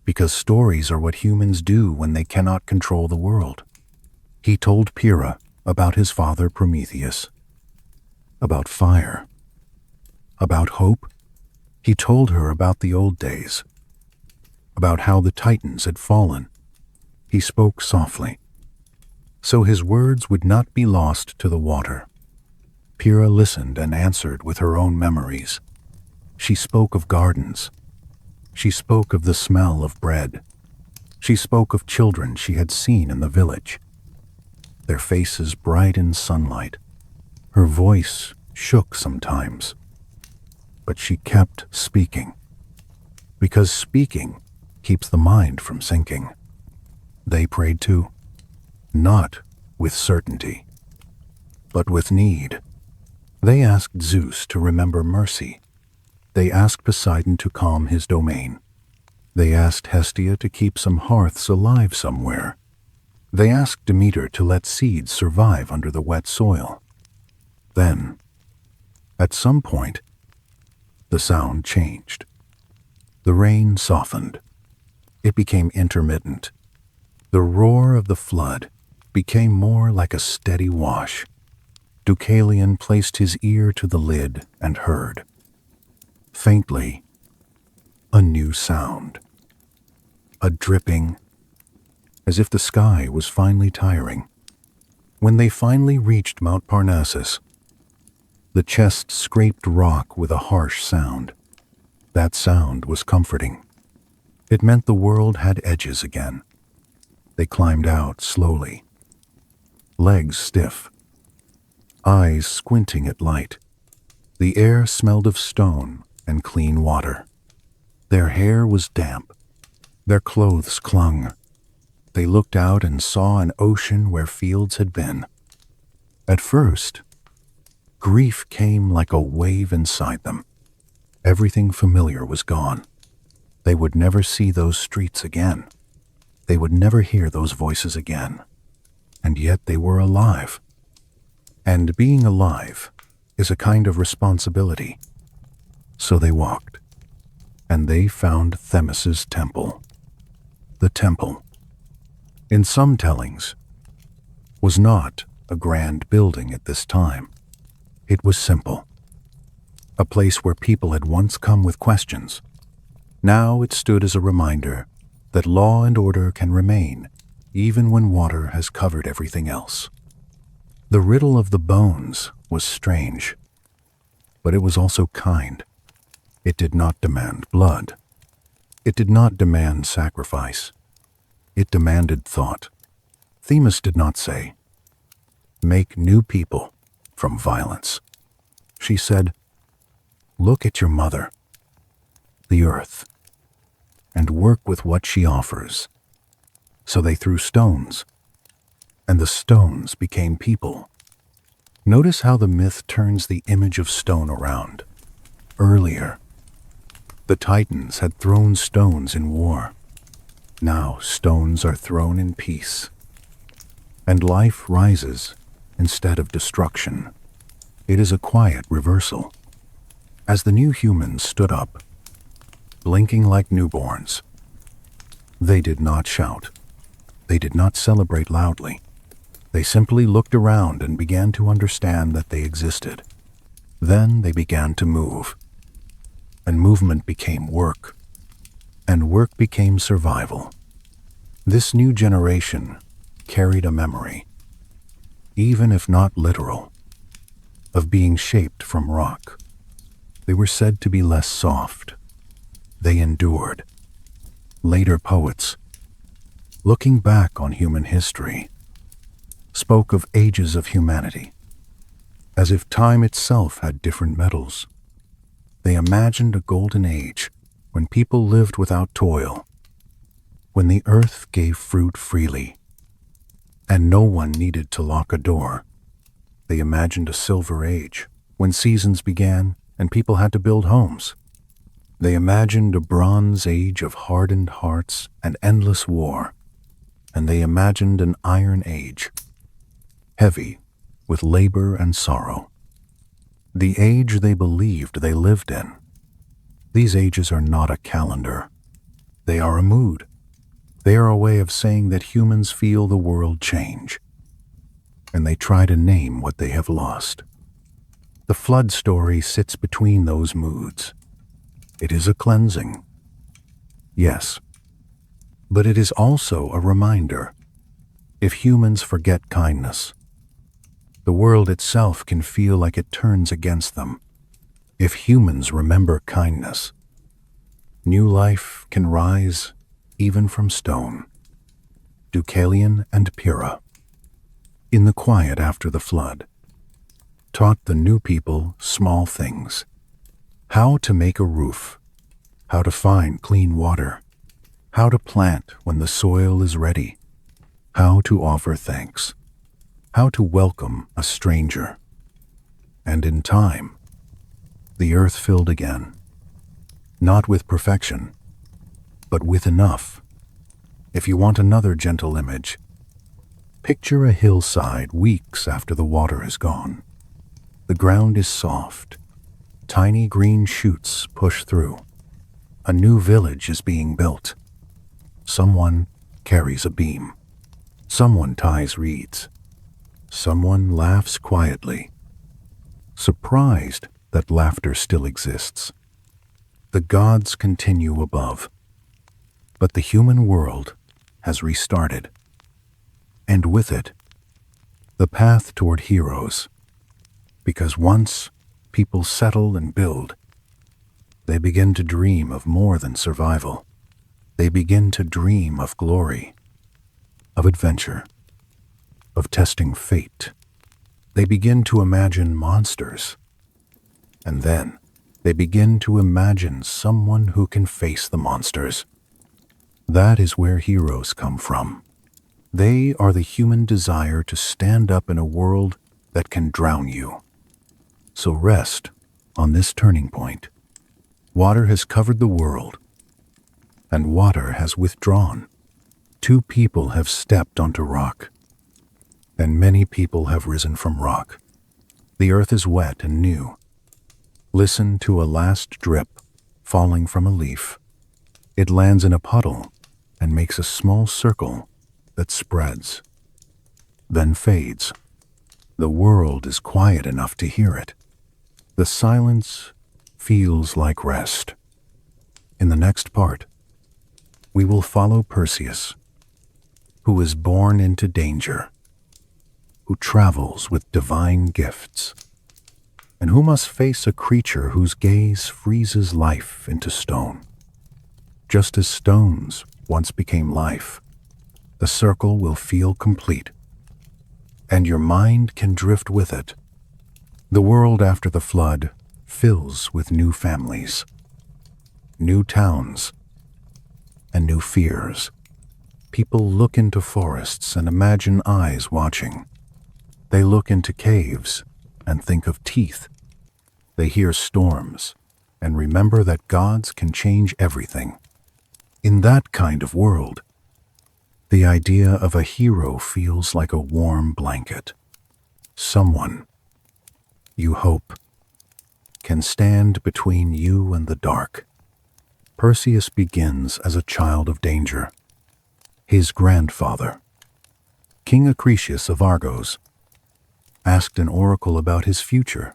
Because stories are what humans do when they cannot control the world. He told Pyrrha about his father Prometheus, about fire, about hope. He told her about the old days, about how the Titans had fallen. He spoke softly, so his words would not be lost to the water. Pyrrha listened and answered with her own memories. She spoke of gardens. She spoke of the smell of bread. She spoke of children she had seen in the village, their faces bright in sunlight. Her voice shook sometimes, but she kept speaking, because speaking keeps the mind from sinking. They prayed too, not with certainty, but with need. They asked Zeus to remember mercy. They asked Poseidon to calm his domain. They asked Hestia to keep some hearths alive somewhere. They asked Demeter to let seeds survive under the wet soil. Then, at some point, the sound changed. The rain softened. It became intermittent. The roar of the flood became more like a steady wash. Deucalion placed his ear to the lid and heard, faintly, a new sound. A dripping, as if the sky was finally tiring. When they finally reached Mount Parnassus, the chest scraped rock with a harsh sound. That sound was comforting. It meant the world had edges again. They climbed out slowly, legs stiff, eyes squinting at light. The air smelled of stone and clean water. Their hair was damp. Their clothes clung. They looked out and saw an ocean where fields had been. At first, grief came like a wave inside them. Everything familiar was gone. They would never see those streets again. They would never hear those voices again. And yet they were alive. And being alive is a kind of responsibility. So they walked, and they found Themis's temple. The temple, in some tellings, was not a grand building at this time. It was simple, a place where people had once come with questions. Now it stood as a reminder that law and order can remain even when water has covered everything else. The riddle of the bones was strange, but it was also kind. It did not demand blood. It did not demand sacrifice. It demanded thought. Themis did not say, "Make new people from violence." She said, "Look at your mother, the earth, and work with what she offers." So they threw stones, and the stones became people. Notice how the myth turns the image of stone around. Earlier, the Titans had thrown stones in war. Now stones are thrown in peace, and life rises instead of destruction. It is a quiet reversal. As the new humans stood up, blinking like newborns, they did not shout. They did not celebrate loudly. They simply looked around and began to understand that they existed. Then they began to move, and movement became work, and work became survival. This new generation carried a memory, even if not literal, of being shaped from rock. They were said to be less soft. They endured. Later poets, looking back on human history, spoke of ages of humanity, as if time itself had different metals. They imagined a golden age when people lived without toil, when the earth gave fruit freely, and no one needed to lock a door. They imagined a silver age when seasons began and people had to build homes. They imagined a bronze age of hardened hearts and endless war, and they imagined an iron age, heavy with labor and sorrow. The age they believed they lived in. These ages are not a calendar. They are a mood. They are a way of saying that humans feel the world change, and they try to name what they have lost. The flood story sits between those moods. It is a cleansing, yes, but it is also a reminder. If humans forget kindness, the world itself can feel like it turns against them. If humans remember kindness, new life can rise even from stone. Deucalion and Pyrrha, in the quiet after the flood, taught the new people small things: how to make a roof, how to find clean water, how to plant when the soil is ready, how to offer thanks, how to welcome a stranger. And in time, the earth filled again, not with perfection, but with enough. If you want another gentle image, picture a hillside weeks after the water is gone. The ground is soft. Tiny green shoots push through. A new village is being built. Someone carries a beam. Someone ties reeds. Someone laughs quietly, surprised that laughter still exists. The gods continue above, but the human world has restarted, and with it, the path toward heroes, because once people settle and build, they begin to dream of more than survival. They begin to dream of glory, of adventure, of testing fate. They begin to imagine monsters, and then they begin to imagine someone who can face the monsters. That is where heroes come from. They are the human desire to stand up in a world that can drown you. So rest on this turning point. Water has covered the world, and water has withdrawn. Two people have stepped onto rock, and many people have risen from rock. The earth is wet and new. Listen to a last drip falling from a leaf. It lands in a puddle and makes a small circle that spreads, then fades. The world is quiet enough to hear it. The silence feels like rest. In the next part, we will follow Perseus, who is born into danger, who travels with divine gifts, and who must face a creature whose gaze freezes life into stone. Just as stones once became life, the circle will feel complete, and your mind can drift with it. The world after the flood fills with new families, new towns, and new fears. People look into forests and imagine eyes watching. They look into caves and think of teeth. They hear storms and remember that gods can change everything. In that kind of world, the idea of a hero feels like a warm blanket. Someone, you hope, can stand between you and the dark. Perseus begins as a child of danger. His grandfather, King Acrisius of Argos, asked an oracle about his future,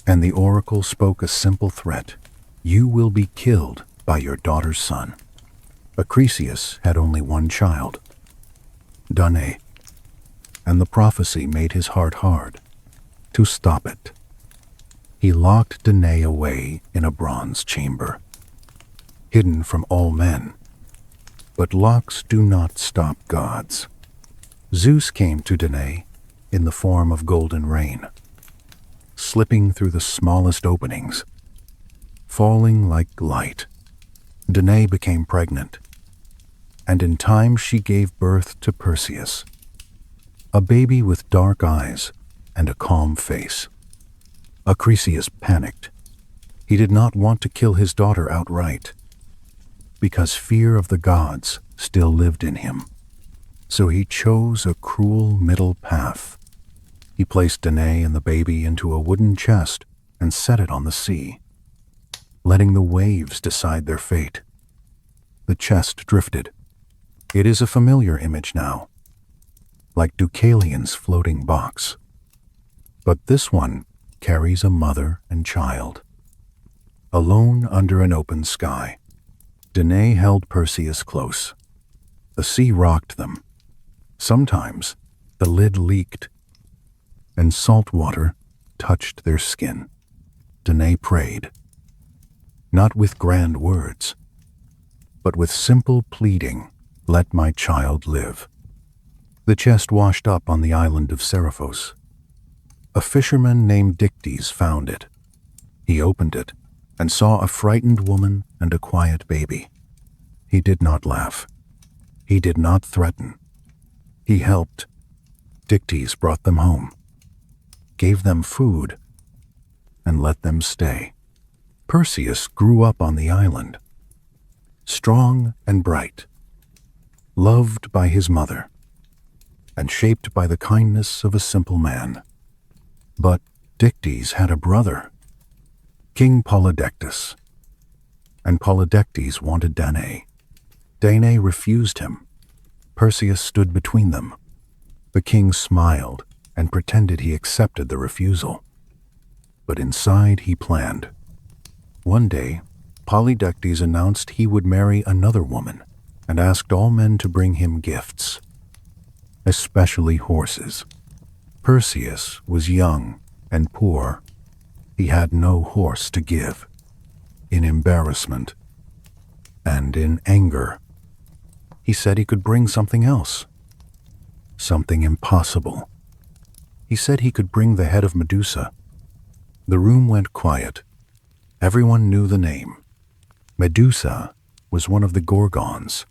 and the oracle spoke a simple threat: you will be killed by your daughter's son. Acrisius had only one child, Danae, and the prophecy made his heart hard. To stop it, he locked Danae away in a bronze chamber, hidden from all men. But locks do not stop gods. Zeus came to Danae in the form of golden rain, slipping through the smallest openings, falling like light. Danae became pregnant, and in time she gave birth to Perseus, a baby with dark eyes and a calm face. Acrisius panicked. He did not want to kill his daughter outright, because fear of the gods still lived in him. So he chose a cruel middle path. He placed Danae and the baby into a wooden chest and set it on the sea, letting the waves decide their fate. The chest drifted. It is a familiar image now, like Deucalion's floating box. But this one carries a mother and child, alone under an open sky. Danae held Perseus close. The sea rocked them. Sometimes the lid leaked, and salt water touched their skin. Danae prayed, not with grand words, but with simple pleading, "Let my child live." The chest washed up on the island of Seriphos. A fisherman named Dictys found it. He opened it and saw a frightened woman and a quiet baby. He did not laugh. He did not threaten. He helped. Dictys brought them home, gave them food, and let them stay. Perseus grew up on the island, strong and bright, loved by his mother, and shaped by the kindness of a simple man. But Dictys had a brother, King Polydectes, and Polydectes wanted Danae. Danae refused him. Perseus stood between them. The king smiled and pretended he accepted the refusal. But inside he planned. One day, Polydectes announced he would marry another woman and asked all men to bring him gifts, especially horses. Perseus was young and poor. He had no horse to give. In embarrassment and in anger, he said he could bring something else, something impossible. He said he could bring the head of Medusa. The room went quiet. Everyone knew the name. Medusa was one of the Gorgons,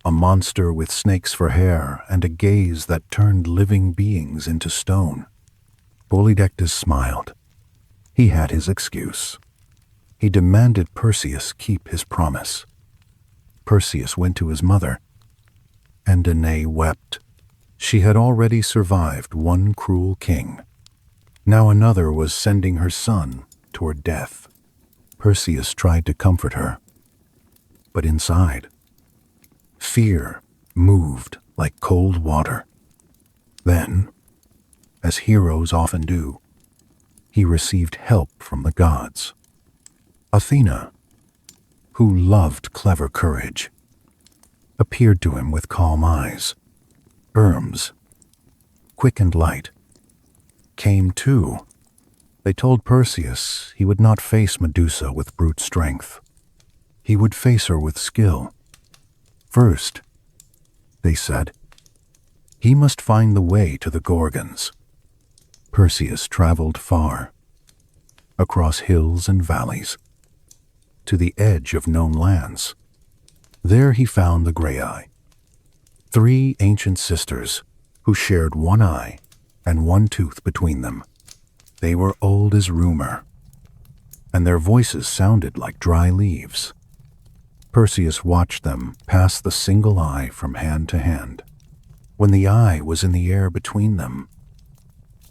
a monster with snakes for hair and a gaze that turned living beings into stone. Polydectes smiled. He had his excuse. He demanded Perseus keep his promise. Perseus went to his mother, and Danae wept. She had already survived one cruel king. Now another was sending her son toward death. Perseus tried to comfort her, but inside, fear moved like cold water. Then, as heroes often do, he received help from the gods. Athena, who loved clever courage, appeared to him with calm eyes. Hermes, quick and light, came too. They told Perseus he would not face Medusa with brute strength. He would face her with skill. First, they said, he must find the way to the Gorgons. Perseus traveled far, across hills and valleys, to the edge of known lands. There he found the Graii, 3 ancient sisters who shared one eye and one tooth between them. They were old as rumor, and their voices sounded like dry leaves. Perseus watched them pass the single eye from hand to hand. When the eye was in the air between them,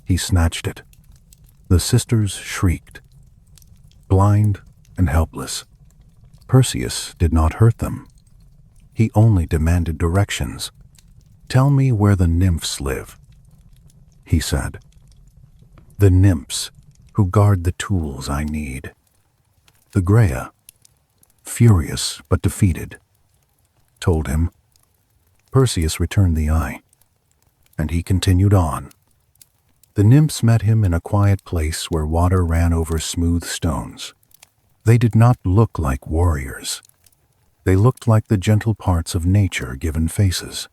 he snatched it. The sisters shrieked, blind and helpless. Perseus did not hurt them. He only demanded directions. "Tell me where the nymphs live," he said. "The nymphs who guard the tools I need." The Gaia, furious but defeated, told him. Perseus returned the eye, and he continued on. The nymphs met him in a quiet place where water ran over smooth stones. They did not look like warriors. They looked like the gentle parts of nature given faces.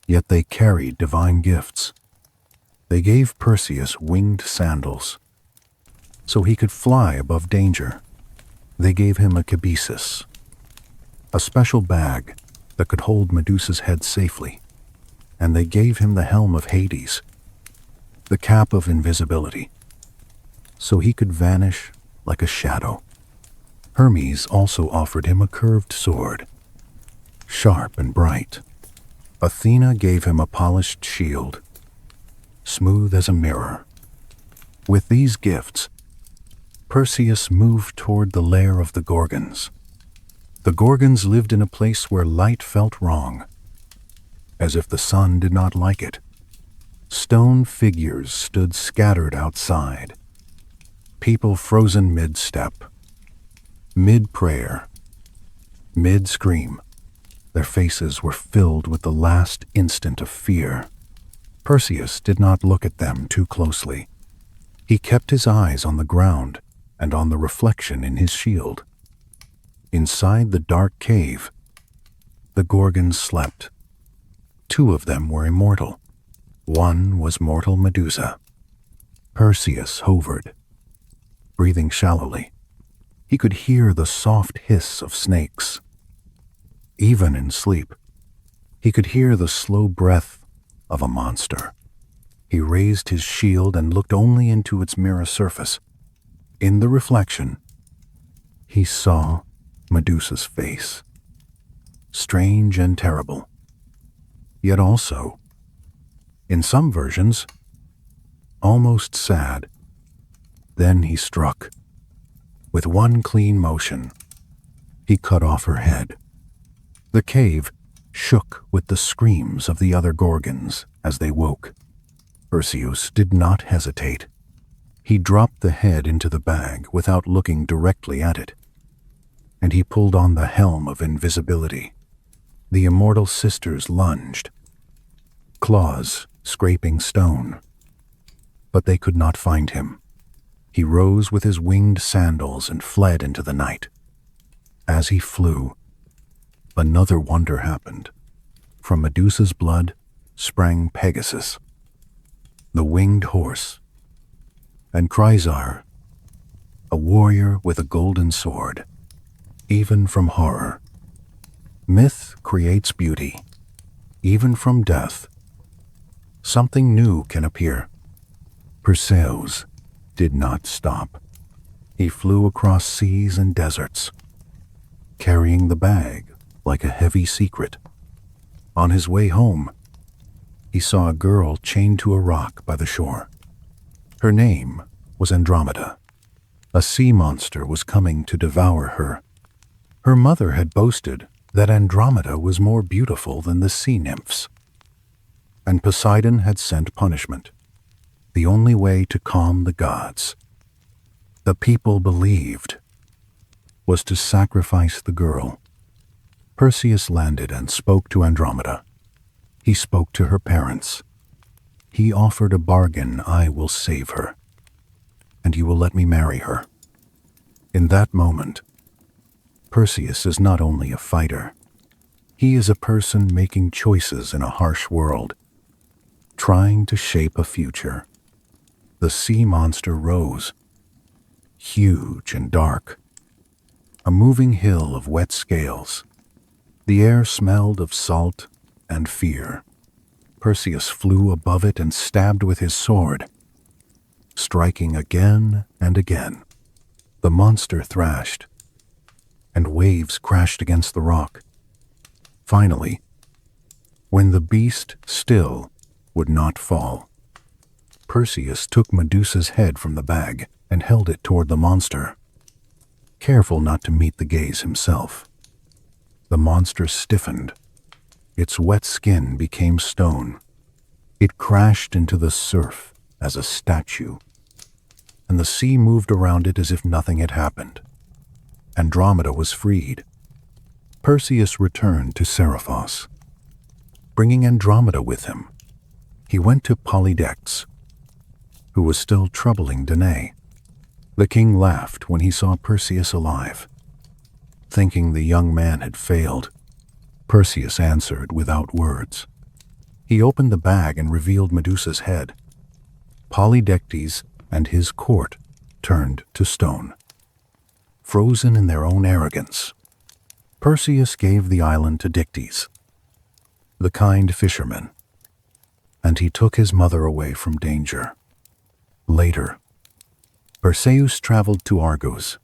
Yet they carried divine gifts. They gave Perseus winged sandals, so he could fly above danger. They gave him a cabesus, a special bag that could hold Medusa's head safely, and they gave him the helm of Hades, the cap of invisibility, so he could vanish like a shadow. Hermes also offered him a curved sword, sharp and bright. Athena gave him a polished shield, smooth as a mirror. With these gifts, Perseus moved toward the lair of the Gorgons. The Gorgons lived in a place where light felt wrong, as if the sun did not like it. Stone figures stood scattered outside, people frozen mid-step, mid-prayer, mid-scream. Their faces were filled with the last instant of fear. Perseus did not look at them too closely. He kept his eyes on the ground and on the reflection in his shield. Inside the dark cave, the Gorgons slept. 2 of them were immortal. One was mortal Medusa. Perseus hovered, breathing shallowly. He could hear the soft hiss of snakes. Even in sleep, he could hear the slow breath of a monster. He raised his shield and looked only into its mirror surface. In the reflection, he saw Medusa's face, strange and terrible, yet also, in some versions, almost sad. Then he struck. With one clean motion, he cut off her head. The cave shook with the screams of the other Gorgons as they woke. Perseus did not hesitate. He dropped the head into the bag without looking directly at it, and he pulled on the helm of invisibility. The immortal sisters lunged, claws scraping stone, but they could not find him. He rose with his winged sandals and fled into the night. As he flew, another wonder happened. From Medusa's blood sprang Pegasus, the winged horse, and Chrysaor, a warrior with a golden sword. Even from horror, myth creates beauty. Even from death, something new can appear. Perseus did not stop. He flew across seas and deserts, carrying the bag like a heavy secret. On his way home, he saw a girl chained to a rock by the shore. Her name was Andromeda. A sea monster was coming to devour her. Her mother had boasted that Andromeda was more beautiful than the sea nymphs, and Poseidon had sent punishment, the only way to calm the gods. The people believed was to sacrifice the girl. Perseus landed and spoke to Andromeda. He spoke to her parents. He offered a bargain: I will save her, and you will let me marry her. In that moment, Perseus is not only a fighter. He is a person making choices in a harsh world, trying to shape a future. The sea monster rose, huge and dark, a moving hill of wet scales. The air smelled of salt and fear. Perseus flew above it and stabbed with his sword, striking again and again. The monster thrashed, and waves crashed against the rock. Finally, when the beast still would not fall, Perseus took Medusa's head from the bag and held it toward the monster, careful not to meet the gaze himself. The monster stiffened. Its wet skin became stone. It crashed into the surf as a statue, and the sea moved around it as if nothing had happened. Andromeda was freed. Perseus returned to Seriphos, bringing Andromeda with him. He went to Polydectes, who was still troubling Danae. The king laughed when he saw Perseus alive. Thinking the young man had failed, Perseus answered without words. He opened the bag and revealed Medusa's head. Polydectes and his court turned to stone. Frozen in their own arrogance, Perseus gave the island to Dictys, the kind fisherman, and he took his mother away from danger. Later, Perseus traveled to Argos.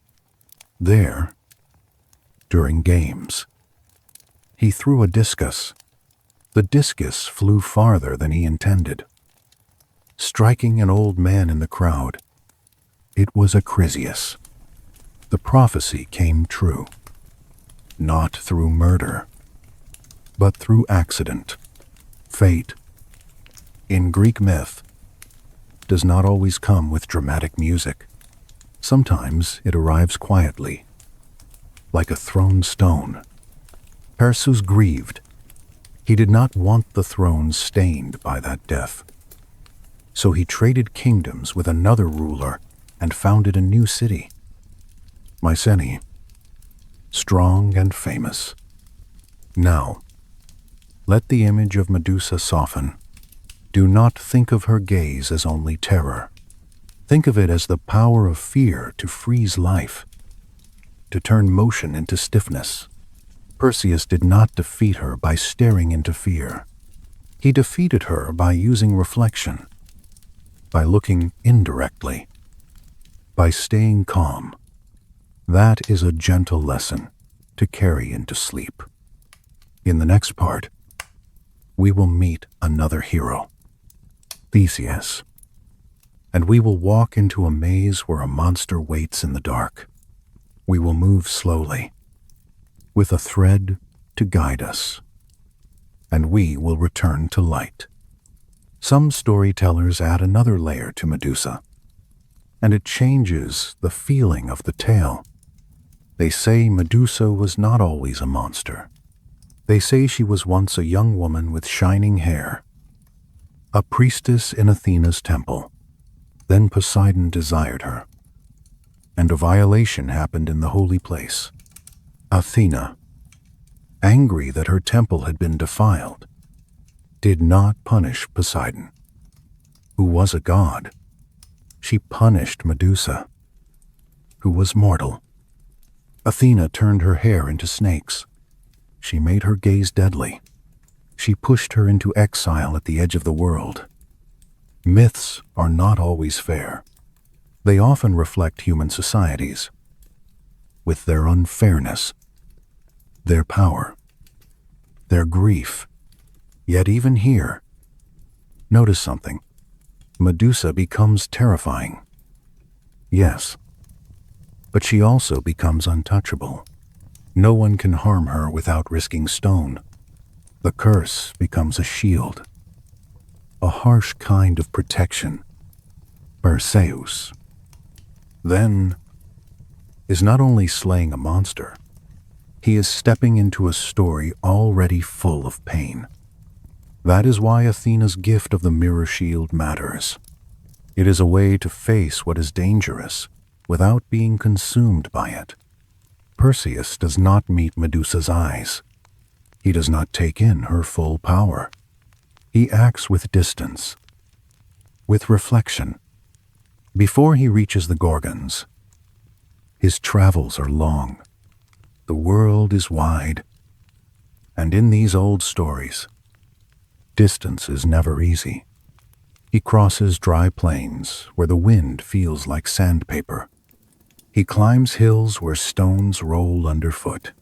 There, during games, he threw a discus. The discus flew farther than he intended, striking an old man in the crowd. It was Acrisius. The prophecy came true, not through murder, but through accident. Fate, in Greek myth, does not always come with dramatic music. Sometimes it arrives quietly, like a thrown stone. Perseus grieved. He did not want the throne stained by that death. So he traded kingdoms with another ruler and founded a new city, Mycenae, strong and famous. Now, let the image of Medusa soften. Do not think of her gaze as only terror. Think of it as the power of fear to freeze life, to turn motion into stiffness. Perseus did not defeat her by staring into fear. He defeated her by using reflection, by looking indirectly, by staying calm. That is a gentle lesson to carry into sleep. In the next part, we will meet another hero, Theseus, and we will walk into a maze where a monster waits in the dark. We will move slowly, with a thread to guide us, and we will return to light. Some storytellers add another layer to Medusa, and it changes the feeling of the tale. They say Medusa was not always a monster. They say she was once a young woman with shining hair, a priestess in Athena's temple. Then Poseidon desired her, and a violation happened in the holy place. Athena, angry that her temple had been defiled, did not punish Poseidon, who was a god. She punished Medusa, who was mortal. Athena turned her hair into snakes. She made her gaze deadly. She pushed her into exile at the edge of the world. Myths are not always fair. They often reflect human societies, with their unfairness, their power, their grief. Yet even here, notice something. Medusa becomes terrifying. Yes, but she also becomes untouchable. No one can harm her without risking stone. The curse becomes a shield, a harsh kind of protection. Perseus, then, is not only slaying a monster, he is stepping into a story already full of pain. That is why Athena's gift of the mirror shield matters. It is a way to face what is dangerous without being consumed by it. Perseus does not meet Medusa's eyes. He does not take in her full power. He acts with distance, with reflection. Before he reaches the Gorgons, his travels are long. The world is wide, and in these old stories, distance is never easy. He crosses dry plains where the wind feels like sandpaper. He climbs hills where stones roll underfoot.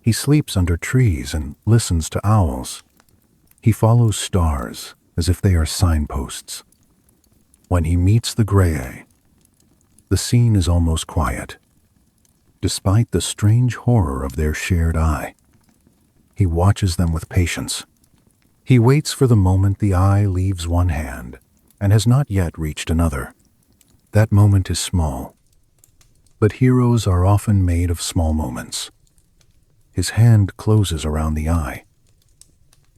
He sleeps under trees and listens to owls. He follows stars as if they are signposts. When he meets the Graeae, the scene is almost quiet, despite the strange horror of their shared eye. He watches them with patience. He waits for the moment the eye leaves one hand and has not yet reached another. That moment is small, but heroes are often made of small moments. His hand closes around the eye,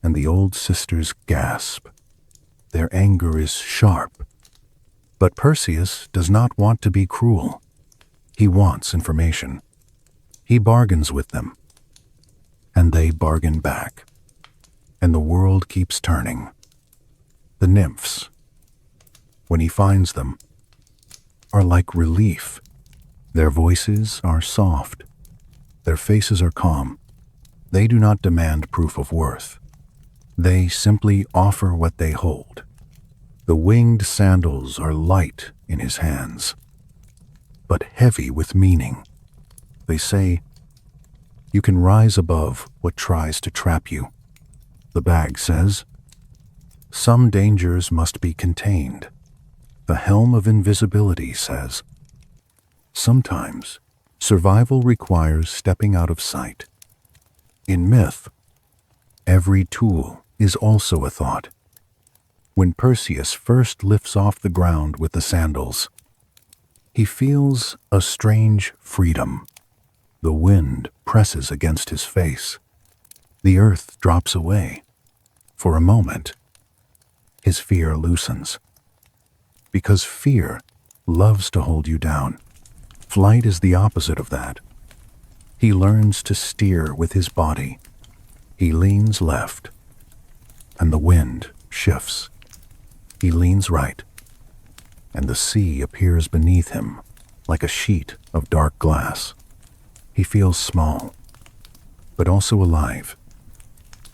and the old sisters gasp. Their anger is sharp, but Perseus does not want to be cruel. He wants information. He bargains with them, and they bargain back, and the world keeps turning. The nymphs, when he finds them, are like relief. Their voices are soft. Their faces are calm. They do not demand proof of worth. They simply offer what they hold. The winged sandals are light in his hands, but heavy with meaning. They say, "You can rise above what tries to trap you." The bag says, "Some dangers must be contained." The helm of invisibility says, "Sometimes survival requires stepping out of sight." In myth, every tool is also a thought. When Perseus first lifts off the ground with the sandals, he feels a strange freedom. The wind presses against his face. The earth drops away. For a moment, his fear loosens. Because fear loves to hold you down. Flight is the opposite of that. He learns to steer with his body. He leans left, and the wind shifts. He leans right, and the sea appears beneath him like a sheet of dark glass. He feels small, but also alive,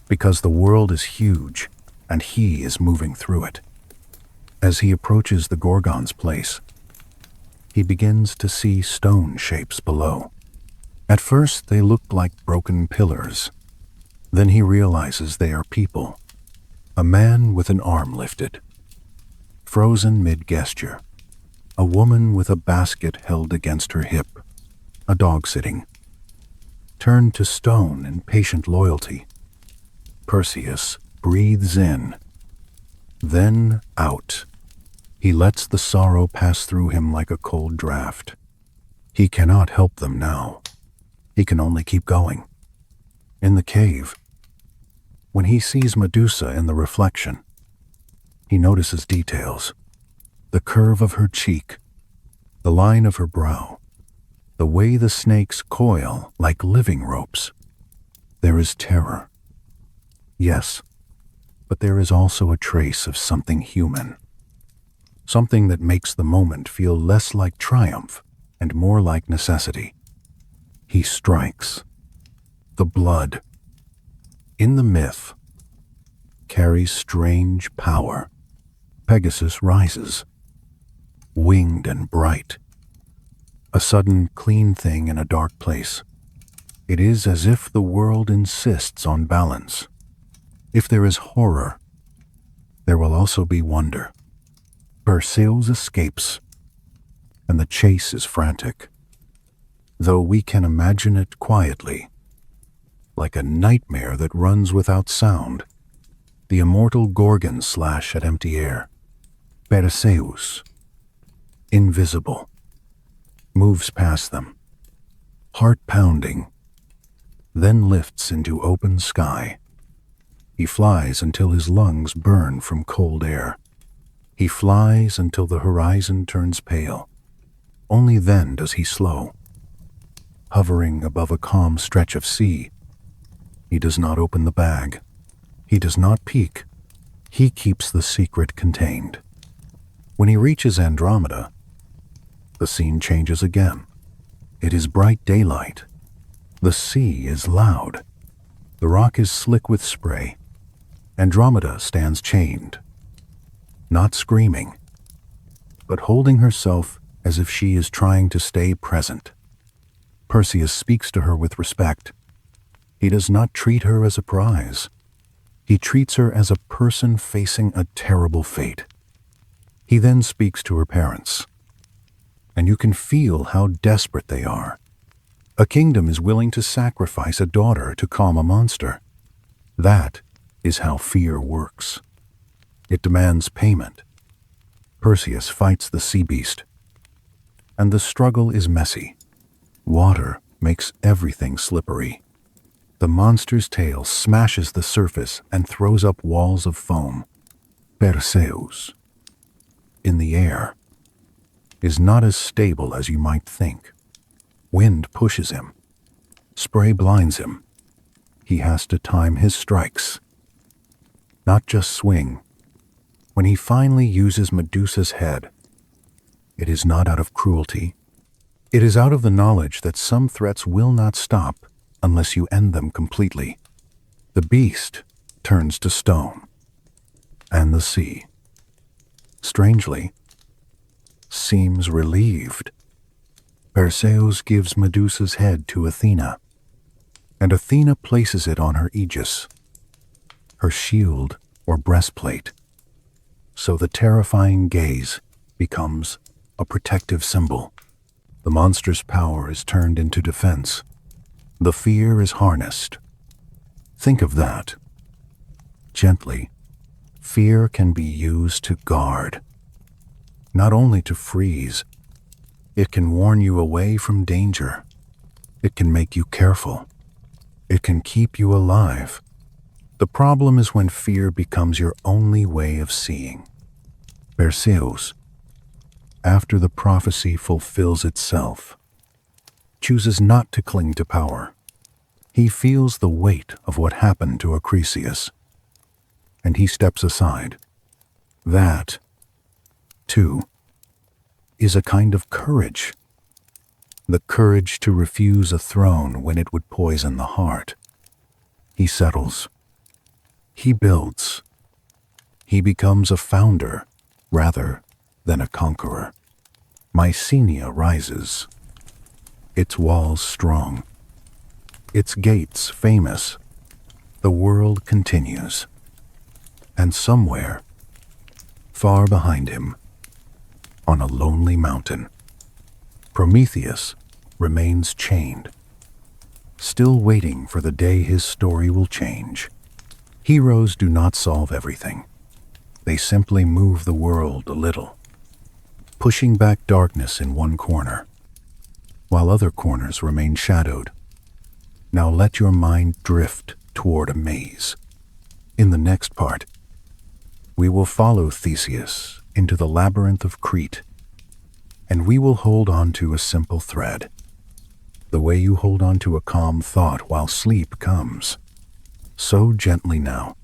because the world is huge and he is moving through it. As he approaches the Gorgon's place, he begins to see stone shapes below. At first they look like broken pillars. Then he realizes they are people. A man with an arm lifted, frozen mid-gesture. A woman with a basket held against her hip. A dog sitting, turned to stone in patient loyalty. Perseus breathes in, then out. He lets the sorrow pass through him like a cold draft. He cannot help them now. He can only keep going. In the cave, when he sees Medusa in the reflection, he notices details. The curve of her cheek, the line of her brow, the way the snakes coil like living ropes. There is terror. Yes, but there is also a trace of something human. Something that makes the moment feel less like triumph and more like necessity. He strikes. The blood, in the myth, carries strange power. Pegasus rises, winged and bright. A sudden clean thing in a dark place. It is as if the world insists on balance. If there is horror, there will also be wonder. Perseus escapes, and the chase is frantic, though we can imagine it quietly, like a nightmare that runs without sound. The immortal Gorgons slash at empty air. Perseus, invisible, moves past them, heart pounding, then lifts into open sky. He flies until his lungs burn from cold air. He flies until the horizon turns pale. Only then does he slow. Hovering above a calm stretch of sea, he does not open the bag. He does not peek. He keeps the secret contained. When he reaches Andromeda, the scene changes again. It is bright daylight. The sea is loud. The rock is slick with spray. Andromeda stands chained, not screaming, but holding herself as if she is trying to stay present. Perseus speaks to her with respect. He does not treat her as a prize. He treats her as a person facing a terrible fate. He then speaks to her parents, and you can feel how desperate they are. A kingdom is willing to sacrifice a daughter to calm a monster. That is how fear works. It demands payment. Perseus fights the sea beast, and the struggle is messy. Water makes everything slippery. The monster's tail smashes the surface and throws up walls of foam. Perseus, in the air, is not as stable as you might think. Wind pushes him. Spray blinds him. He has to time his strikes, not just swing. When he finally uses Medusa's head, it is not out of cruelty. It is out of the knowledge that some threats will not stop unless you end them completely. The beast turns to stone, and the sea, strangely, seems relieved. Perseus gives Medusa's head to Athena, and Athena places it on her aegis, her shield or breastplate, so the terrifying gaze becomes a protective symbol. The monster's power is turned into defense. The fear is harnessed. Think of that. Gently, fear can be used to guard, not only to freeze. It can warn you away from danger. It can make you careful. It can keep you alive. The problem is when fear becomes your only way of seeing. Perseus, after the prophecy fulfills itself, chooses not to cling to power. He feels the weight of what happened to Acrisius, and he steps aside. That, too, is a kind of courage. The courage to refuse a throne when it would poison the heart. He settles. He builds. He becomes a founder rather than a conqueror. Mycenae rises, its walls strong, its gates famous. The world continues. And somewhere, far behind him, on a lonely mountain, Prometheus remains chained, still waiting for the day his story will change. Heroes do not solve everything. They simply move the world a little, pushing back darkness in one corner, while other corners remain shadowed. Now let your mind drift toward a maze. In the next part, we will follow Theseus into the labyrinth of Crete, and we will hold on to a simple thread, the way you hold on to a calm thought while sleep comes. So gently now.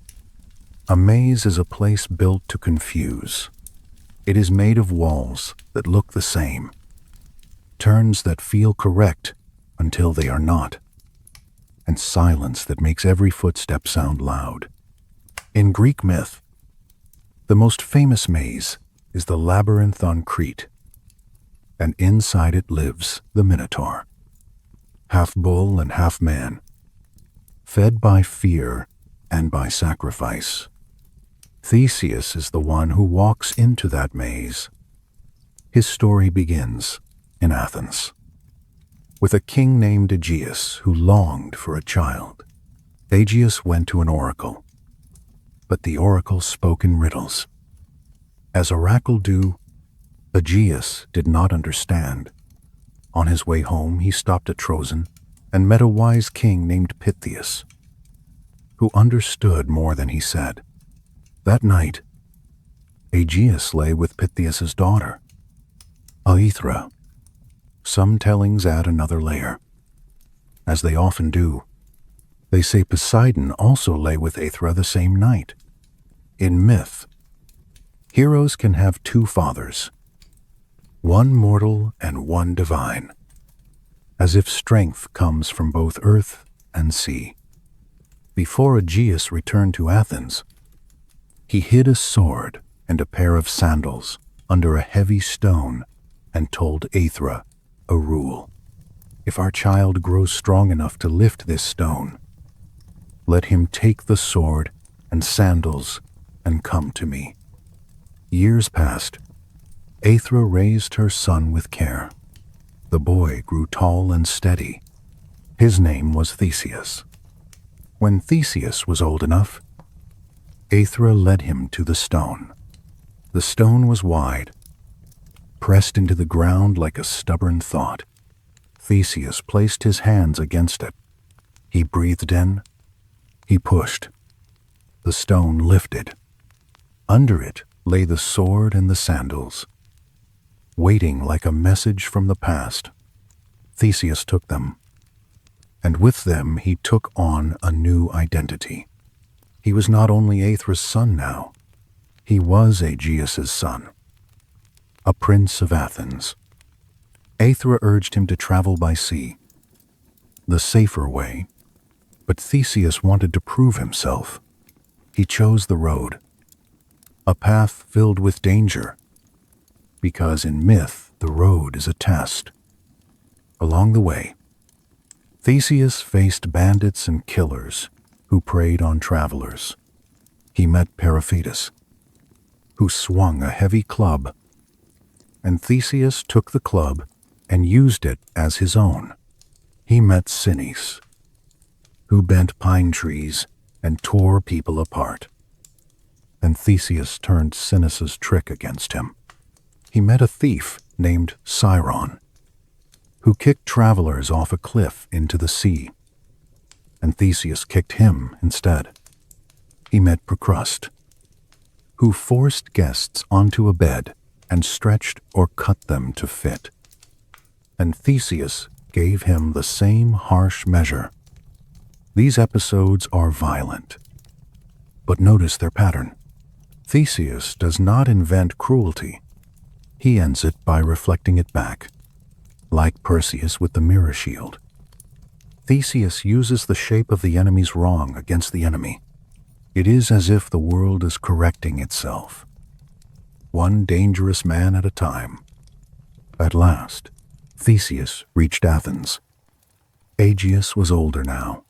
A maze is a place built to confuse. It is made of walls that look the same, turns that feel correct until they are not, and silence that makes every footstep sound loud. In Greek myth, the most famous maze is the labyrinth on Crete, and inside it lives the Minotaur, half bull and half man, fed by fear and by sacrifice. Theseus is the one who walks into that maze. His story begins in Athens, with a king named Aegeus who longed for a child. Aegeus went to an oracle, but the oracle spoke in riddles. As oracles do, Aegeus did not understand. On his way home, he stopped at Troezen and met a wise king named Pythias, who understood more than he said. That night, Aegeus lay with Pythias's daughter, Aethra. Some tellings add another layer. As they often do, they say Poseidon also lay with Aethra the same night. In myth, heroes can have two fathers, one mortal and one divine, as if strength comes from both earth and sea. Before Aegeus returned to Athens, he hid a sword and a pair of sandals under a heavy stone and told Aethra a rule. If our child grows strong enough to lift this stone, let him take the sword and sandals and come to me. Years passed. Aethra raised her son with care. The boy grew tall and steady. His name was Theseus. When Theseus was old enough, Aethra led him to the stone. The stone was wide, pressed into the ground like a stubborn thought. Theseus placed his hands against it, He breathed in. He pushed. The stone lifted. Under it lay the sword and the sandals. Waiting like a message from the past, Theseus took them. And with them he took on a new identity. He was not only Aethra's son now, he was Aegeus's son, a prince of Athens. Aethra urged him to travel by sea, the safer way, but Theseus wanted to prove himself. He chose the road, a path filled with danger, because in myth the road is a test. Along the way, Theseus faced bandits and killers who preyed on travelers. He met Periphetus, who swung a heavy club, and Theseus took the club and used it as his own. He met Sinis, who bent pine trees and tore people apart. And Theseus turned Sinis's trick against him. He met a thief named Sciron, who kicked travelers off a cliff into the sea, and Theseus kicked him instead. He met Procrust, who forced guests onto a bed and stretched or cut them to fit, and Theseus gave him the same harsh measure. These episodes are violent, but notice their pattern. Theseus does not invent cruelty. He ends it by reflecting it back, like Perseus with the mirror shield. Theseus uses the shape of the enemy's wrong against the enemy. It is as if the world is correcting itself, one dangerous man at a time. At last, Theseus reached Athens. Aegeus was older now,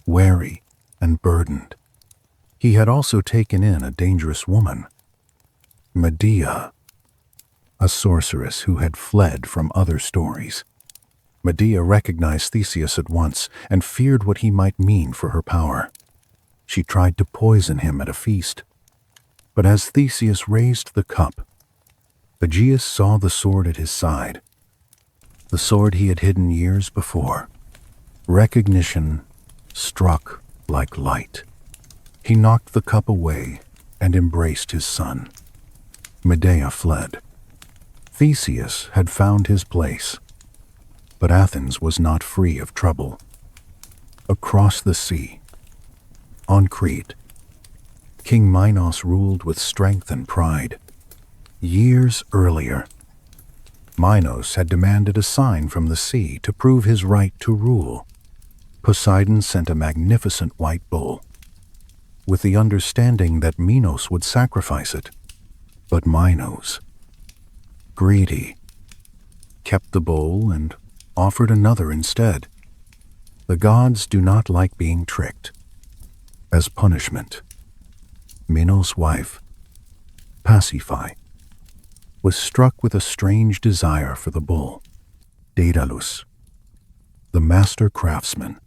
wary and burdened. He had also taken in a dangerous woman, Medea, a sorceress who had fled from other stories. Medea recognized Theseus at once and feared what he might mean for her power. She tried to poison him at a feast. But as Theseus raised the cup, Aegeus saw the sword at his side, the sword he had hidden years before. Recognition struck like light. He knocked the cup away and embraced his son. Medea fled. Theseus had found his place, but Athens was not free of trouble. Across the sea, on Crete, King Minos ruled with strength and pride. Years earlier, Minos had demanded a sign from the sea to prove his right to rule. Poseidon sent a magnificent white bull, with the understanding that Minos would sacrifice it. But Minos, greedy, kept the bull and offered another instead. The gods do not like being tricked. As punishment, Minos' wife, Pasiphae, was struck with a strange desire for the bull. Daedalus, the master craftsman,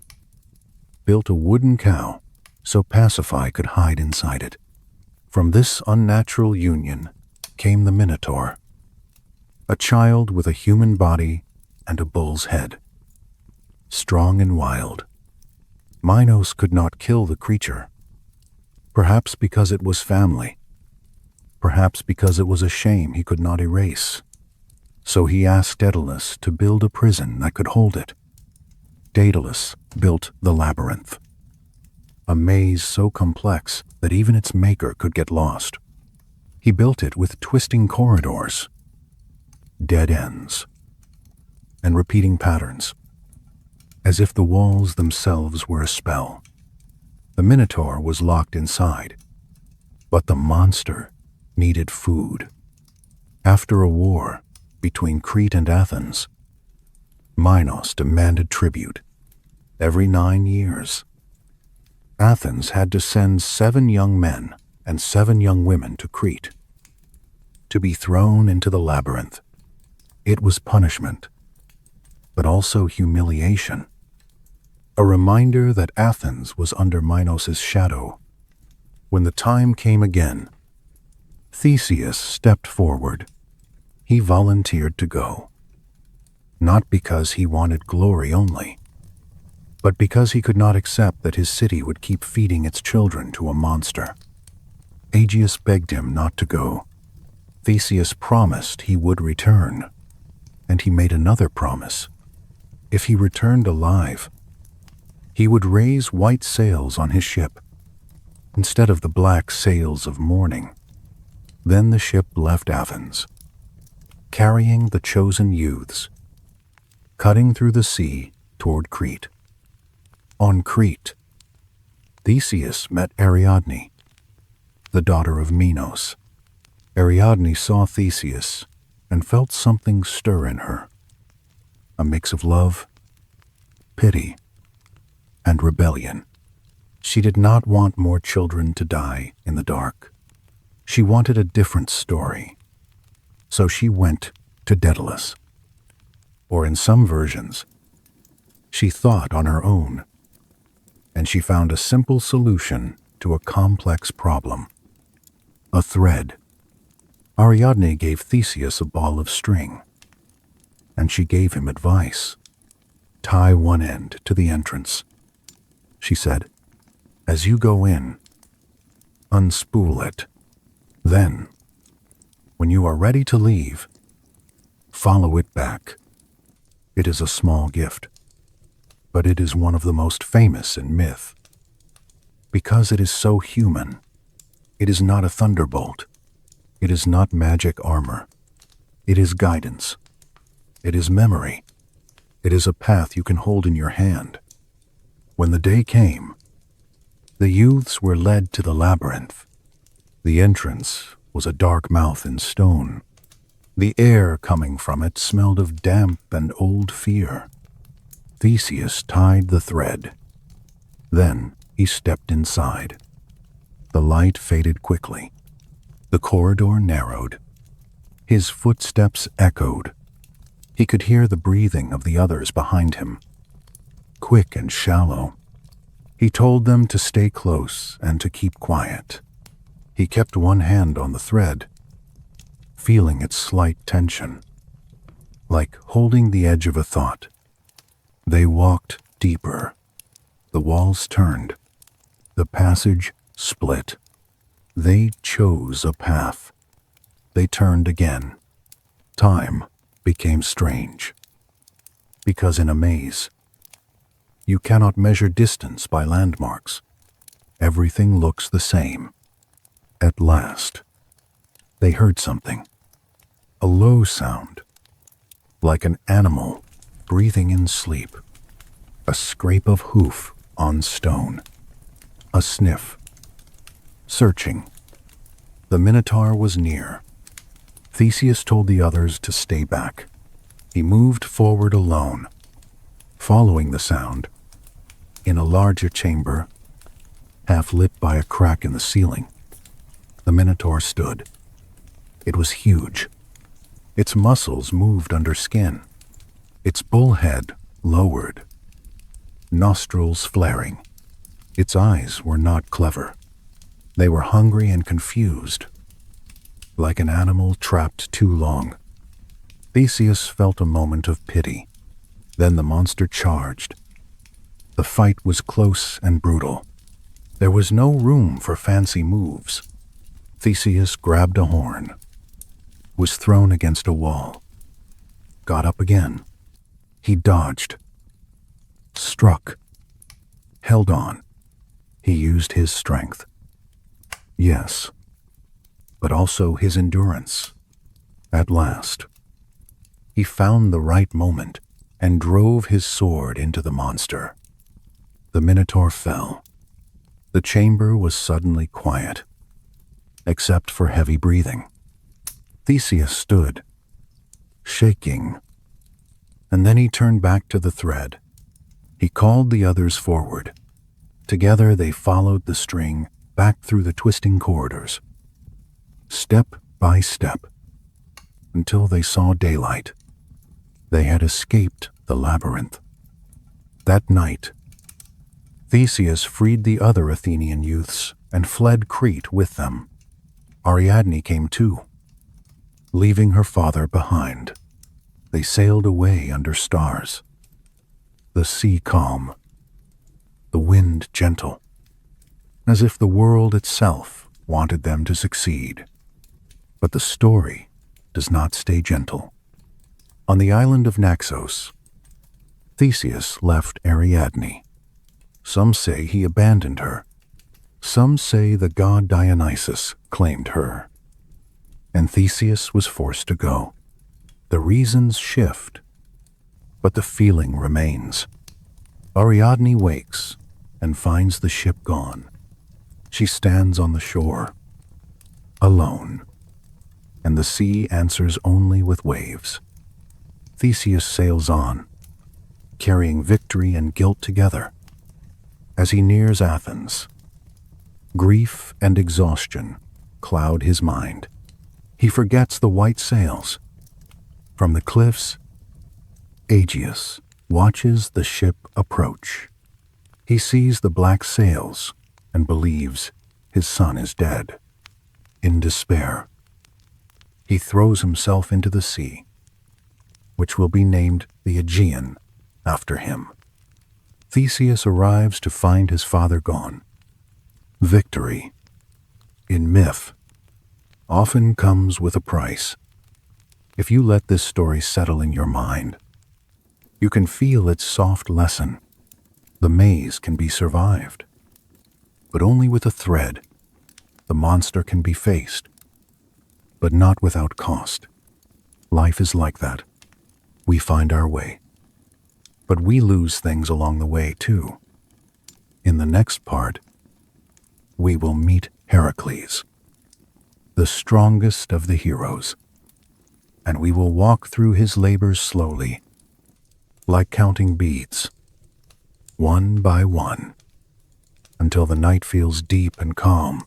built a wooden cow so Pasiphae could hide inside it. From this unnatural union came the Minotaur, a child with a human body and a bull's head. Strong and wild, Minos could not kill the creature, perhaps because it was family, perhaps because it was a shame he could not erase. So he asked Daedalus to build a prison that could hold it. Daedalus built the labyrinth, a maze so complex that even its maker could get lost. He built it with twisting corridors, dead ends, and repeating patterns, as if the walls themselves were a spell. The Minotaur was locked inside, but the monster needed food. After a war between Crete and Athens, Minos demanded tribute. Every 9 years, Athens had to send 7 young men and 7 young women to Crete to be thrown into the labyrinth. It was punishment, but also humiliation, a reminder that Athens was under Minos' shadow. When the time came again, Theseus stepped forward. He volunteered to go, not because he wanted glory only, but because he could not accept that his city would keep feeding its children to a monster. Aegeus begged him not to go. Theseus promised he would return, and he made another promise. If he returned alive, he would raise white sails on his ship, instead of the black sails of mourning. Then the ship left Athens, carrying the chosen youths, cutting through the sea toward Crete. On Crete, Theseus met Ariadne, the daughter of Minos. Ariadne saw Theseus and felt something stir in her, a mix of love, pity, and rebellion. She did not want more children to die in the dark. She wanted a different story. So she went to Daedalus. Or in some versions, she thought on her own, and she found a simple solution to a complex problem. A thread. Ariadne gave Theseus a ball of string, and she gave him advice. Tie one end to the entrance. She said, as you go in, unspool it. Then, when you are ready to leave, follow it back. It is a small gift, but it is one of the most famous in myth. Because it is so human, it is not a thunderbolt. It is not magic armor. It is guidance. It is memory. It is a path you can hold in your hand. When the day came, the youths were led to the labyrinth. The entrance was a dark mouth in stone. The air coming from it smelled of damp and old fear. Theseus tied the thread. Then he stepped inside. The light faded quickly. The corridor narrowed. His footsteps echoed. He could hear the breathing of the others behind him, quick and shallow. He told them to stay close and to keep quiet. He kept one hand on the thread, feeling its slight tension, like holding the edge of a thought. They walked deeper. The walls turned. The passage split. They chose a path. They turned again. Time became strange. Because in a maze, you cannot measure distance by landmarks. Everything looks the same. At last, they heard something. A low sound, like an animal breathing in sleep. A scrape of hoof on stone. A sniff. Searching. The Minotaur was near. Theseus told the others to stay back. He moved forward alone, following the sound. In a larger chamber, half lit by a crack in the ceiling, the Minotaur stood. It was huge. Its muscles moved under skin. Its bullhead lowered, nostrils flaring. Its eyes were not clever. They were hungry and confused, like an animal trapped too long. Theseus felt a moment of pity. Then the monster charged. The fight was close and brutal. There was no room for fancy moves. Theseus grabbed a horn, was thrown against a wall, got up again. He dodged, struck, held on. He used his strength. Yes, but also his endurance. At last, he found the right moment and drove his sword into the monster. The Minotaur fell. The chamber was suddenly quiet, except for heavy breathing. Theseus stood, shaking, and then he turned back to the thread. He called the others forward. Together they followed the string back through the twisting corridors, step by step, until they saw daylight. They had escaped the labyrinth. That night, Theseus freed the other Athenian youths and fled Crete with them. Ariadne came too, leaving her father behind. They sailed away under stars. The sea calm, the wind gentle, as if the world itself wanted them to succeed. But the story does not stay gentle. On the island of Naxos, Theseus left Ariadne. Some say he abandoned her. Some say the god Dionysus claimed her. And Theseus was forced to go. The reasons shift, but the feeling remains. Ariadne wakes and finds the ship gone. She stands on the shore, alone, and the sea answers only with waves. Theseus sails on, carrying victory and guilt together. As he nears Athens, grief and exhaustion cloud his mind. He forgets the white sails. From the cliffs, Aegeus watches the ship approach. He sees the black sails and believes his son is dead. In despair, he throws himself into the sea, which will be named the Aegean after him. Theseus arrives to find his father gone. Victory, in myth, often comes with a price. If you let this story settle in your mind, you can feel its soft lesson. The maze can be survived, but only with a thread. The monster can be faced, but not without cost. Life is like that. We find our way, but we lose things along the way too. In the next part, we will meet Heracles, the strongest of the heroes, and we will walk through his labors slowly, like counting beads, one by one, until the night feels deep and calm.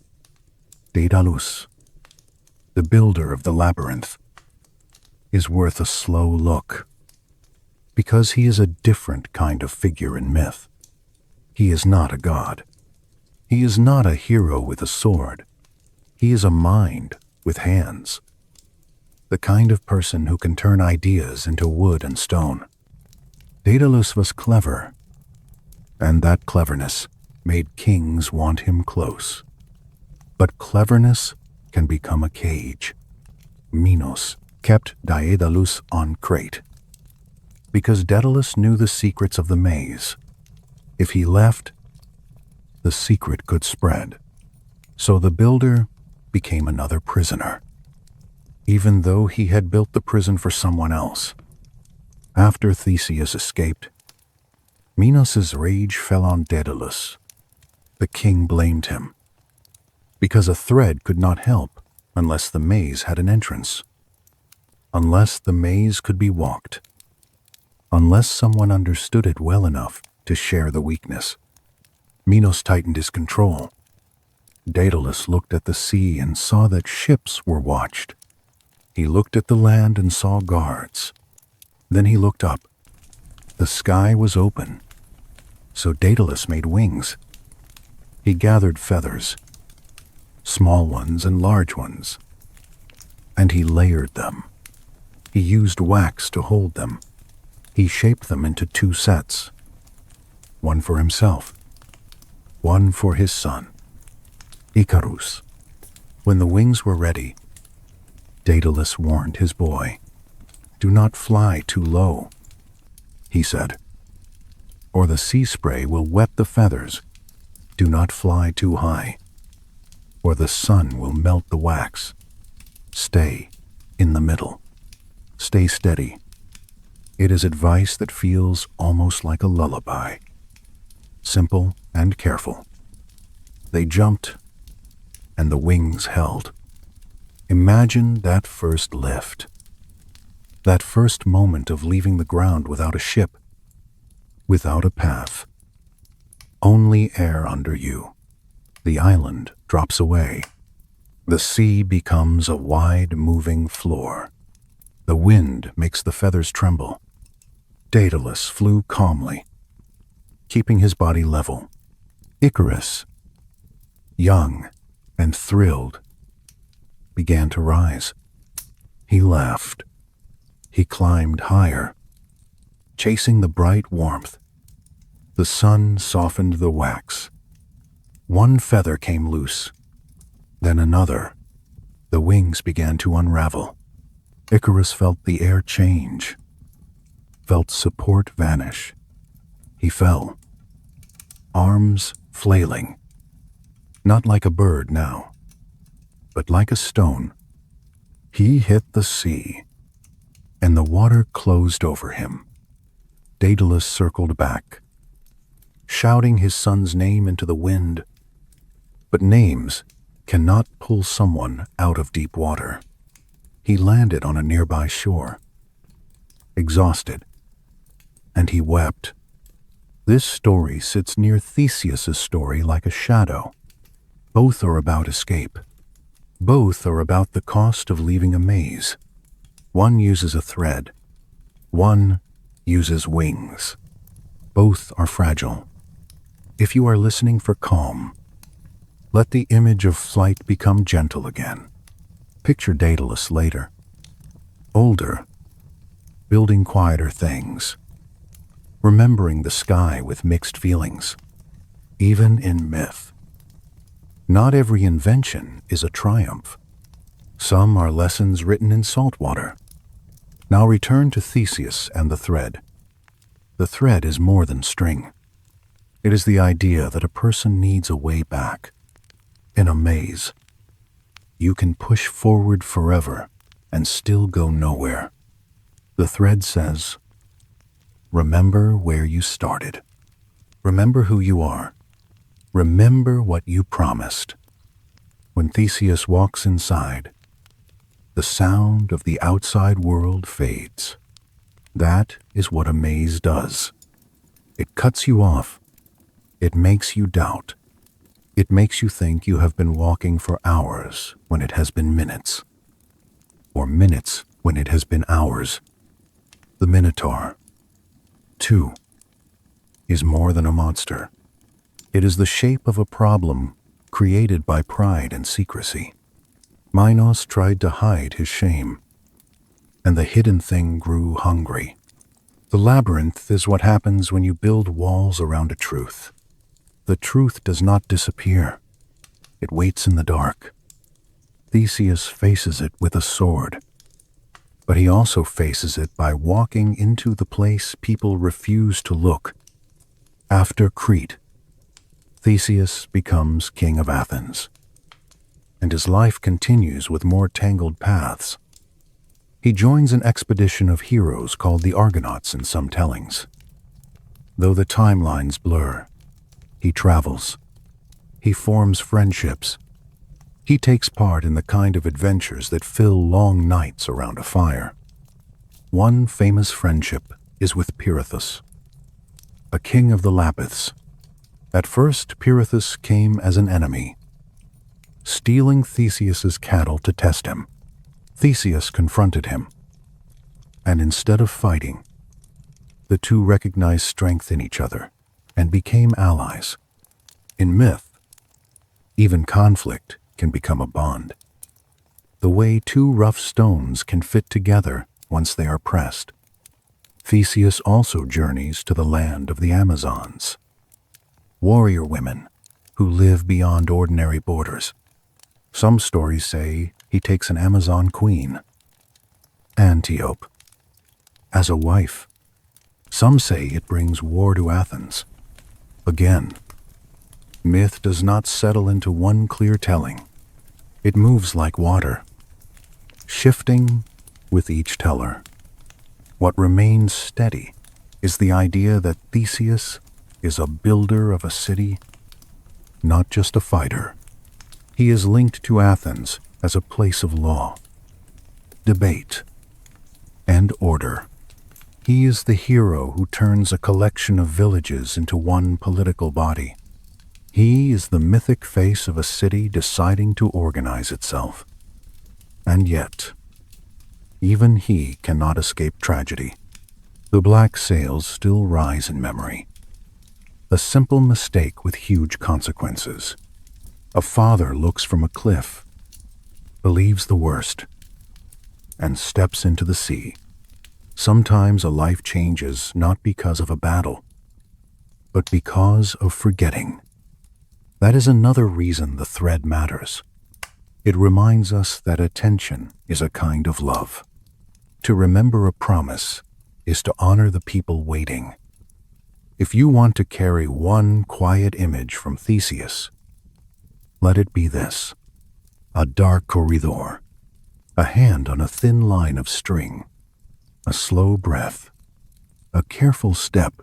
Daedalus, the builder of the labyrinth, is worth a slow look, because he is a different kind of figure in myth. He is not a god. He is not a hero with a sword. He is a mind with hands, the kind of person who can turn ideas into wood and stone. Daedalus was clever, and that cleverness made kings want him close. But cleverness can become a cage. Minos kept Daedalus on crate, because Daedalus knew the secrets of the maze. If he left, the secret could spread. So the builder became another prisoner, even though he had built the prison for someone else. After Theseus escaped, Minos's rage fell on Daedalus. The king blamed him, because a thread could not help unless the maze had an entrance, unless the maze could be walked, unless someone understood it well enough to share the weakness. Minos tightened his control. Daedalus looked at the sea and saw that ships were watched. He looked at the land and saw guards. Then he looked up. The sky was open, so Daedalus made wings. He gathered feathers, small ones and large ones, and he layered them. He used wax to hold them. He shaped them into 2 sets, one for himself, one for his son, Icarus. When the wings were ready, Daedalus warned his boy, "Do not fly too low," he said, "or the sea spray will wet the feathers. Do not fly too high, or the sun will melt the wax. Stay in the middle. Stay steady." It is advice that feels almost like a lullaby, simple and careful. They jumped, and the wings held. Imagine that first lift, that first moment of leaving the ground without a ship, without a path, only air under you. The island drops away. The sea becomes a wide, moving floor. The wind makes the feathers tremble. Daedalus flew calmly, keeping his body level. Icarus, young and thrilled, began to rise. He laughed. He climbed higher, chasing the bright warmth. The sun softened the wax. One feather came loose, then another. The wings began to unravel. Icarus felt the air change, felt support vanish. He fell, arms flailing, not like a bird now, but like a stone. He hit the sea, and the water closed over him. Daedalus circled back, shouting his son's name into the wind. But names cannot pull someone out of deep water. He landed on a nearby shore, exhausted, and he wept. This story sits near Theseus's story like a shadow. Both are about escape. Both are about the cost of leaving a maze. One uses a thread. One uses wings. Both are fragile. If you are listening for calm, let the image of flight become gentle again. Picture Daedalus later, older, building quieter things, remembering the sky with mixed feelings. Even in myth, not every invention is a triumph. Some are lessons written in salt water. Now return to Theseus and the thread. The thread is more than string. It is the idea that a person needs a way back. In a maze, you can push forward forever and still go nowhere. The thread says, remember where you started. Remember who you are. Remember what you promised. When Theseus walks inside, the sound of the outside world fades. That is what a maze does. It cuts you off. It makes you doubt. It makes you think you have been walking for hours when it has been minutes, or minutes when it has been hours. The Minotaur, too, is more than a monster. It is the shape of a problem created by pride and secrecy. Minos tried to hide his shame, and the hidden thing grew hungry. The labyrinth is what happens when you build walls around a truth. The truth does not disappear. It waits in the dark. Theseus faces it with a sword, but he also faces it by walking into the place people refuse to look. After Crete, Theseus becomes king of Athens, and his life continues with more tangled paths. He joins an expedition of heroes called the Argonauts in some tellings. Though the timelines blur, he travels. He forms friendships. He takes part in the kind of adventures that fill long nights around a fire. One famous friendship is with Pirithous, a king of the Lapiths. At first, Pirithous came as an enemy, stealing Theseus's cattle to test him. Theseus confronted him, and instead of fighting, the two recognized strength in each other and became allies. In myth, even conflict can become a bond. The way two rough stones can fit together once they are pressed. Theseus also journeys to the land of the Amazons, warrior women who live beyond ordinary borders. Some stories say he takes an Amazon queen, Antiope, as a wife. Some say it brings war to Athens. Again, myth does not settle into one clear telling. It moves like water, shifting with each teller. What remains steady is the idea that Theseus is a builder of a city, not just a fighter. He is linked to Athens as a place of law, debate, and order. He is the hero who turns a collection of villages into one political body. He is the mythic face of a city deciding to organize itself. And yet, even he cannot escape tragedy. The black sails still rise in memory. A simple mistake with huge consequences. A father looks from a cliff, believes the worst, and steps into the sea. Sometimes a life changes not because of a battle, but because of forgetting. That is another reason the thread matters. It reminds us that attention is a kind of love. To remember a promise is to honor the people waiting. If you want to carry one quiet image from Theseus, let it be this: a dark corridor, a hand on a thin line of string, a slow breath, a careful step,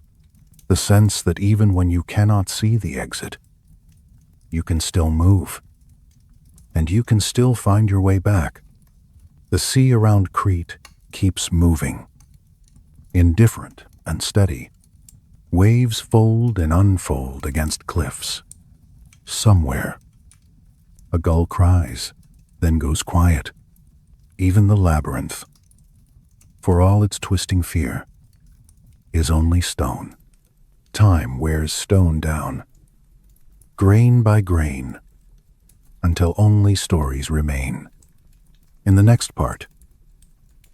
the sense that even when you cannot see the exit, you can still move, and you can still find your way back. The sea around Crete keeps moving, indifferent and steady. Waves fold and unfold against cliffs. Somewhere, a gull cries, then goes quiet. Even the labyrinth, for all its twisting fear, is only stone. Time wears stone down, grain by grain, until only stories remain. In the next part,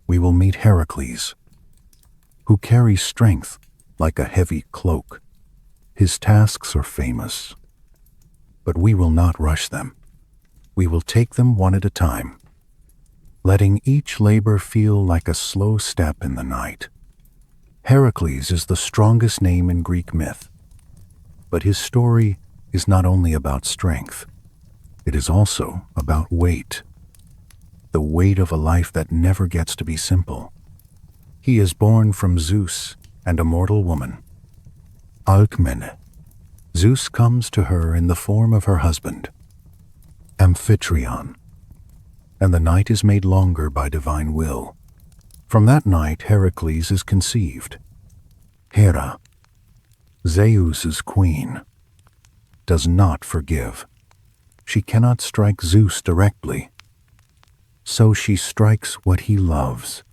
we will meet Heracles, who carries strength like a heavy cloak. His tasks are famous, but we will not rush them. We will take them one at a time, letting each labor feel like a slow step in the night. Heracles is the strongest name in Greek myth, but his story is not only about strength, it is also about weight. The weight of a life that never gets to be simple. He is born from Zeus and a mortal woman, Alcmene. Zeus comes to her in the form of her husband, Amphitryon, and the night is made longer by divine will. From that night, Heracles is conceived. Hera, Zeus's queen, does not forgive. She cannot strike Zeus directly, so she strikes what he loves.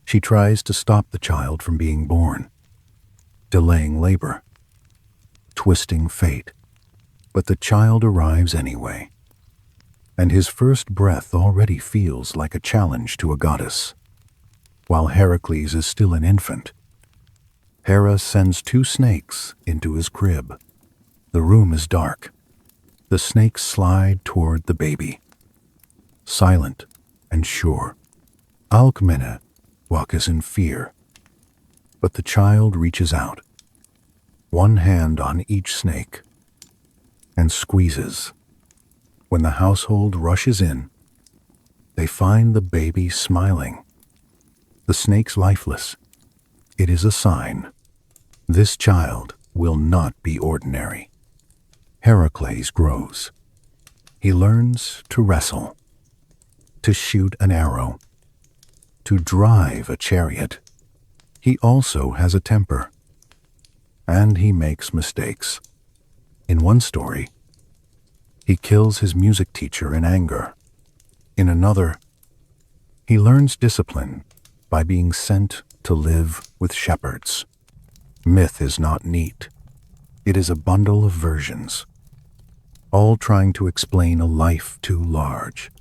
She tries to stop the child from being born, delaying labor, twisting fate. But the child arrives anyway, and his first breath already feels like a challenge to a goddess. While Heracles is still an infant, Hera sends 2 snakes into his crib. The room is dark. The snakes slide toward the baby, silent and sure. Alcmene walks in fear, but the child reaches out, one hand on each snake, and squeezes. When the household rushes in, they find the baby smiling. The snake's lifeless. It is a sign. This child will not be ordinary. Heracles grows. He learns to wrestle, to shoot an arrow, to drive a chariot. He also has a temper, and he makes mistakes. In one story, he kills his music teacher in anger. In another, he learns discipline by being sent to live with shepherds. Myth is not neat. It is a bundle of versions, all trying to explain a life too large.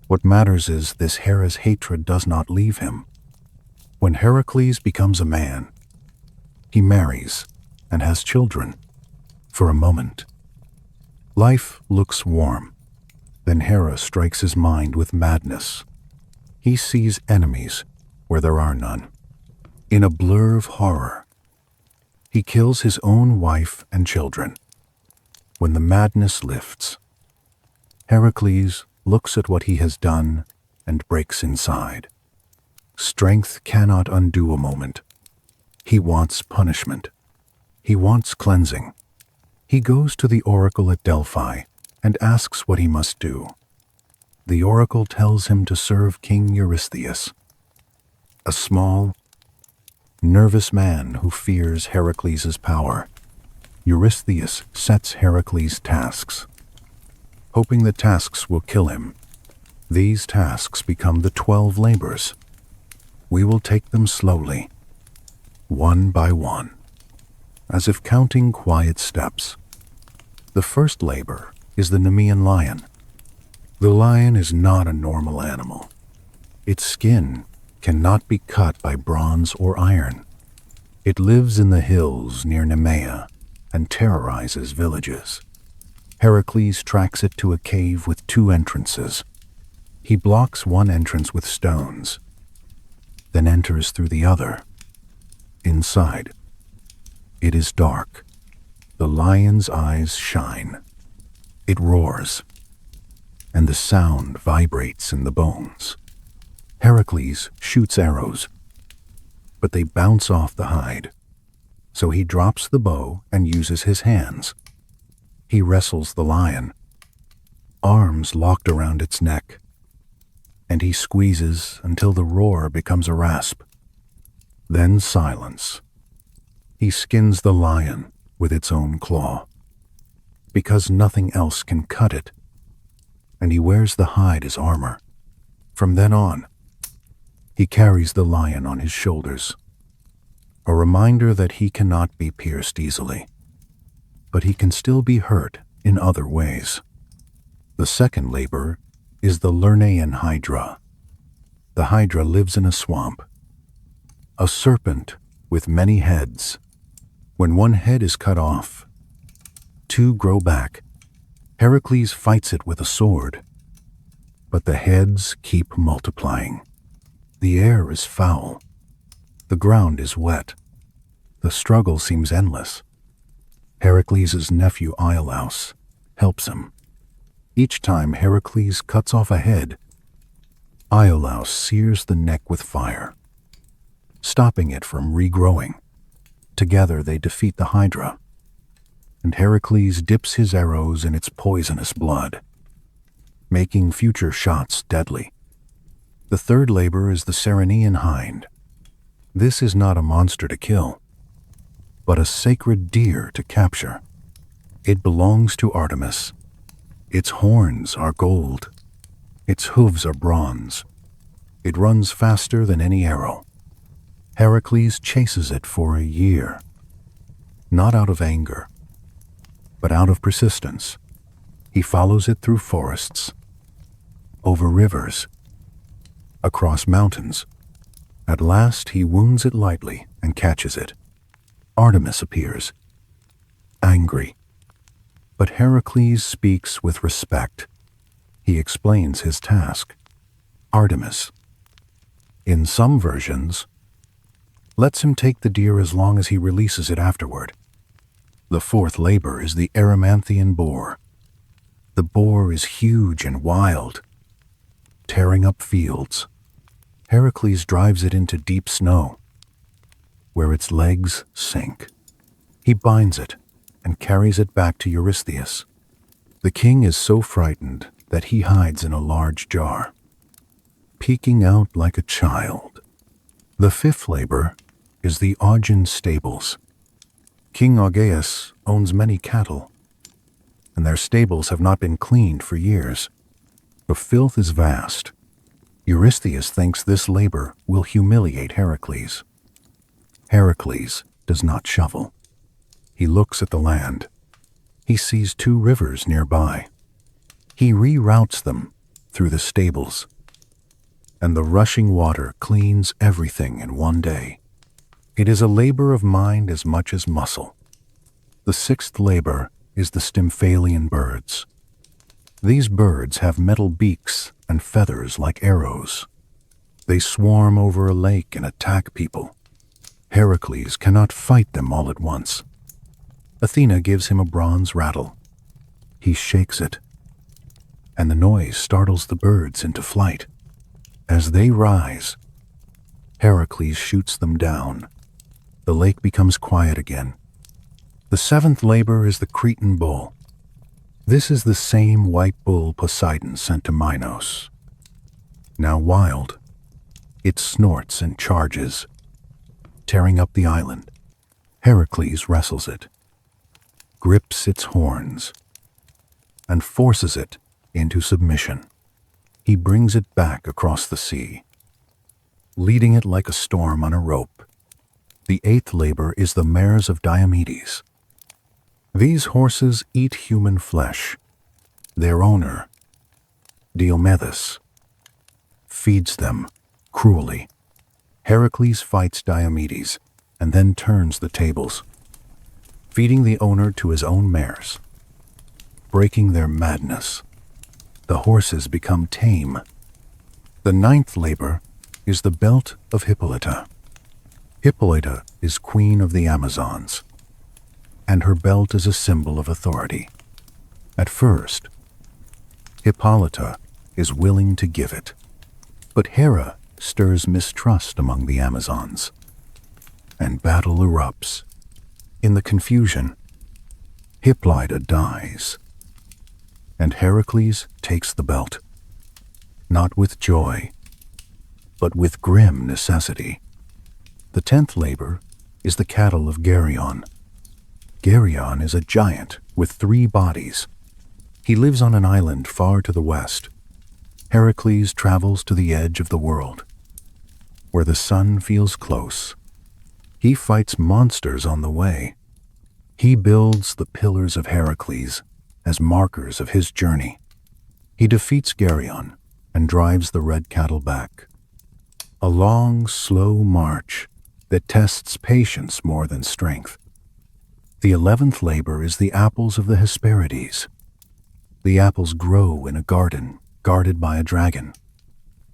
What matters is this Hera's hatred does not leave him. When Heracles becomes a man, he marries and has children. For a moment, life looks warm. Then Hera strikes his mind with madness. He sees enemies where there are none. In a blur of horror, he kills his own wife and children. When the madness lifts, Heracles looks at what he has done and breaks inside. Strength cannot undo a moment. He wants punishment. He wants cleansing. He goes to the oracle at Delphi and asks what he must do. The oracle tells him to serve King Eurystheus, a small, nervous man who fears Heracles' power. Eurystheus sets Heracles tasks, hoping the tasks will kill him. These tasks become the 12 labors. We will take them slowly, one by one, as if counting quiet steps. The first labor is the Nemean lion. The lion is not a normal animal. Its skin cannot be cut by bronze or iron. It lives in the hills near Nemea, and terrorizes villages. Heracles tracks it to a cave with 2 entrances. He blocks one entrance with stones, then enters through the other. Inside, it is dark. The lion's eyes shine. It roars, and the sound vibrates in the bones. Heracles shoots arrows, but they bounce off the hide. So he drops the bow and uses his hands. He wrestles the lion, arms locked around its neck, and he squeezes until the roar becomes a rasp. Then silence. He skins the lion with its own claw, because nothing else can cut it, and he wears the hide as armor. From then on, he carries the lion on his shoulders, a reminder that he cannot be pierced easily, but he can still be hurt in other ways. The second labor is the Lernaean Hydra. The Hydra lives in a swamp, a serpent with many heads. When one head is cut off, 2 grow back. Heracles fights it with a sword, but the heads keep multiplying. The air is foul. The ground is wet. The struggle seems endless. Heracles' nephew Iolaus helps him. Each time Heracles cuts off a head, Iolaus sears the neck with fire, stopping it from regrowing. Together they defeat the Hydra, and Heracles dips his arrows in its poisonous blood, making future shots deadly. The third labor is the Ceryneian Hind. This is not a monster to kill, but a sacred deer to capture. It belongs to Artemis. Its horns are gold. Its hooves are bronze. It runs faster than any arrow. Heracles chases it for a year, not out of anger, but out of persistence. He follows it through forests, over rivers, across mountains. At last he wounds it lightly and catches it. Artemis appears, angry, but Heracles speaks with respect. He explains his task. Artemis, in some versions, lets him take the deer as long as he releases it afterward. The fourth labor is the Erymanthian boar. The boar is huge and wild, tearing up fields. Heracles drives it into deep snow, where its legs sink. He binds it and carries it back to Eurystheus. The king is so frightened that he hides in a large jar, peeking out like a child. The fifth labor is the Augean stables. King Augeas owns many cattle, and their stables have not been cleaned for years. The filth is vast. Eurystheus thinks this labor will humiliate Heracles. Heracles does not shovel. He looks at the land. He sees 2 rivers nearby. He reroutes them through the stables, and the rushing water cleans everything in one day. It is a labor of mind as much as muscle. The sixth labor is the Stymphalian birds. These birds have metal beaks and feathers like arrows. They swarm over a lake and attack people. Heracles cannot fight them all at once. Athena gives him a bronze rattle. He shakes it, and the noise startles the birds into flight. As they rise, Heracles shoots them down. The lake becomes quiet again. The seventh labor is the Cretan bull. This is the same white bull Poseidon sent to Minos. Now wild, it snorts and charges, tearing up the island. Heracles wrestles it, grips its horns, and forces it into submission. He brings it back across the sea, leading it like a storm on a rope. The eighth labor is the mares of Diomedes. These horses eat human flesh. Their owner, Diomedes, feeds them cruelly. Heracles fights Diomedes and then turns the tables. feeding the owner to his own mares. Breaking their madness, the horses become tame. The ninth labor is the belt of Hippolyta. Hippolyta is queen of the Amazons, and her belt is a symbol of authority. At first, Hippolyta is willing to give it, but Hera stirs mistrust among the Amazons, and battle erupts. In the confusion, Hippolyta dies, and Heracles takes the belt, not with joy, but with grim necessity. The 10th labor is the cattle of Geryon. Geryon is a giant with 3 bodies. He lives on an island far to the west. Heracles travels to the edge of the world, where the sun feels close. He fights monsters on the way. He builds the pillars of Heracles as markers of his journey. He defeats Geryon and drives the red cattle back. A long, slow march that tests patience more than strength. The 11th labor is the apples of the Hesperides. The apples grow in a garden guarded by a dragon.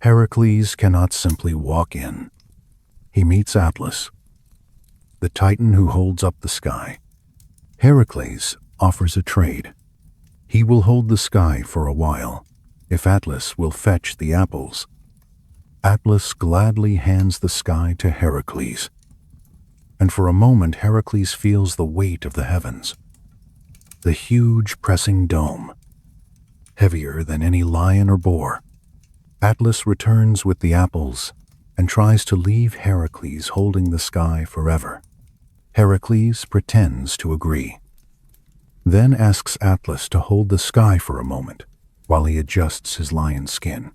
Heracles cannot simply walk in. He meets Atlas, the titan who holds up the sky. Heracles offers a trade. He will hold the sky for a while, if Atlas will fetch the apples. Atlas gladly hands the sky to Heracles, and for a moment Heracles feels the weight of the heavens. The huge pressing dome, heavier than any lion or boar. Atlas returns with the apples and tries to leave Heracles holding the sky forever. Heracles pretends to agree, then asks Atlas to hold the sky for a moment while he adjusts his lion skin.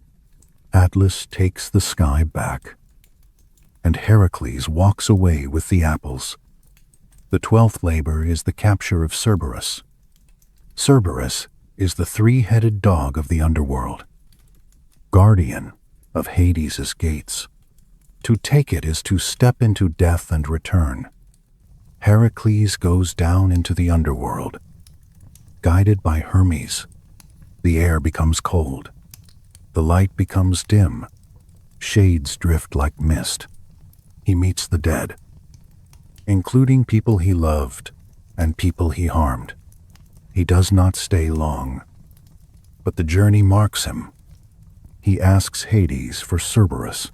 Atlas takes the sky back, and Heracles walks away with the apples. The 12th labor is the capture of Cerberus. Cerberus is the 3-headed dog of the underworld, guardian of Hades' gates. To take it is to step into death and return. Heracles goes down into the underworld. Guided by Hermes, the air becomes cold. The light becomes dim. Shades drift like mist. He meets the dead, including people he loved and people he harmed. He does not stay long, but the journey marks him. He asks Hades for Cerberus.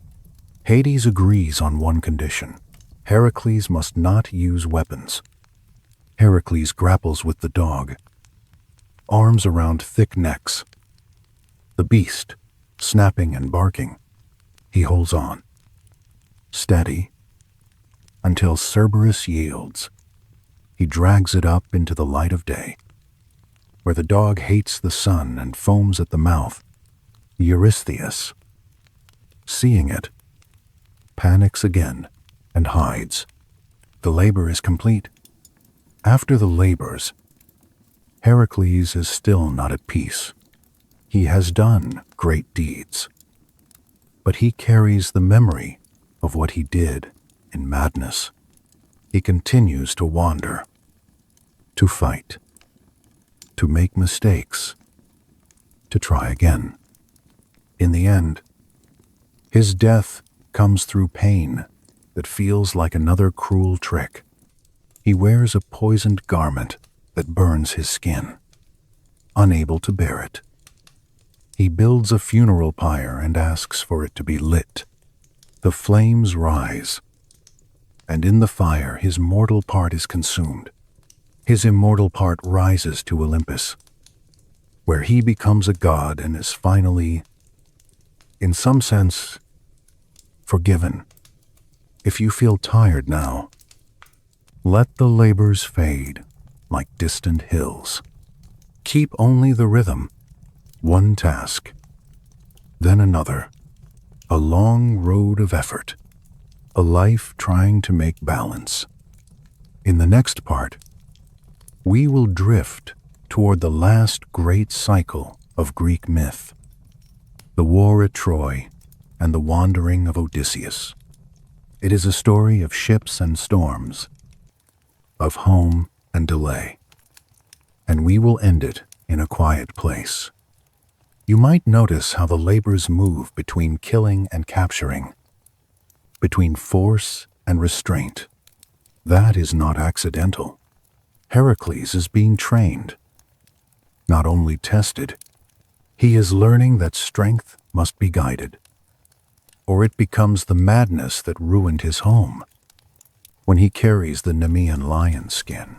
Hades agrees on one condition. Heracles must not use weapons. Heracles grapples with the dog, arms around thick necks. The beast, snapping and barking, he holds on, steady, until Cerberus yields. He drags it up into the light of day, where the dog hates the sun and foams at the mouth. Eurystheus, seeing it, panics again and hides. The labor is complete. After the labors, Heracles is still not at peace. He has done great deeds, but he carries the memory of what he did in madness. He continues to wander, to fight, to make mistakes, to try again. In the end, his death comes through pain that feels like another cruel trick. He wears a poisoned garment that burns his skin, unable to bear it. He builds a funeral pyre and asks for it to be lit. The flames rise, and in the fire his mortal part is consumed. His immortal part rises to Olympus, where he becomes a god and is finally, in some sense, forgiven. If you feel tired now, let the labors fade like distant hills. Keep only the rhythm, one task, then another, a long road of effort, a life trying to make balance. In the next part, we will drift toward the last great cycle of Greek myth, the war at Troy and the wandering of Odysseus. It is a story of ships and storms, of home and delay, and we will end it in a quiet place. You might notice how the labors move between killing and capturing, between force and restraint. That is not accidental. Heracles is being trained, not only tested. He is learning that strength must be guided, or it becomes the madness that ruined his home. When he carries the Nemean lion skin,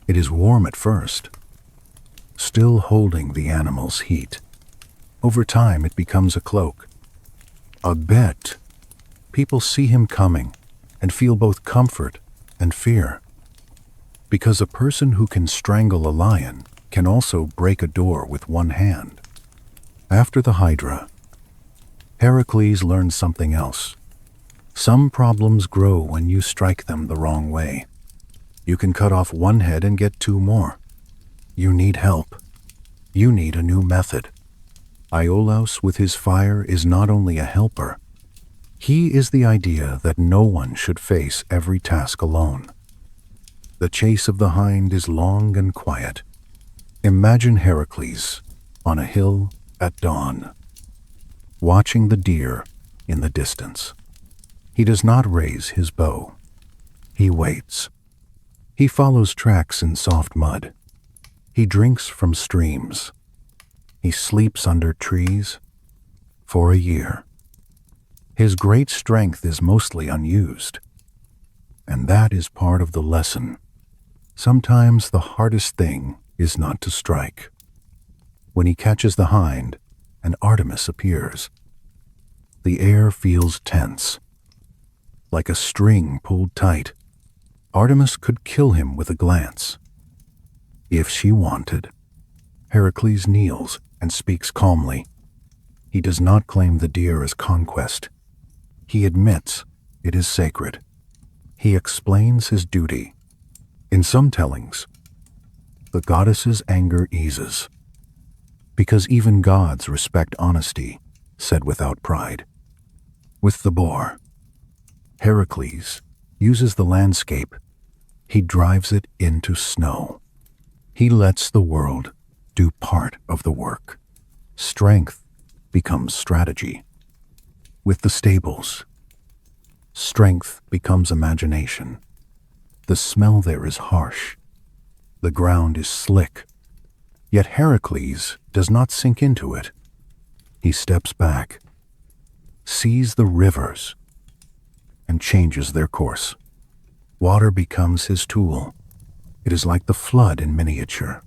it is warm at first, still holding the animal's heat. Over time, it becomes a cloak, a bed. People see him coming and feel both comfort and fear, because a person who can strangle a lion can also break a door with one hand. After the Hydra, Heracles learned something else. Some problems grow when you strike them the wrong way. You can cut off one head and get two more. You need help. You need a new method. Iolaus with his fire is not only a helper. He is the idea that no one should face every task alone. The chase of the hind is long and quiet. Imagine Heracles on a hill at dawn, watching the deer in the distance. He does not raise his bow. He waits. He follows tracks in soft mud. He drinks from streams. He sleeps under trees for a year. His great strength is mostly unused, and that is part of the lesson. Sometimes the hardest thing is not to strike. When he catches the hind and Artemis appears, the air feels tense, like a string pulled tight. Artemis could kill him with a glance, if she wanted. Heracles kneels and speaks calmly. He does not claim the deer as conquest. He admits it is sacred. He explains his duty. In some tellings, the goddess's anger eases, because even gods respect honesty, said without pride. With the boar, Heracles uses the landscape. He drives it into snow. He lets the world do part of the work. Strength becomes strategy. With the stables, strength becomes imagination. The smell there is harsh. The ground is slick. Yet Heracles does not sink into it. He steps back, sees the rivers, and changes their course. Water becomes his tool. It is like the flood in miniature,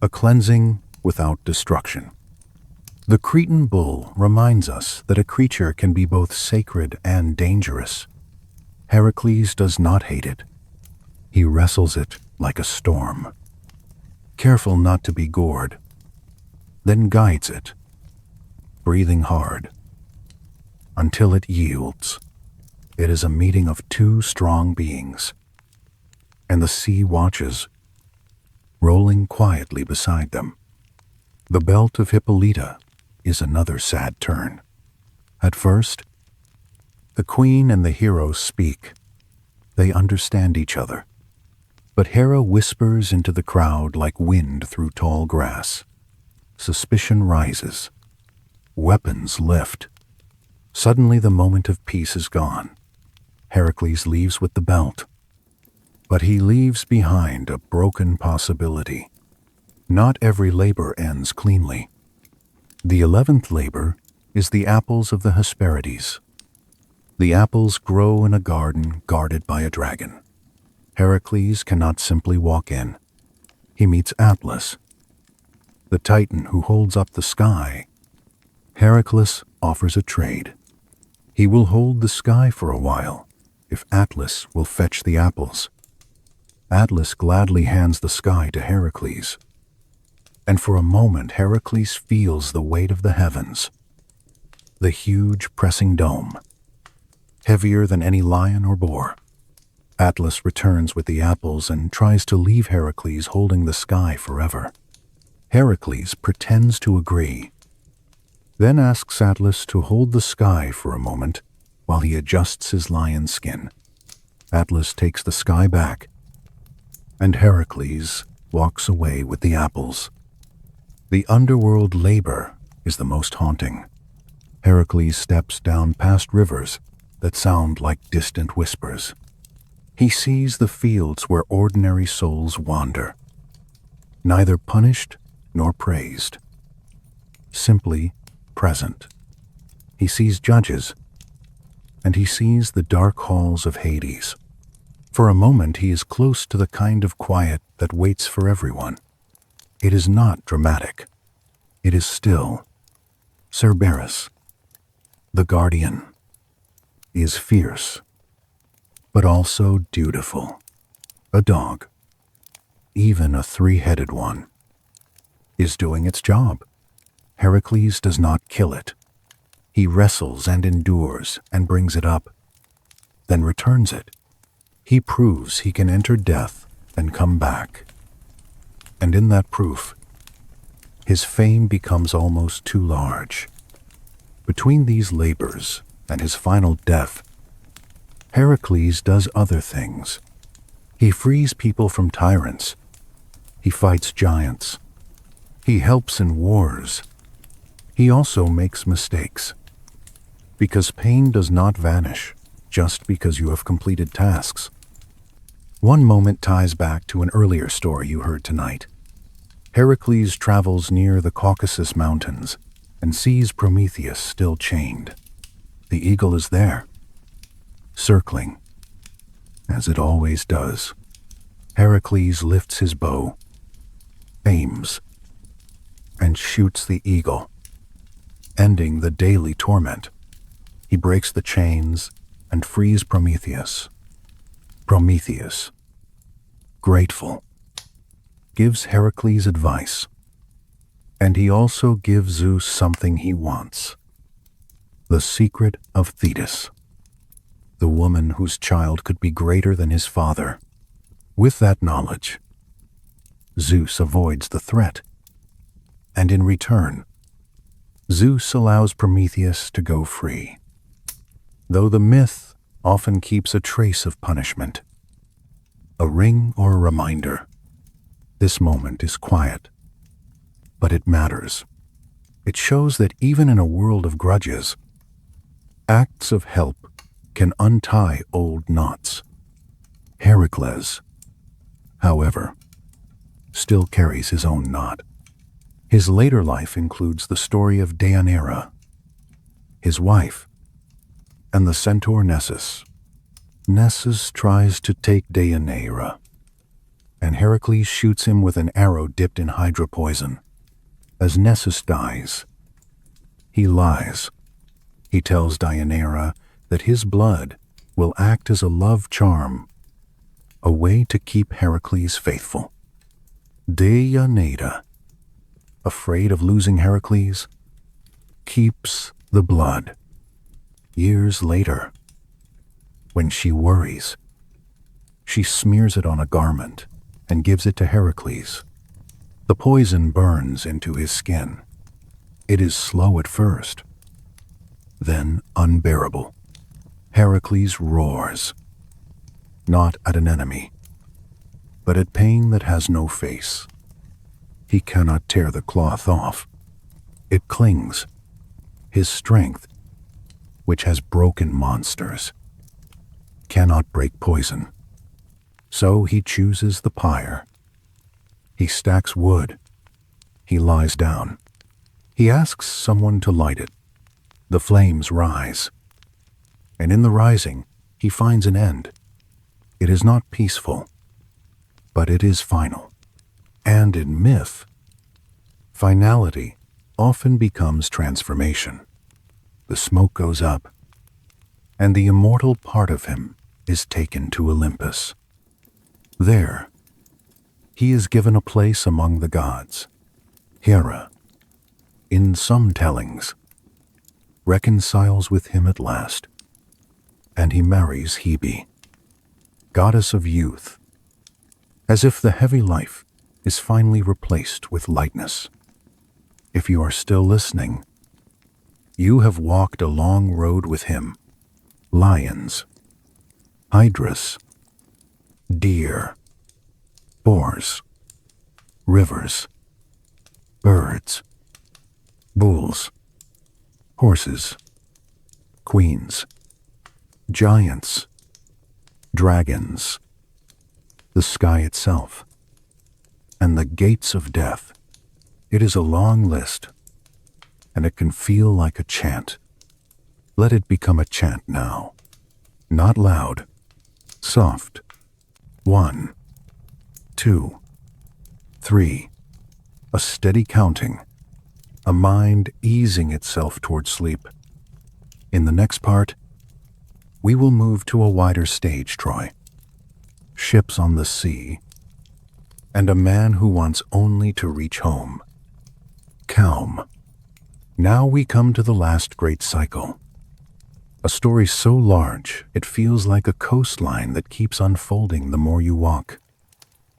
a cleansing without destruction. The Cretan bull reminds us that a creature can be both sacred and dangerous. Heracles does not hate it. He wrestles it like a storm, careful not to be gored, then guides it, breathing hard, until it yields. It is a meeting of two strong beings, and the sea watches, rolling quietly beside them. The belt of Hippolyta is another sad turn. At first, the queen and the hero speak. They understand each other. But Hera whispers into the crowd like wind through tall grass. Suspicion rises. Weapons lift. Suddenly the moment of peace is gone. Heracles leaves with the belt. But he leaves behind a broken possibility. Not every labor ends cleanly. The 11th labor is the apples of the Hesperides. The apples grow in a garden guarded by a dragon. Heracles cannot simply walk in. He meets Atlas, the Titan who holds up the sky. Heracles offers a trade. He will hold the sky for a while if Atlas will fetch the apples. Atlas gladly hands the sky to Heracles. And for a moment Heracles feels the weight of the heavens. The huge pressing dome, heavier than any lion or boar. Atlas returns with the apples and tries to leave Heracles holding the sky forever. Heracles pretends to agree, then asks Atlas to hold the sky for a moment while he adjusts his lion skin. Atlas takes the sky back, and Heracles walks away with the apples. The underworld labor is the most haunting. Heracles steps down past rivers that sound like distant whispers. He sees the fields where ordinary souls wander, neither punished nor praised, simply present. He sees judges, and he sees the dark halls of Hades. For a moment he is close to the kind of quiet that waits for everyone. It is not dramatic. It is still. Cerberus, the guardian, is fierce, but also dutiful. A dog, even a three-headed one, is doing its job. Heracles does not kill it. He wrestles and endures and brings it up, then returns it. He proves he can enter death and come back. And in that proof, his fame becomes almost too large. Between these labors and his final death, Heracles does other things. He frees people from tyrants. He fights giants. He helps in wars. He also makes mistakes. Because pain does not vanish just because you have completed tasks. One moment ties back to an earlier story you heard tonight. Heracles travels near the Caucasus Mountains and sees Prometheus still chained. The eagle is there, circling, as it always does. Heracles lifts his bow, aims, and shoots the eagle, ending the daily torment. He breaks the chains and frees Prometheus. Prometheus, grateful, gives Heracles advice, and he also gives Zeus something he wants: the secret of Thetis, the woman whose child could be greater than his father. With that knowledge, Zeus avoids the threat, and in return, Zeus allows Prometheus to go free. Though the myth often keeps a trace of punishment, a ring or a reminder, this moment is quiet, but it matters. It shows that even in a world of grudges, acts of help can untie old knots. Heracles, however, still carries his own knot. His later life includes the story of Deianira, his wife, and the centaur Nessus. Nessus tries to take Deianira, and Heracles shoots him with an arrow dipped in hydra poison. As Nessus dies, he lies. He tells Deianira that his blood will act as a love charm, a way to keep Heracles faithful. Deianira, afraid of losing Heracles, keeps the blood. Years later, when she worries, she smears it on a garment and gives it to Heracles. The poison burns into his skin. It is slow at first, then unbearable. Heracles roars, not at an enemy, but at pain that has no face. He cannot tear the cloth off. It clings. His strength, which has broken monsters, cannot break poison. So he chooses the pyre. He stacks wood. He lies down. He asks someone to light it. The flames rise. And in the rising, he finds an end. It is not peaceful, but it is final. And in myth, finality often becomes transformation. The smoke goes up, and the immortal part of him is taken to Olympus. There, he is given a place among the gods. Hera, in some tellings, reconciles with him at last, and he marries Hebe, goddess of youth, as if the heavy life is finally replaced with lightness. If you are still listening, you have walked a long road with him. Lions, hydras, deer, boars, rivers, birds, bulls, horses, queens, giants, dragons, the sky itself, and the gates of death. It is a long list, and it can feel like a chant. Let it become a chant now. Not loud, soft. 1, 2, 3. A steady counting, a mind easing itself toward sleep. In the next part, we will move to a wider stage, Troy. Ships on the sea, and a man who wants only to reach home. Calm. Now we come to the last great cycle. A story so large, it feels like a coastline that keeps unfolding the more you walk.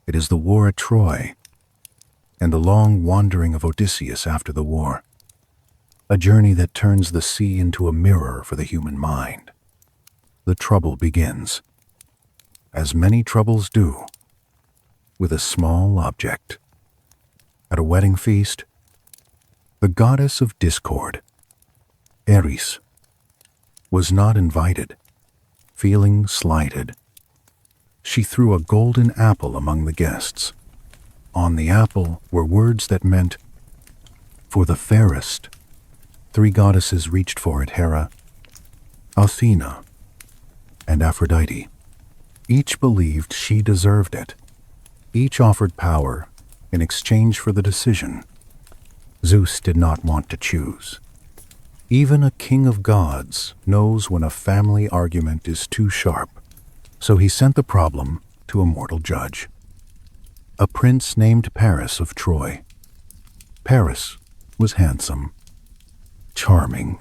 It is the war at Troy, and the long wandering of Odysseus after the war. A journey that turns the sea into a mirror for the human mind. The trouble begins, as many troubles do, with a small object. At a wedding feast, the goddess of discord, Eris, was not invited. Feeling slighted, she threw a golden apple among the guests. On the apple were words that meant, "For the fairest." 3 goddesses reached for it: Hera, Athena, and Aphrodite. Each believed she deserved it. Each offered power in exchange for the decision. Zeus did not want to choose. Even a king of gods knows when a family argument is too sharp, so he sent the problem to a mortal judge. A prince named Paris of Troy. Paris was handsome, charming,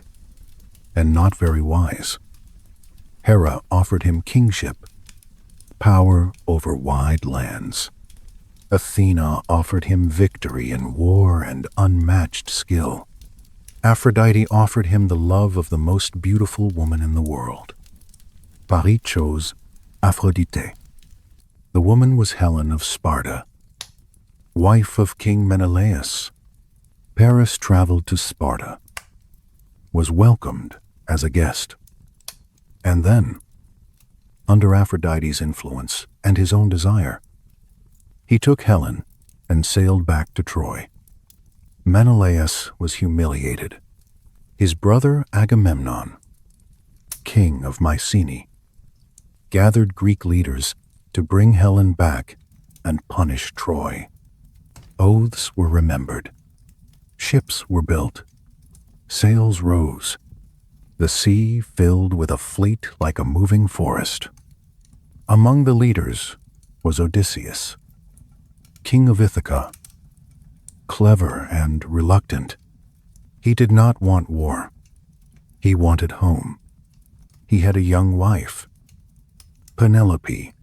and not very wise. Hera offered him kingship, power over wide lands. Athena offered him victory in war and unmatched skill. Aphrodite offered him the love of the most beautiful woman in the world. Paris chose Aphrodite. The woman was Helen of Sparta, wife of King Menelaus. Paris traveled to Sparta, was welcomed as a guest, and then, under Aphrodite's influence and his own desire, he took Helen and sailed back to Troy. Menelaus was humiliated. His brother Agamemnon, king of Mycenae, gathered Greek leaders to bring Helen back and punish Troy. Oaths were remembered. Ships were built. Sails rose. The sea filled with a fleet like a moving forest. Among the leaders was Odysseus, king of Ithaca. Clever and reluctant, he did not want war. He wanted home. He had a young wife, Penelope,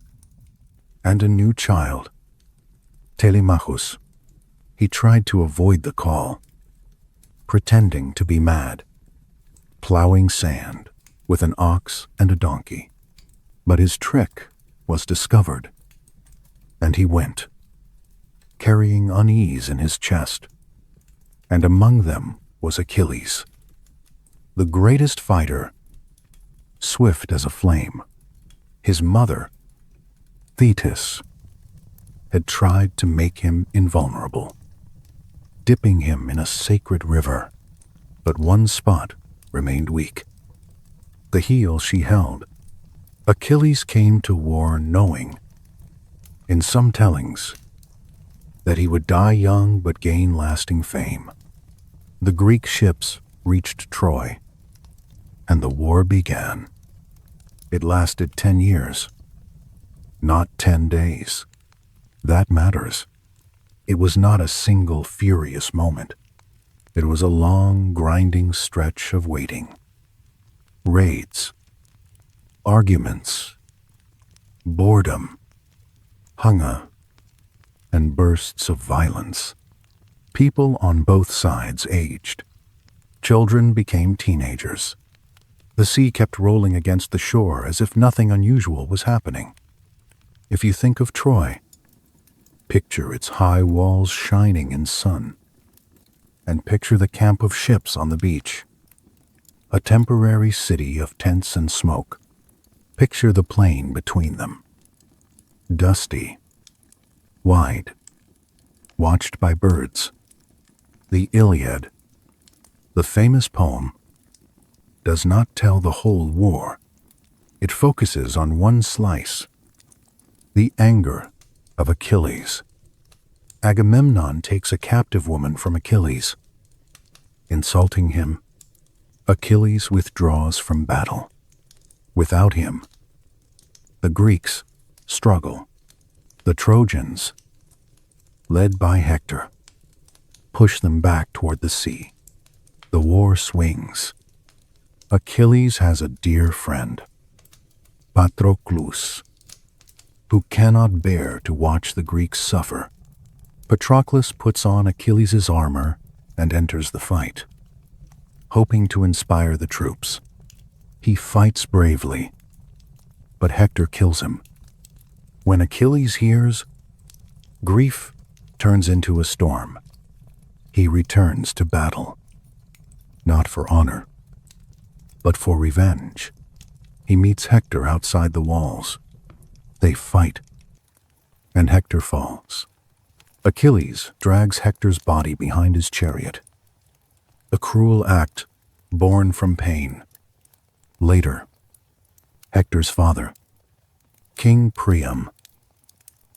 and a new child, Telemachus. He tried to avoid the call, pretending to be mad, plowing sand with an ox and a donkey. But his trick was discovered, and he went, carrying unease in his chest, and among them was Achilles, the greatest fighter, swift as a flame. His mother, Thetis, had tried to make him invulnerable, dipping him in a sacred river, but one spot remained weak, the heel she held. Achilles came to war knowing, in some tellings, that he would die young but gain lasting fame. The Greek ships reached Troy, and the war began. It lasted 10 years, not 10 days. That matters. It was not a single furious moment. It was a long, grinding stretch of waiting. Raids, arguments, boredom, hunger, and bursts of violence. People on both sides aged. Children became teenagers. The sea kept rolling against the shore as if nothing unusual was happening. If you think of Troy, Picture its high walls shining in sun, and picture the camp of ships on the beach, a temporary city of tents and smoke. Picture the plain between them, dusty, wide, watched by birds. The Iliad, the famous poem, does not tell the whole war. It focuses on one slice, the anger of Achilles. Agamemnon takes a captive woman from Achilles. Insulting him, Achilles withdraws from battle. Without him, the Greeks struggle. The Trojans, led by Hector, push them back toward the sea. The war swings. Achilles has a dear friend, Patroclus, who cannot bear to watch the Greeks suffer. Patroclus puts on Achilles' armor and enters the fight, hoping to inspire the troops. He fights bravely, but Hector kills him. When Achilles hears, grief turns into a storm. He returns to battle, not for honor, but for revenge. He meets Hector outside the walls. They fight, and Hector falls. Achilles drags Hector's body behind his chariot, a cruel act born from pain. Later, Hector's father, King Priam,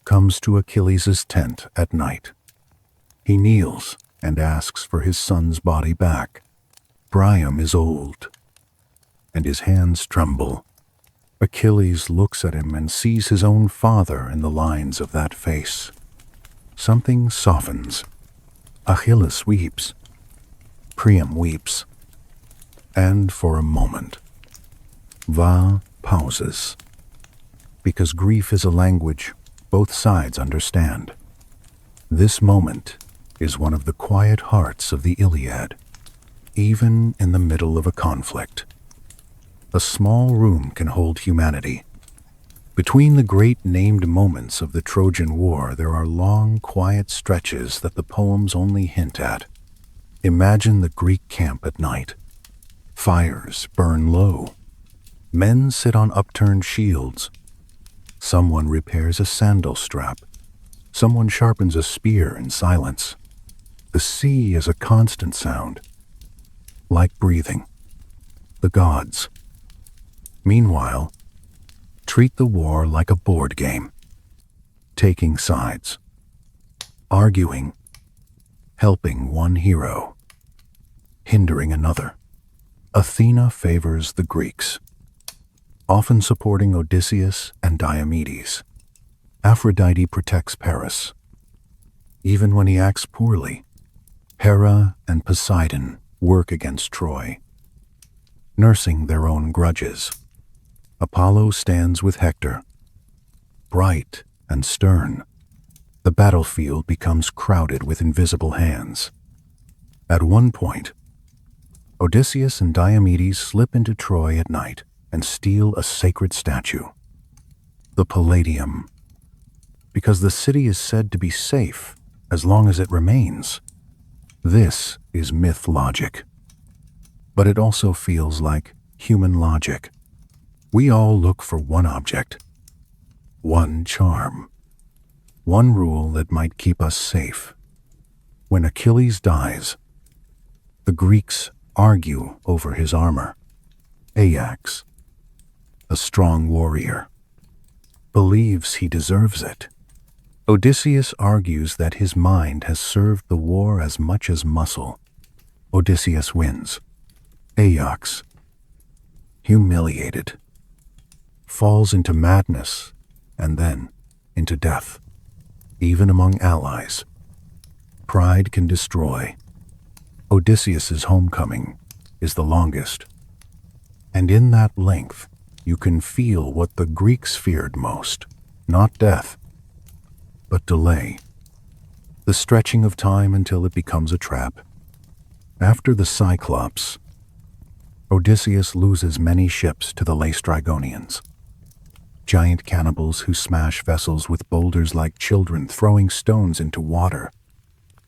comes to Achilles' tent at night. He kneels and asks for his son's body back. Priam is old, and his hands tremble. Achilles looks at him and sees his own father in the lines of that face. Something softens. Achilles weeps. Priam weeps. And for a moment, Va pauses, because grief is a language both sides understand. This moment is one of the quiet hearts of the Iliad, even in the middle of a conflict. A small room can hold humanity. Between the great named moments of the Trojan War, there are long, quiet stretches that the poems only hint at. Imagine the Greek camp at night. Fires burn low. Men sit on upturned shields. Someone repairs a sandal strap. Someone sharpens a spear in silence. The sea is a constant sound, like breathing. The gods, meanwhile, treat the war like a board game, taking sides, arguing, helping one hero, hindering another. Athena favors the Greeks, often supporting Odysseus and Diomedes. Aphrodite protects Paris. Even when he acts poorly, Hera and Poseidon work against Troy, nursing their own grudges. Apollo stands with Hector, bright and stern. The battlefield becomes crowded with invisible hands. At one point, Odysseus and Diomedes slip into Troy at night and steal a sacred statue, the Palladium, because the city is said to be safe as long as it remains. This is myth logic, but it also feels like human logic. We all look for one object, one charm, one rule that might keep us safe. When Achilles dies, the Greeks argue over his armor. Ajax, a strong warrior, believes he deserves it. Odysseus argues that his mind has served the war as much as muscle. Odysseus wins. Ajax, humiliated, falls into madness and then into death. Even among allies, pride can destroy. Odysseus's homecoming is the longest, and in that length, you can feel what the Greeks feared most, not death, but delay, the stretching of time until it becomes a trap. After the Cyclops, Odysseus loses many ships to the Laestrygonians. giant cannibals who smash vessels with boulders like children throwing stones into water.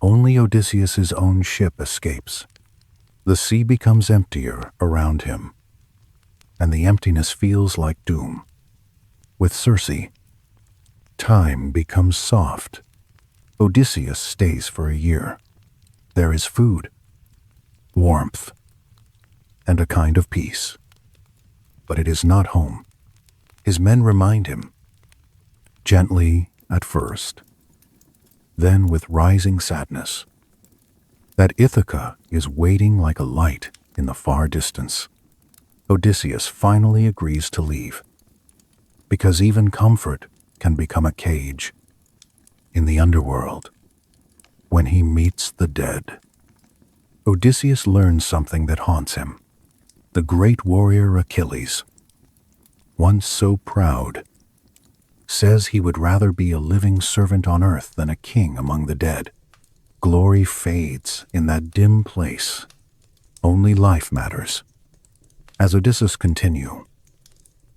Only Odysseus's own ship escapes. The sea becomes emptier around him, and the emptiness feels like doom. With Circe, time becomes soft. Odysseus stays for a year. There is food, warmth, and a kind of peace. But it is not home. His men remind him, gently at first, then with rising sadness, that Ithaca is waiting like a light in the far distance. Odysseus finally agrees to leave, because even comfort can become a cage. In the underworld, when he meets the dead, Odysseus learns something that haunts him. The great warrior Achilles, once so proud, says he would rather be a living servant on earth than a king among the dead. Glory fades in that dim place. Only life matters. As Odysseus continues,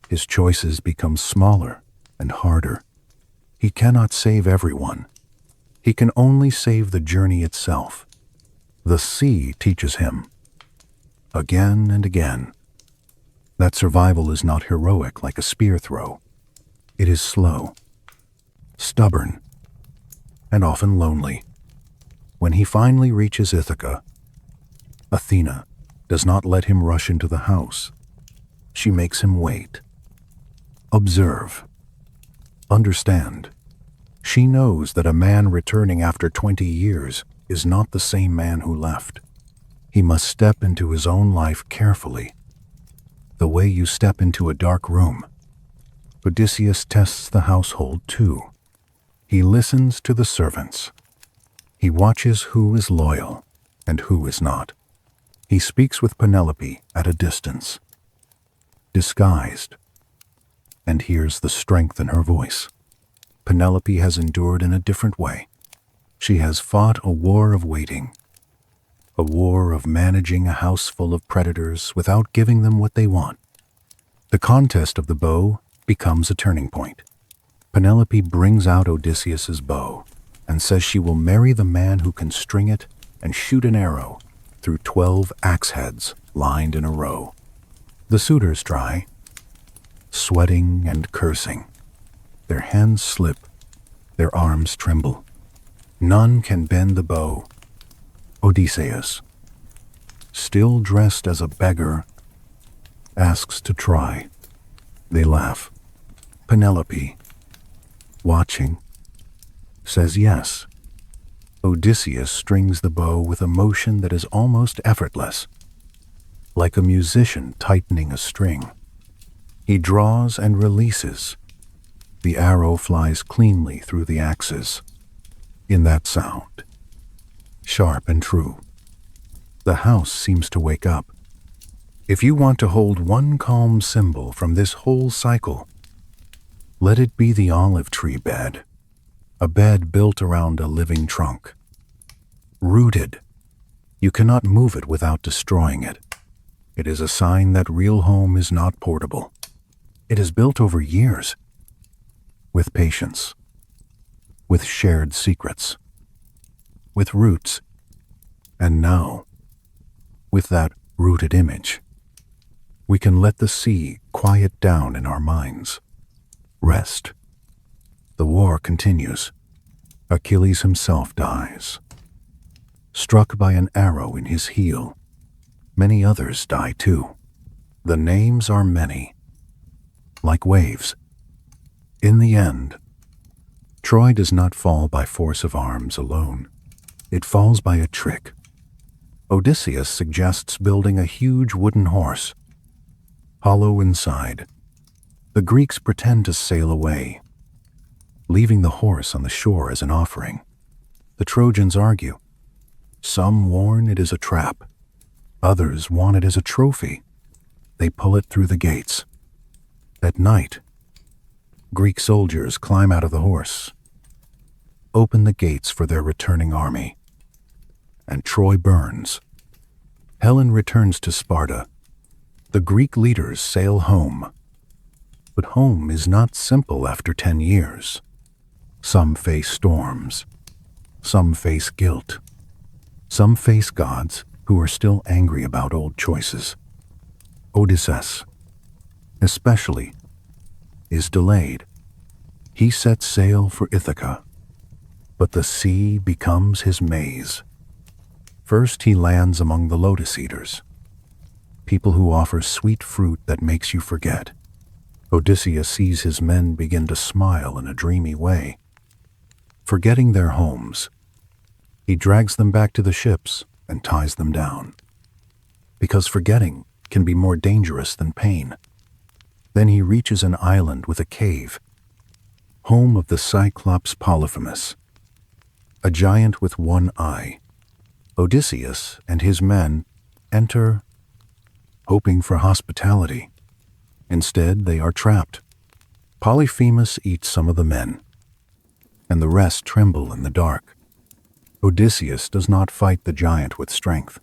his choices become smaller and harder. He cannot save everyone. He can only save the journey itself. The sea teaches him, again and again, that survival is not heroic like a spear throw. It is slow, stubborn, and often lonely. When he finally reaches Ithaca, Athena does not let him rush into the house. She makes him wait. Observe. Understand. She knows that a man returning after 20 years is not the same man who left. He must step into his own life carefully, the way you step into a dark room. Odysseus tests the household too. He listens to the servants. He watches who is loyal and who is not. He speaks with Penelope at a distance, disguised, and hears the strength in her voice. Penelope has endured in a different way. She has fought a war of waiting, a war of managing a house full of predators without giving them what they want. The contest of the bow becomes a turning point. Penelope brings out Odysseus's bow and says she will marry the man who can string it and shoot an arrow through 12 axe heads lined in a row. The suitors try, sweating and cursing. Their hands slip, their arms tremble. None can bend the bow. Odysseus, still dressed as a beggar, asks to try. They laugh. Penelope, watching, says yes. Odysseus strings the bow with a motion that is almost effortless, like a musician tightening a string. He draws and releases. The arrow flies cleanly through the axes. In that sound, sharp and true, the house seems to wake up. If you want to hold one calm symbol from this whole cycle, let it be the olive tree bed, a bed built around a living trunk. Rooted, you cannot move it without destroying it. It is a sign that real home is not portable. It is built over years, with patience, with shared secrets, with roots, and now, with that rooted image, we can let the sea quiet down in our minds. Rest. The war continues. Achilles himself dies, struck by an arrow in his heel. Many others die too. The names are many, like waves. In the end, Troy does not fall by force of arms alone. It falls by a trick. Odysseus suggests building a huge wooden horse, hollow inside. The Greeks pretend to sail away, leaving the horse on the shore as an offering. The Trojans argue. Some warn it is a trap. Others want it as a trophy. They pull it through the gates. At night, Greek soldiers climb out of the horse, open the gates for their returning army, and Troy burns. Helen returns to Sparta. The Greek leaders sail home. But home is not simple after 10 years. Some face storms. Some face guilt. Some face gods who are still angry about old choices. Odysseus, especially, is delayed. He sets sail for Ithaca, but the sea becomes his maze. First he lands among the lotus eaters, people who offer sweet fruit that makes you forget. Odysseus sees his men begin to smile in a dreamy way. Forgetting their homes, he drags them back to the ships and ties them down. Because forgetting can be more dangerous than pain. Then he reaches an island with a cave, home of the Cyclops Polyphemus, a giant with one eye. Odysseus and his men enter, hoping for hospitality. Instead, they are trapped. Polyphemus eats some of the men, and the rest tremble in the dark. Odysseus does not fight the giant with strength.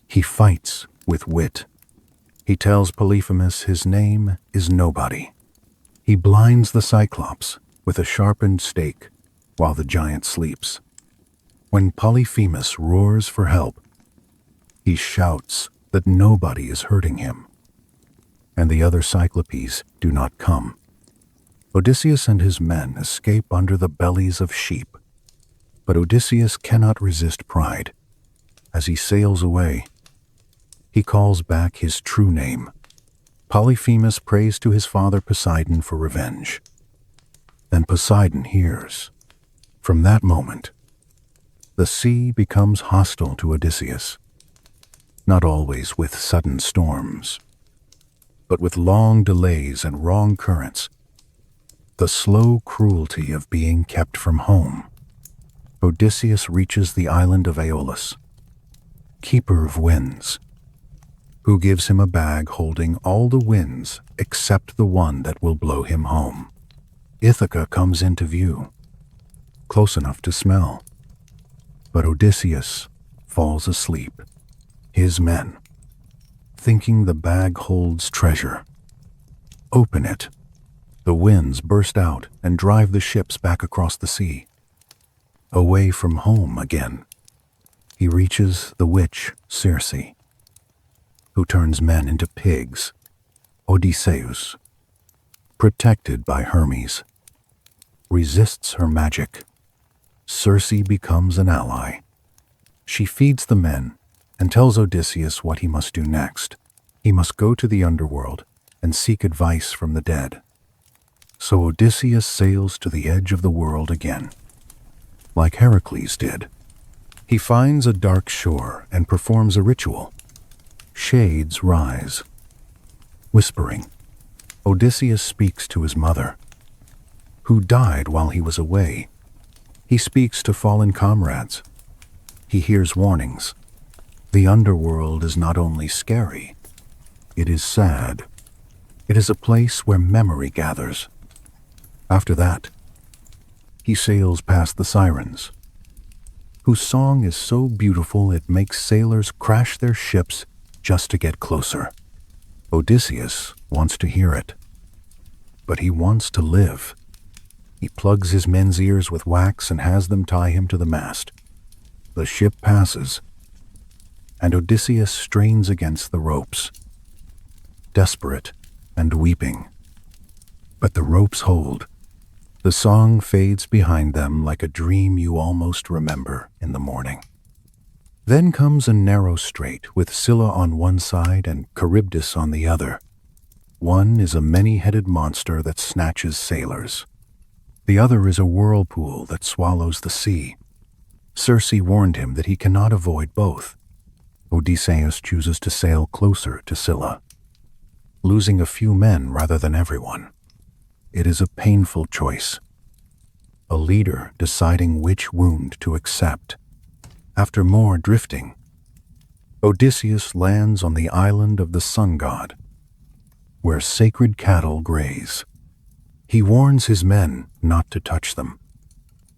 He fights with wit. He tells Polyphemus his name is nobody. He blinds the Cyclops with a sharpened stake while the giant sleeps. When Polyphemus roars for help, he shouts that nobody is hurting him, and the other Cyclopes do not come. Odysseus and his men escape under the bellies of sheep, but Odysseus cannot resist pride. As he sails away, he calls back his true name. Polyphemus prays to his father Poseidon for revenge. Then Poseidon hears. From that moment, the sea becomes hostile to Odysseus, not always with sudden storms, but with long delays and wrong currents, the slow cruelty of being kept from home. Odysseus reaches the island of Aeolus, keeper of winds, who gives him a bag holding all the winds except the one that will blow him home. Ithaca comes into view, close enough to smell. But Odysseus falls asleep, his men, thinking the bag holds treasure. Open it. The winds burst out and drive the ships back across the sea. Away from home again, he reaches the witch Circe, who turns men into pigs. Odysseus, protected by Hermes, resists her magic. Circe becomes an ally. She feeds the men and tells Odysseus what he must do next. He must go to the underworld and seek advice from the dead. So Odysseus sails to the edge of the world again, like Heracles did. He finds a dark shore and performs a ritual. Shades rise. Whispering, Odysseus speaks to his mother, who died while he was away. He speaks to fallen comrades. He hears warnings. The underworld is not only scary, it is sad. It is a place where memory gathers. After that, he sails past the sirens, whose song is so beautiful it makes sailors crash their ships just to get closer. Odysseus wants to hear it, but he wants to live. He plugs his men's ears with wax and has them tie him to the mast. The ship passes, and Odysseus strains against the ropes, desperate and weeping. But the ropes hold. The song fades behind them like a dream you almost remember in the morning. Then comes a narrow strait with Scylla on one side and Charybdis on the other. One is a many-headed monster that snatches sailors. The other is a whirlpool that swallows the sea. Circe warned him that he cannot avoid both. Odysseus chooses to sail closer to Scylla, losing a few men rather than everyone. It is a painful choice. A leader deciding which wound to accept. After more drifting, Odysseus lands on the island of the sun god, where sacred cattle graze. He warns his men not to touch them.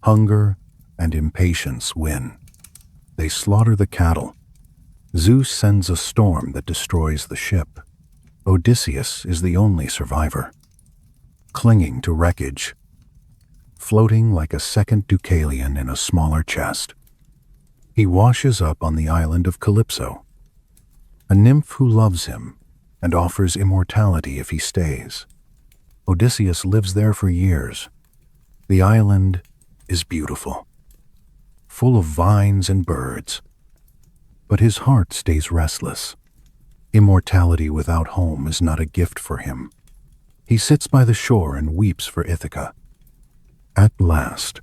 Hunger and impatience win. They slaughter the cattle. Zeus sends a storm that destroys the ship. Odysseus is the only survivor. clinging to wreckage, floating like a second Deucalion in a smaller chest. He washes up on the island of Calypso, a nymph who loves him and offers immortality if he stays. Odysseus lives there for years. The island is beautiful, full of vines and birds, but his heart stays restless. Immortality without home is not a gift for him. He sits by the shore and weeps for Ithaca. At last,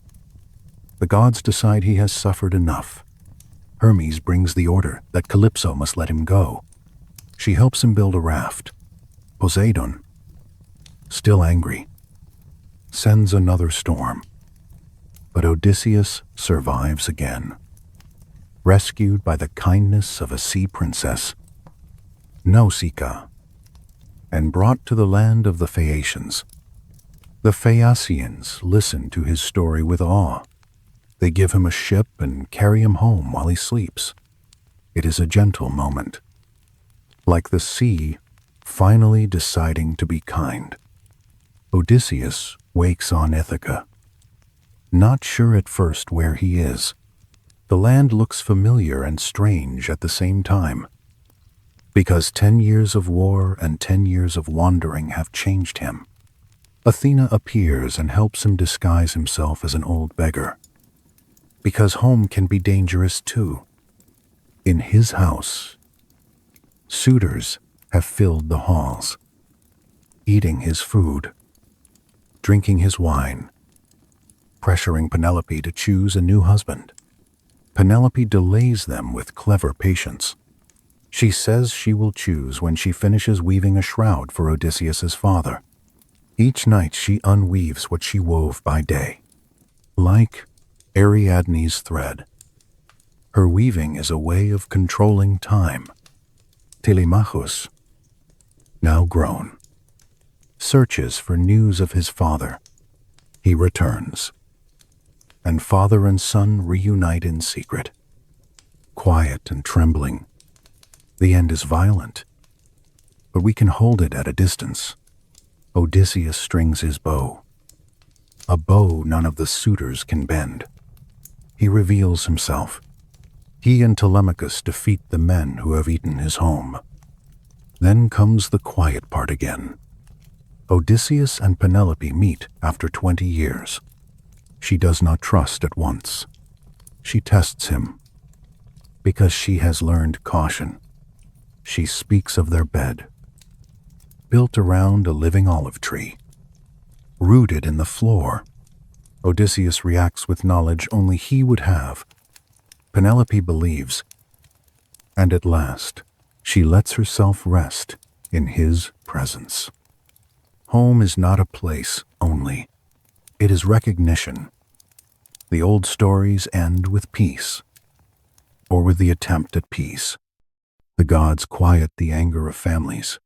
the gods decide he has suffered enough. Hermes brings the order that Calypso must let him go. She helps him build a raft. Poseidon, still angry, sends another storm. But Odysseus survives again, rescued by the kindness of a sea princess, Nausicaa, and brought to the land of the Phaeacians. The Phaeacians listen to his story with awe. They give him a ship and carry him home while he sleeps. It is a gentle moment, like the sea finally deciding to be kind. Odysseus wakes on Ithaca, not sure at first where he is. The land looks familiar and strange at the same time, because 10 years of war and 10 years of wandering have changed him. Athena appears and helps him disguise himself as an old beggar, because home can be dangerous too. In his house, suitors have filled the halls, eating his food, drinking his wine, pressuring Penelope to choose a new husband. Penelope delays them with clever patience. She says she will choose when she finishes weaving a shroud for Odysseus's father. Each night she unweaves what she wove by day. Like Ariadne's thread, her weaving is a way of controlling time. Telemachus, now grown, searches for news of his father. He returns, and father and son reunite in secret, quiet and trembling. The end is violent, but we can hold it at a distance. Odysseus strings his bow, a bow none of the suitors can bend. He reveals himself. He and Telemachus defeat the men who have eaten his home. Then comes the quiet part again. Odysseus and Penelope meet after 20 years. She does not trust at once. She tests him, because she has learned caution. She speaks of their bed, built around a living olive tree, rooted in the floor. Odysseus reacts with knowledge only he would have. Penelope believes, and at last she lets herself rest in his presence. Home is not a place only. It is recognition. The old stories end with peace, or with the attempt at peace. The gods quiet the anger of families.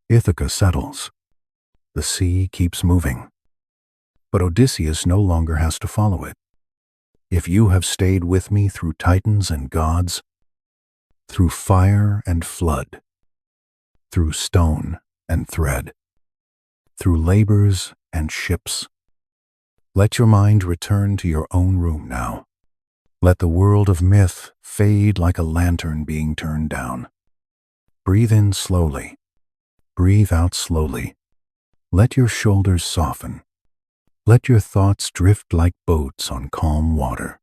Ithaca settles. The sea keeps moving. But Odysseus no longer has to follow it. If you have stayed with me through titans and gods, through fire and flood, through stone and thread, through labors and ships, let your mind return to your own room now. Let the world of myth fade like a lantern being turned down. Breathe in slowly. Breathe out slowly. Let your shoulders soften. Let your thoughts drift like boats on calm water.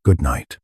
Good night.